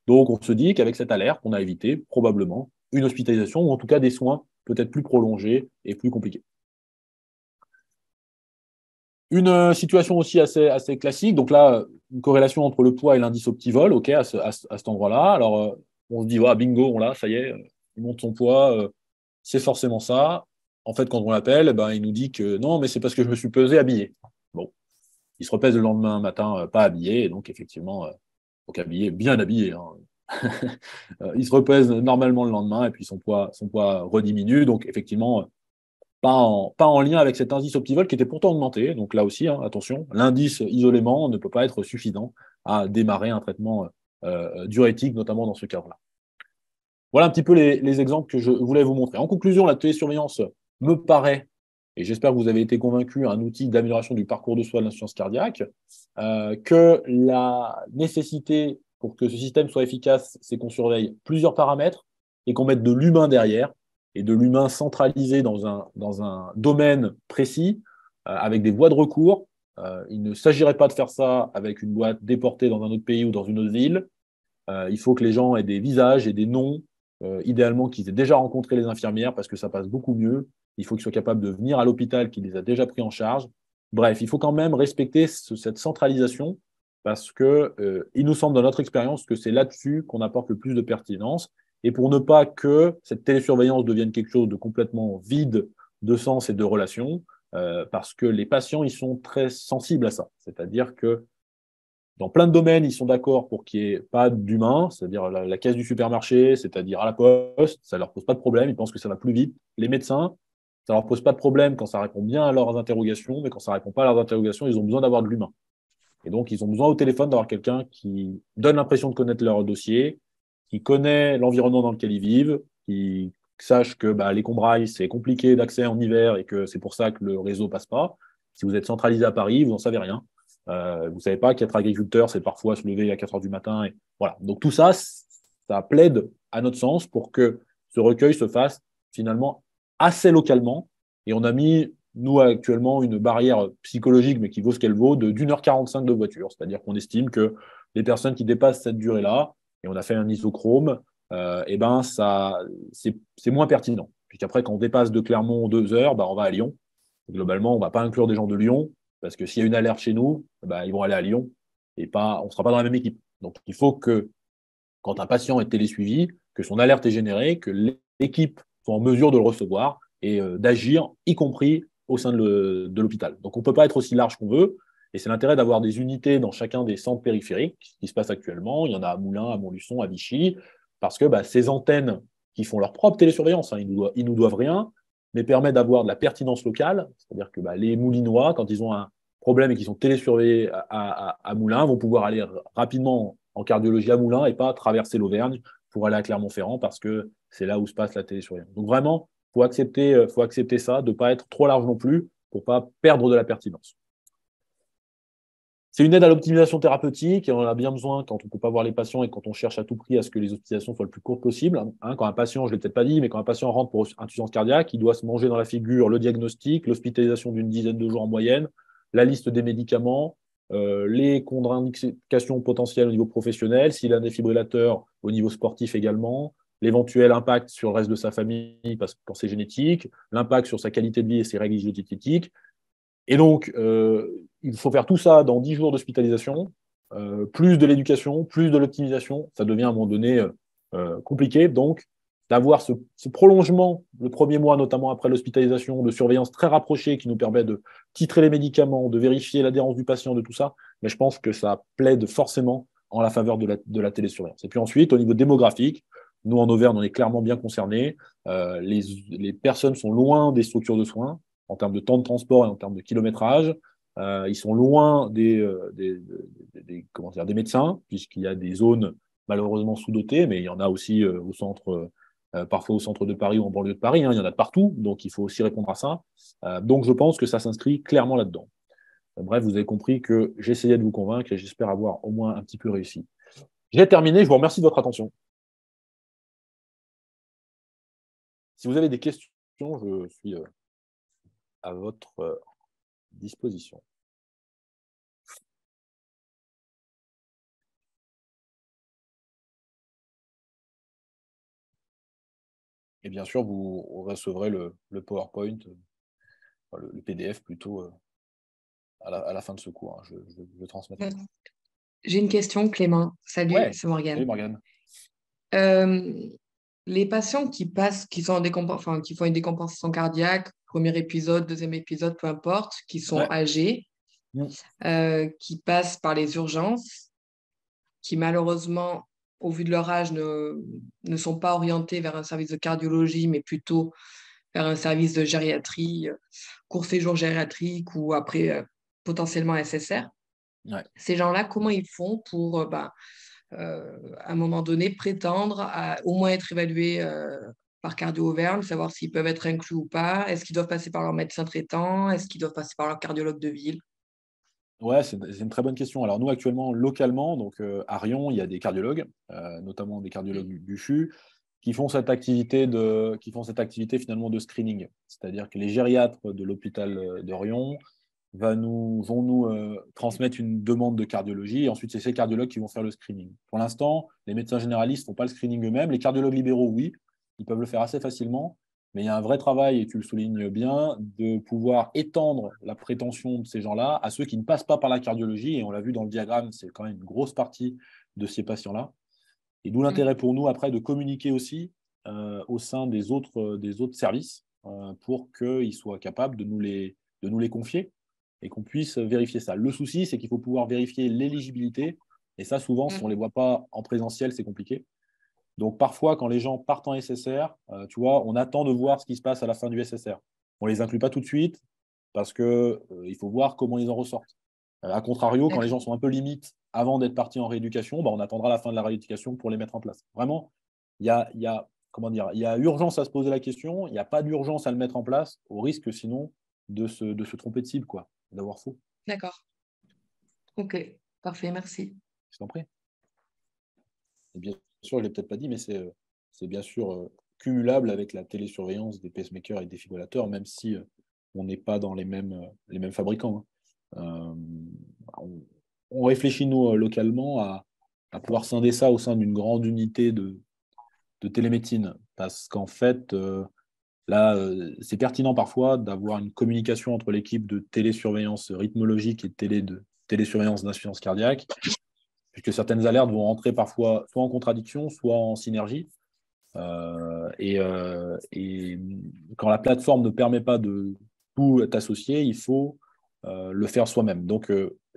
Donc on se dit qu'avec cette alerte, on a évité probablement une hospitalisation, ou en tout cas des soins peut-être plus prolongés et plus compliqués. Une situation aussi assez classique, donc là, une corrélation entre le poids et l'indice Optivol, ok, à cet endroit-là. Alors, on se dit, bingo, on l'a, ça y est, il monte son poids, c'est forcément ça. En fait, quand on l'appelle, il nous dit que non, mais c'est parce que je me suis pesé habillé. Bon, il se repèse le lendemain matin, pas habillé, et donc effectivement, donc habillé, bien habillé, hein, il se repèse normalement le lendemain et puis son poids rediminue. Donc, effectivement, pas en lien avec cet indice Optivol qui était pourtant augmenté. Donc là aussi, hein, attention, l'indice isolément ne peut pas être suffisant à démarrer un traitement diurétique, notamment dans ce cadre-là. Voilà un petit peu les exemples que je voulais vous montrer. En conclusion, la télésurveillance me paraît, et j'espère que vous avez été convaincus, un outil d'amélioration du parcours de soins de l'insuffisance cardiaque, que la nécessité pour que ce système soit efficace, c'est qu'on surveille plusieurs paramètres et qu'on mette de l'humain derrière, et de l'humain centralisé dans un domaine précis, avec des voies de recours. Il ne s'agirait pas de faire ça avec une boîte déportée dans un autre pays ou dans une autre ville. Il faut que les gens aient des visages et des noms, idéalement qu'ils aient déjà rencontré les infirmières parce que ça passe beaucoup mieux. Il faut qu'ils soient capables de venir à l'hôpital qui les a déjà pris en charge. Bref, il faut quand même respecter cette centralisation parce que il nous semble dans notre expérience que c'est là-dessus qu'on apporte le plus de pertinence. Et pour ne pas que cette télésurveillance devienne quelque chose de complètement vide de sens et de relations, parce que les patients, ils sont très sensibles à ça. C'est-à-dire que dans plein de domaines, ils sont d'accord pour qu'il n'y ait pas d'humain, c'est-à-dire la caisse du supermarché, c'est-à-dire à la poste, ça ne leur pose pas de problème, ils pensent que ça va plus vite. Les médecins, ça ne leur pose pas de problème quand ça répond bien à leurs interrogations, mais quand ça ne répond pas à leurs interrogations, ils ont besoin d'avoir de l'humain. Et donc, ils ont besoin au téléphone d'avoir quelqu'un qui donne l'impression de connaître leur dossier, qui connaît l'environnement dans lequel ils vivent, qui sache que les Combrailles, c'est compliqué d'accès en hiver et que c'est pour ça que le réseau ne passe pas. Si vous êtes centralisé à Paris, vous n'en savez rien. Vous ne savez pas qu'être agriculteur, c'est parfois se lever à 4 heures du matin. Et voilà. Donc tout ça, ça plaide à notre sens pour que ce recueil se fasse finalement assez localement. Et on a mis, nous, actuellement, une barrière psychologique, mais qui vaut ce qu'elle vaut, d'1h45 de voiture. C'est-à-dire qu'on estime que les personnes qui dépassent cette durée-là, et on a fait un isochrome, c'est moins pertinent. Puisqu'après, quand on dépasse de Clermont 2 heures, on va à Lyon. Globalement, on ne va pas inclure des gens de Lyon, parce que s'il y a une alerte chez nous, ils vont aller à Lyon et on ne sera pas dans la même équipe. Donc, il faut que, quand un patient est télésuivi, que son alerte est générée, que l'équipe soit en mesure de le recevoir et d'agir, y compris au sein de l'hôpital. Donc, on ne peut pas être aussi large qu'on veut. Et c'est l'intérêt d'avoir des unités dans chacun des centres périphériques, ce qui se passe actuellement. Il y en a à Moulins, à Montluçon, à Vichy, parce que ces antennes qui font leur propre télésurveillance, hein, ils nous doivent rien, mais permet d'avoir de la pertinence locale, c'est-à-dire que les Moulinois, quand ils ont un problème et qu'ils sont télésurveillés à Moulins, vont pouvoir aller rapidement en cardiologie à Moulins et pas traverser l'Auvergne pour aller à Clermont-Ferrand parce que c'est là où se passe la télésurveillance. Donc vraiment, faut accepter ça, de ne pas être trop large non plus pour ne pas perdre de la pertinence. C'est une aide à l'optimisation thérapeutique et on en a bien besoin quand on ne peut pas voir les patients et quand on cherche à tout prix à ce que les hospitalisations soient le plus courtes possible. Quand un patient, je ne l'ai peut-être pas dit, mais quand un patient rentre pour insuffisance cardiaque, il doit se manger dans la figure le diagnostic, l'hospitalisation d'une dizaine de jours en moyenne, la liste des médicaments, les contre-indications potentielles au niveau professionnel, s'il a un défibrillateur au niveau sportif également, l'éventuel impact sur le reste de sa famille parce que quand c'est génétique, l'impact sur sa qualité de vie et ses règles diététiques. Et donc, il faut faire tout ça dans 10 jours d'hospitalisation, plus de l'éducation, plus de l'optimisation. Ça devient à un moment donné compliqué. Donc, d'avoir ce prolongement, le premier mois, notamment après l'hospitalisation, de surveillance très rapprochée qui nous permet de titrer les médicaments, de vérifier l'adhérence du patient, de tout ça. Mais je pense que ça plaide forcément en la faveur de la télésurveillance. Et puis ensuite, au niveau démographique, nous, en Auvergne, on est clairement bien concernés. Les personnes sont loin des structures de soins en termes de temps de transport et en termes de kilométrage. Ils sont loin des médecins, puisqu'il y a des zones malheureusement sous-dotées, mais il y en a aussi au centre, parfois au centre de Paris ou en banlieue de Paris, hein, il y en a de partout, donc il faut aussi répondre à ça. Donc je pense que ça s'inscrit clairement là-dedans. Bref, vous avez compris que j'essayais de vous convaincre et j'espère avoir au moins un petit peu réussi. J'ai terminé, je vous remercie de votre attention. Si vous avez des questions, je suis à votre disposition. Et bien sûr, vous recevrez le PowerPoint, le PDF plutôt, à la fin de ce cours. Hein. Je le transmettrai. J'ai une question, Clément. Salut, Ouais. c'est Morgane. Salut Morgane. Les patients qui font une décompensation cardiaque, premier épisode, deuxième épisode, peu importe, qui sont âgés, qui passent par les urgences, qui malheureusement au vu de leur âge, ne sont pas orientés vers un service de cardiologie, mais plutôt vers un service de gériatrie, court séjour gériatrique ou après potentiellement SSR. Ouais. Ces gens-là, comment ils font pour, à un moment donné, prétendre à au moins être évalués par cardio-auvergne, savoir s'ils peuvent être inclus ou pas? Est-ce qu'ils doivent passer par leur médecin traitant? Est-ce qu'ils doivent passer par leur cardiologue de ville? Ouais, c'est une très bonne question. Alors nous, actuellement, localement, donc à Rion, il y a des cardiologues, notamment des cardiologues du CHU, qui font cette activité finalement de screening. C'est-à-dire que les gériatres de l'hôpital de Rion vont nous transmettre une demande de cardiologie, et ensuite c'est ces cardiologues qui vont faire le screening. Pour l'instant, les médecins généralistes ne font pas le screening eux-mêmes. Les cardiologues libéraux, oui, ils peuvent le faire assez facilement. Mais il y a un vrai travail, et tu le soulignes bien, de pouvoir étendre la prétention de ces gens-là à ceux qui ne passent pas par la cardiologie. Et on l'a vu dans le diagramme, c'est quand même une grosse partie de ces patients-là. Et d'où l'intérêt pour nous, après, de communiquer aussi au sein des autres services pour qu'ils soient capables de nous les confier et qu'on puisse vérifier ça. Le souci, c'est qu'il faut pouvoir vérifier l'éligibilité. Et ça, souvent, si on ne les voit pas en présentiel, c'est compliqué. Donc parfois, quand les gens partent en SSR, tu vois, on attend de voir ce qui se passe à la fin du SSR. On ne les inclut pas tout de suite parce qu'il faut voir comment ils en ressortent. A contrario, quand les gens sont un peu limites avant d'être partis en rééducation, on attendra la fin de la rééducation pour les mettre en place. Vraiment, il y a urgence à se poser la question, il n'y a pas d'urgence à le mettre en place, au risque sinon de se tromper de cible, quoi, d'avoir faux. D'accord. Ok, parfait, merci. Je t'en prie. Et bien sûr, je ne l'ai peut-être pas dit, mais c'est bien sûr cumulable avec la télésurveillance des pacemakers et des defibrillateurs, même si on n'est pas dans les mêmes fabricants. Hein. On réfléchit, nous, localement, à pouvoir scinder ça au sein d'une grande unité de télémédecine, parce qu'en fait, là, c'est pertinent parfois d'avoir une communication entre l'équipe de télésurveillance rythmologique et de télésurveillance d'insuffisance cardiaque, puisque certaines alertes vont rentrer parfois soit en contradiction, soit en synergie. Et quand la plateforme ne permet pas de tout associer, il faut le faire soi-même. Donc,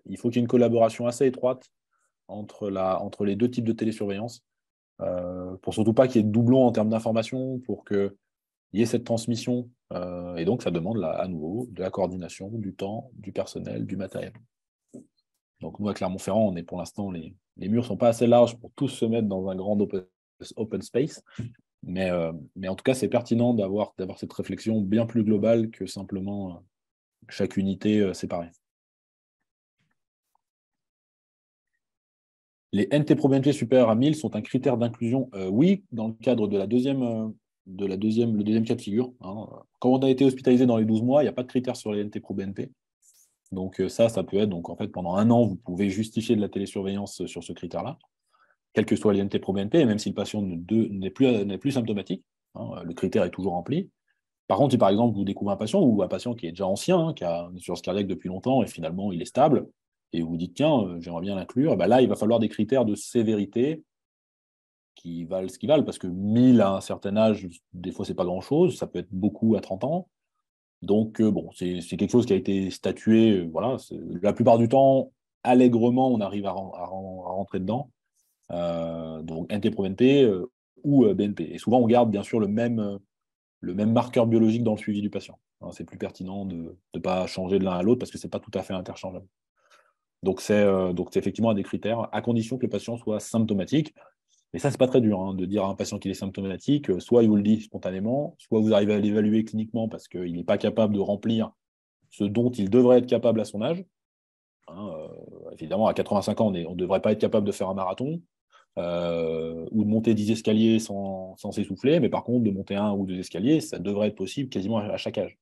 il faut qu'il y ait une collaboration assez étroite entre les deux types de télésurveillance, pour surtout pas qu'il y ait de doublons en termes d'information, pour qu'il y ait cette transmission. Et donc, ça demande à nouveau de la coordination, du temps, du personnel, du matériel. Donc, nous, à Clermont-Ferrand, on est pour l'instant, les murs ne sont pas assez larges pour tous se mettre dans un grand open space. Mais en tout cas, c'est pertinent d'avoir cette réflexion bien plus globale que simplement chaque unité séparée. Les NT-proBNP supérieurs à 1000 sont un critère d'inclusion, oui, dans le cadre de le deuxième cas de figure. Hein. Quand on a été hospitalisé dans les 12 mois, il n'y a pas de critère sur les NT-proBNP. Donc ça peut être, donc en fait, pendant un an, vous pouvez justifier de la télésurveillance sur ce critère-là, quel que soit l'INT-proBNP, même si le patient n'est plus symptomatique, hein, le critère est toujours rempli. Par contre, si par exemple vous découvrez un patient ou un patient qui est déjà ancien, hein, qui a une insuffisance cardiaque depuis longtemps et finalement il est stable, et vous dites tiens, j'aimerais bien l'inclure, là il va falloir des critères de sévérité qui valent ce qu'ils valent, parce que 1000 à un certain âge, des fois c'est pas grand-chose, ça peut être beaucoup à 30 ans. Donc c'est quelque chose qui a été statué, voilà, la plupart du temps, allègrement, on arrive à rentrer dedans. Donc NT-proBNP ou BNP. Et souvent, on garde bien sûr le même marqueur biologique dans le suivi du patient. Hein, c'est plus pertinent de ne pas changer de l'un à l'autre parce que ce n'est pas tout à fait interchangeable. Donc, c'est effectivement un des critères, à condition que le patient soit symptomatique. Mais ça, ce n'est pas très dur de dire à un patient qu'il est symptomatique. Soit il vous le dit spontanément, soit vous arrivez à l'évaluer cliniquement parce qu'il n'est pas capable de remplir ce dont il devrait être capable à son âge. Hein, évidemment, à 85 ans, on ne devrait pas être capable de faire un marathon. Ou de monter 10 escaliers sans s'essouffler, mais par contre, de monter 1 ou 2 escaliers, ça devrait être possible quasiment à chaque âge.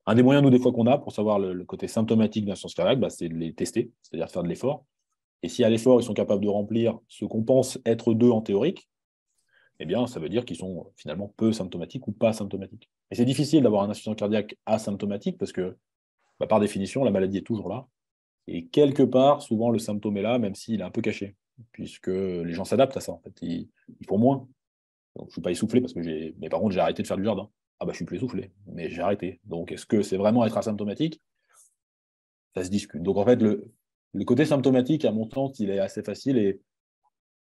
Un des moyens, nous, des fois qu'on a pour savoir le côté symptomatique d'insuffisance cardiaque, c'est de les tester, c'est-à-dire faire de l'effort. Et si à l'effort, ils sont capables de remplir ce qu'on pense être d'eux en théorique, eh bien, ça veut dire qu'ils sont finalement peu symptomatiques ou pas symptomatiques. Et c'est difficile d'avoir un insuffisant cardiaque asymptomatique parce que, par définition, la maladie est toujours là. Et quelque part, souvent, le symptôme est là, même s'il est un peu caché, puisque les gens s'adaptent à ça. En fait. Ils font moins. Donc, je ne suis pas essoufflé parce que mais par contre, j'ai arrêté de faire du jardin. Je suis plus essoufflé, mais j'ai arrêté. Donc, est-ce que c'est vraiment être asymptomatique? Ça se discute. Donc, en fait, le côté symptomatique, à mon sens, il est assez facile et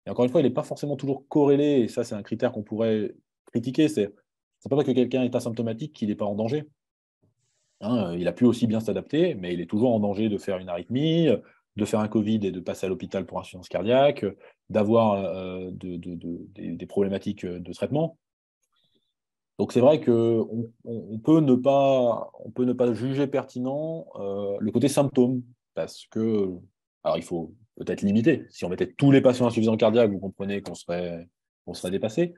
Et encore une fois, il n'est pas forcément toujours corrélé, et ça, c'est un critère qu'on pourrait critiquer. C'est pas parce que quelqu'un est asymptomatique qu'il n'est pas en danger. Hein, il a pu aussi bien s'adapter, mais il est toujours en danger de faire une arythmie, de faire un Covid et de passer à l'hôpital pour insuffisance cardiaque, d'avoir des problématiques de traitement. Donc c'est vrai qu'on peut ne pas juger pertinent le côté symptôme, parce que, alors il faut peut-être limiter. Si on mettait tous les patients insuffisants cardiaques, vous comprenez qu'on serait dépassé.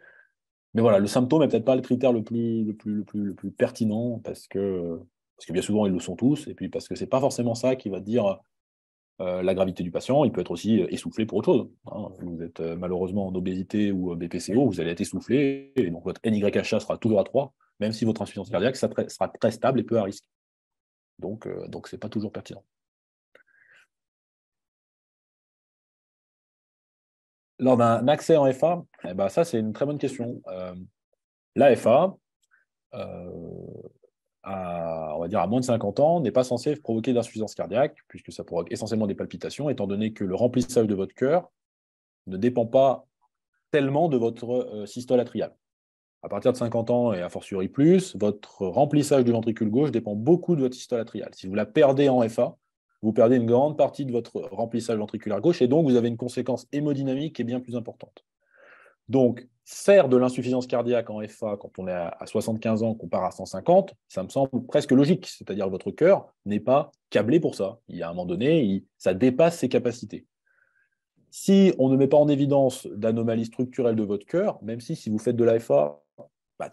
Mais voilà, le symptôme n'est peut-être pas le critère le plus pertinent, parce que bien souvent, ils le sont tous, et puis parce que ce n'est pas forcément ça qui va dire la gravité du patient. Il peut être aussi essoufflé pour autre chose. Hein. Vous êtes malheureusement en obésité ou BPCO, vous allez être essoufflé, et donc votre NYHA sera toujours à 3, même si votre insuffisance cardiaque sera très stable et peu à risque. Donc ce n'est pas toujours pertinent. Lors d'un accès en FA, eh ben, ça c'est une très bonne question. La FA, on va dire à moins de 50 ans, n'est pas censé provoquer d'insuffisance cardiaque, puisque ça provoque essentiellement des palpitations, étant donné que le remplissage de votre cœur ne dépend pas tellement de votre systole atriale. À partir de 50 ans et a fortiori plus, votre remplissage du ventricule gauche dépend beaucoup de votre systole atriale. Si vous la perdez en FA, vous perdez une grande partie de votre remplissage ventriculaire gauche, et donc vous avez une conséquence hémodynamique qui est bien plus importante. Donc, faire de l'insuffisance cardiaque en FA quand on est à 75 ans comparé à 150, ça me semble presque logique. C'est-à-dire que votre cœur n'est pas câblé pour ça. Il y a un moment donné, ça dépasse ses capacités. Si on ne met pas en évidence d'anomalies structurelles de votre cœur, même si vous faites de la FA,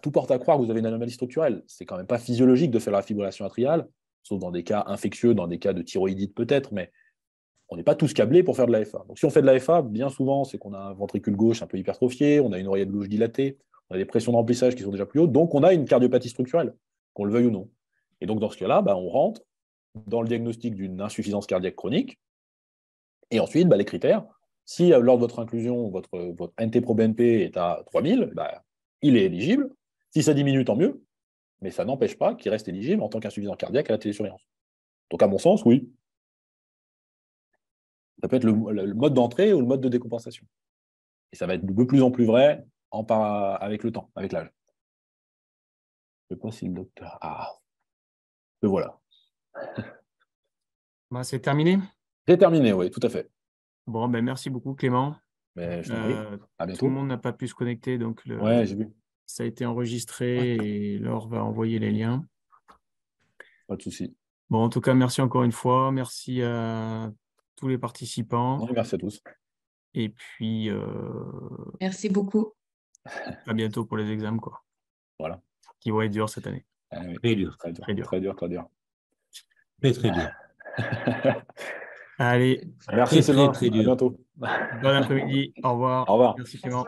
tout porte à croire que vous avez une anomalie structurelle. C'est quand même pas physiologique de faire la fibrillation atriale, sauf dans des cas infectieux, dans des cas de thyroïdite peut-être, mais on n'est pas tous câblés pour faire de la FA. Donc si on fait de la FA, bien souvent, c'est qu'on a un ventricule gauche un peu hypertrophié, on a une oreillette gauche dilatée, on a des pressions de remplissage qui sont déjà plus hautes, donc on a une cardiopathie structurelle, qu'on le veuille ou non. Et donc dans ce cas-là, on rentre dans le diagnostic d'une insuffisance cardiaque chronique, et ensuite, les critères, si lors de votre inclusion, votre NT-proBNP est à 3000, il est éligible. Si ça diminue, tant mieux, mais ça n'empêche pas qu'il reste éligible en tant qu'insuffisant cardiaque à la télésurveillance. Donc à mon sens, oui. Ça peut être le mode d'entrée ou le mode de décompensation. Et ça va être de plus en plus vrai avec le temps, avec l'âge. Je ne sais pas si le docteur... le voilà. C'est terminé? C'est terminé, oui, tout à fait. Bon, merci beaucoup, Clément. Mais je t'en prie. À bientôt. Tout le monde n'a pas pu se connecter, donc ouais, j'ai vu. Ça a été enregistré et Laure va envoyer les liens. Pas de souci. Bon, en tout cas, merci encore une fois. Merci à tous les participants. Ouais, merci à tous. Et puis... Merci beaucoup. À bientôt pour les examens, quoi. Voilà. Qui vont être durs cette année. Oui. Très dur. Très dur. Très dur. Très dur, très dur. Très, très dur. Allez. Merci, Sylvain. Très dur. À bientôt. Bon après-midi. Au revoir. Au revoir. Merci, Clément.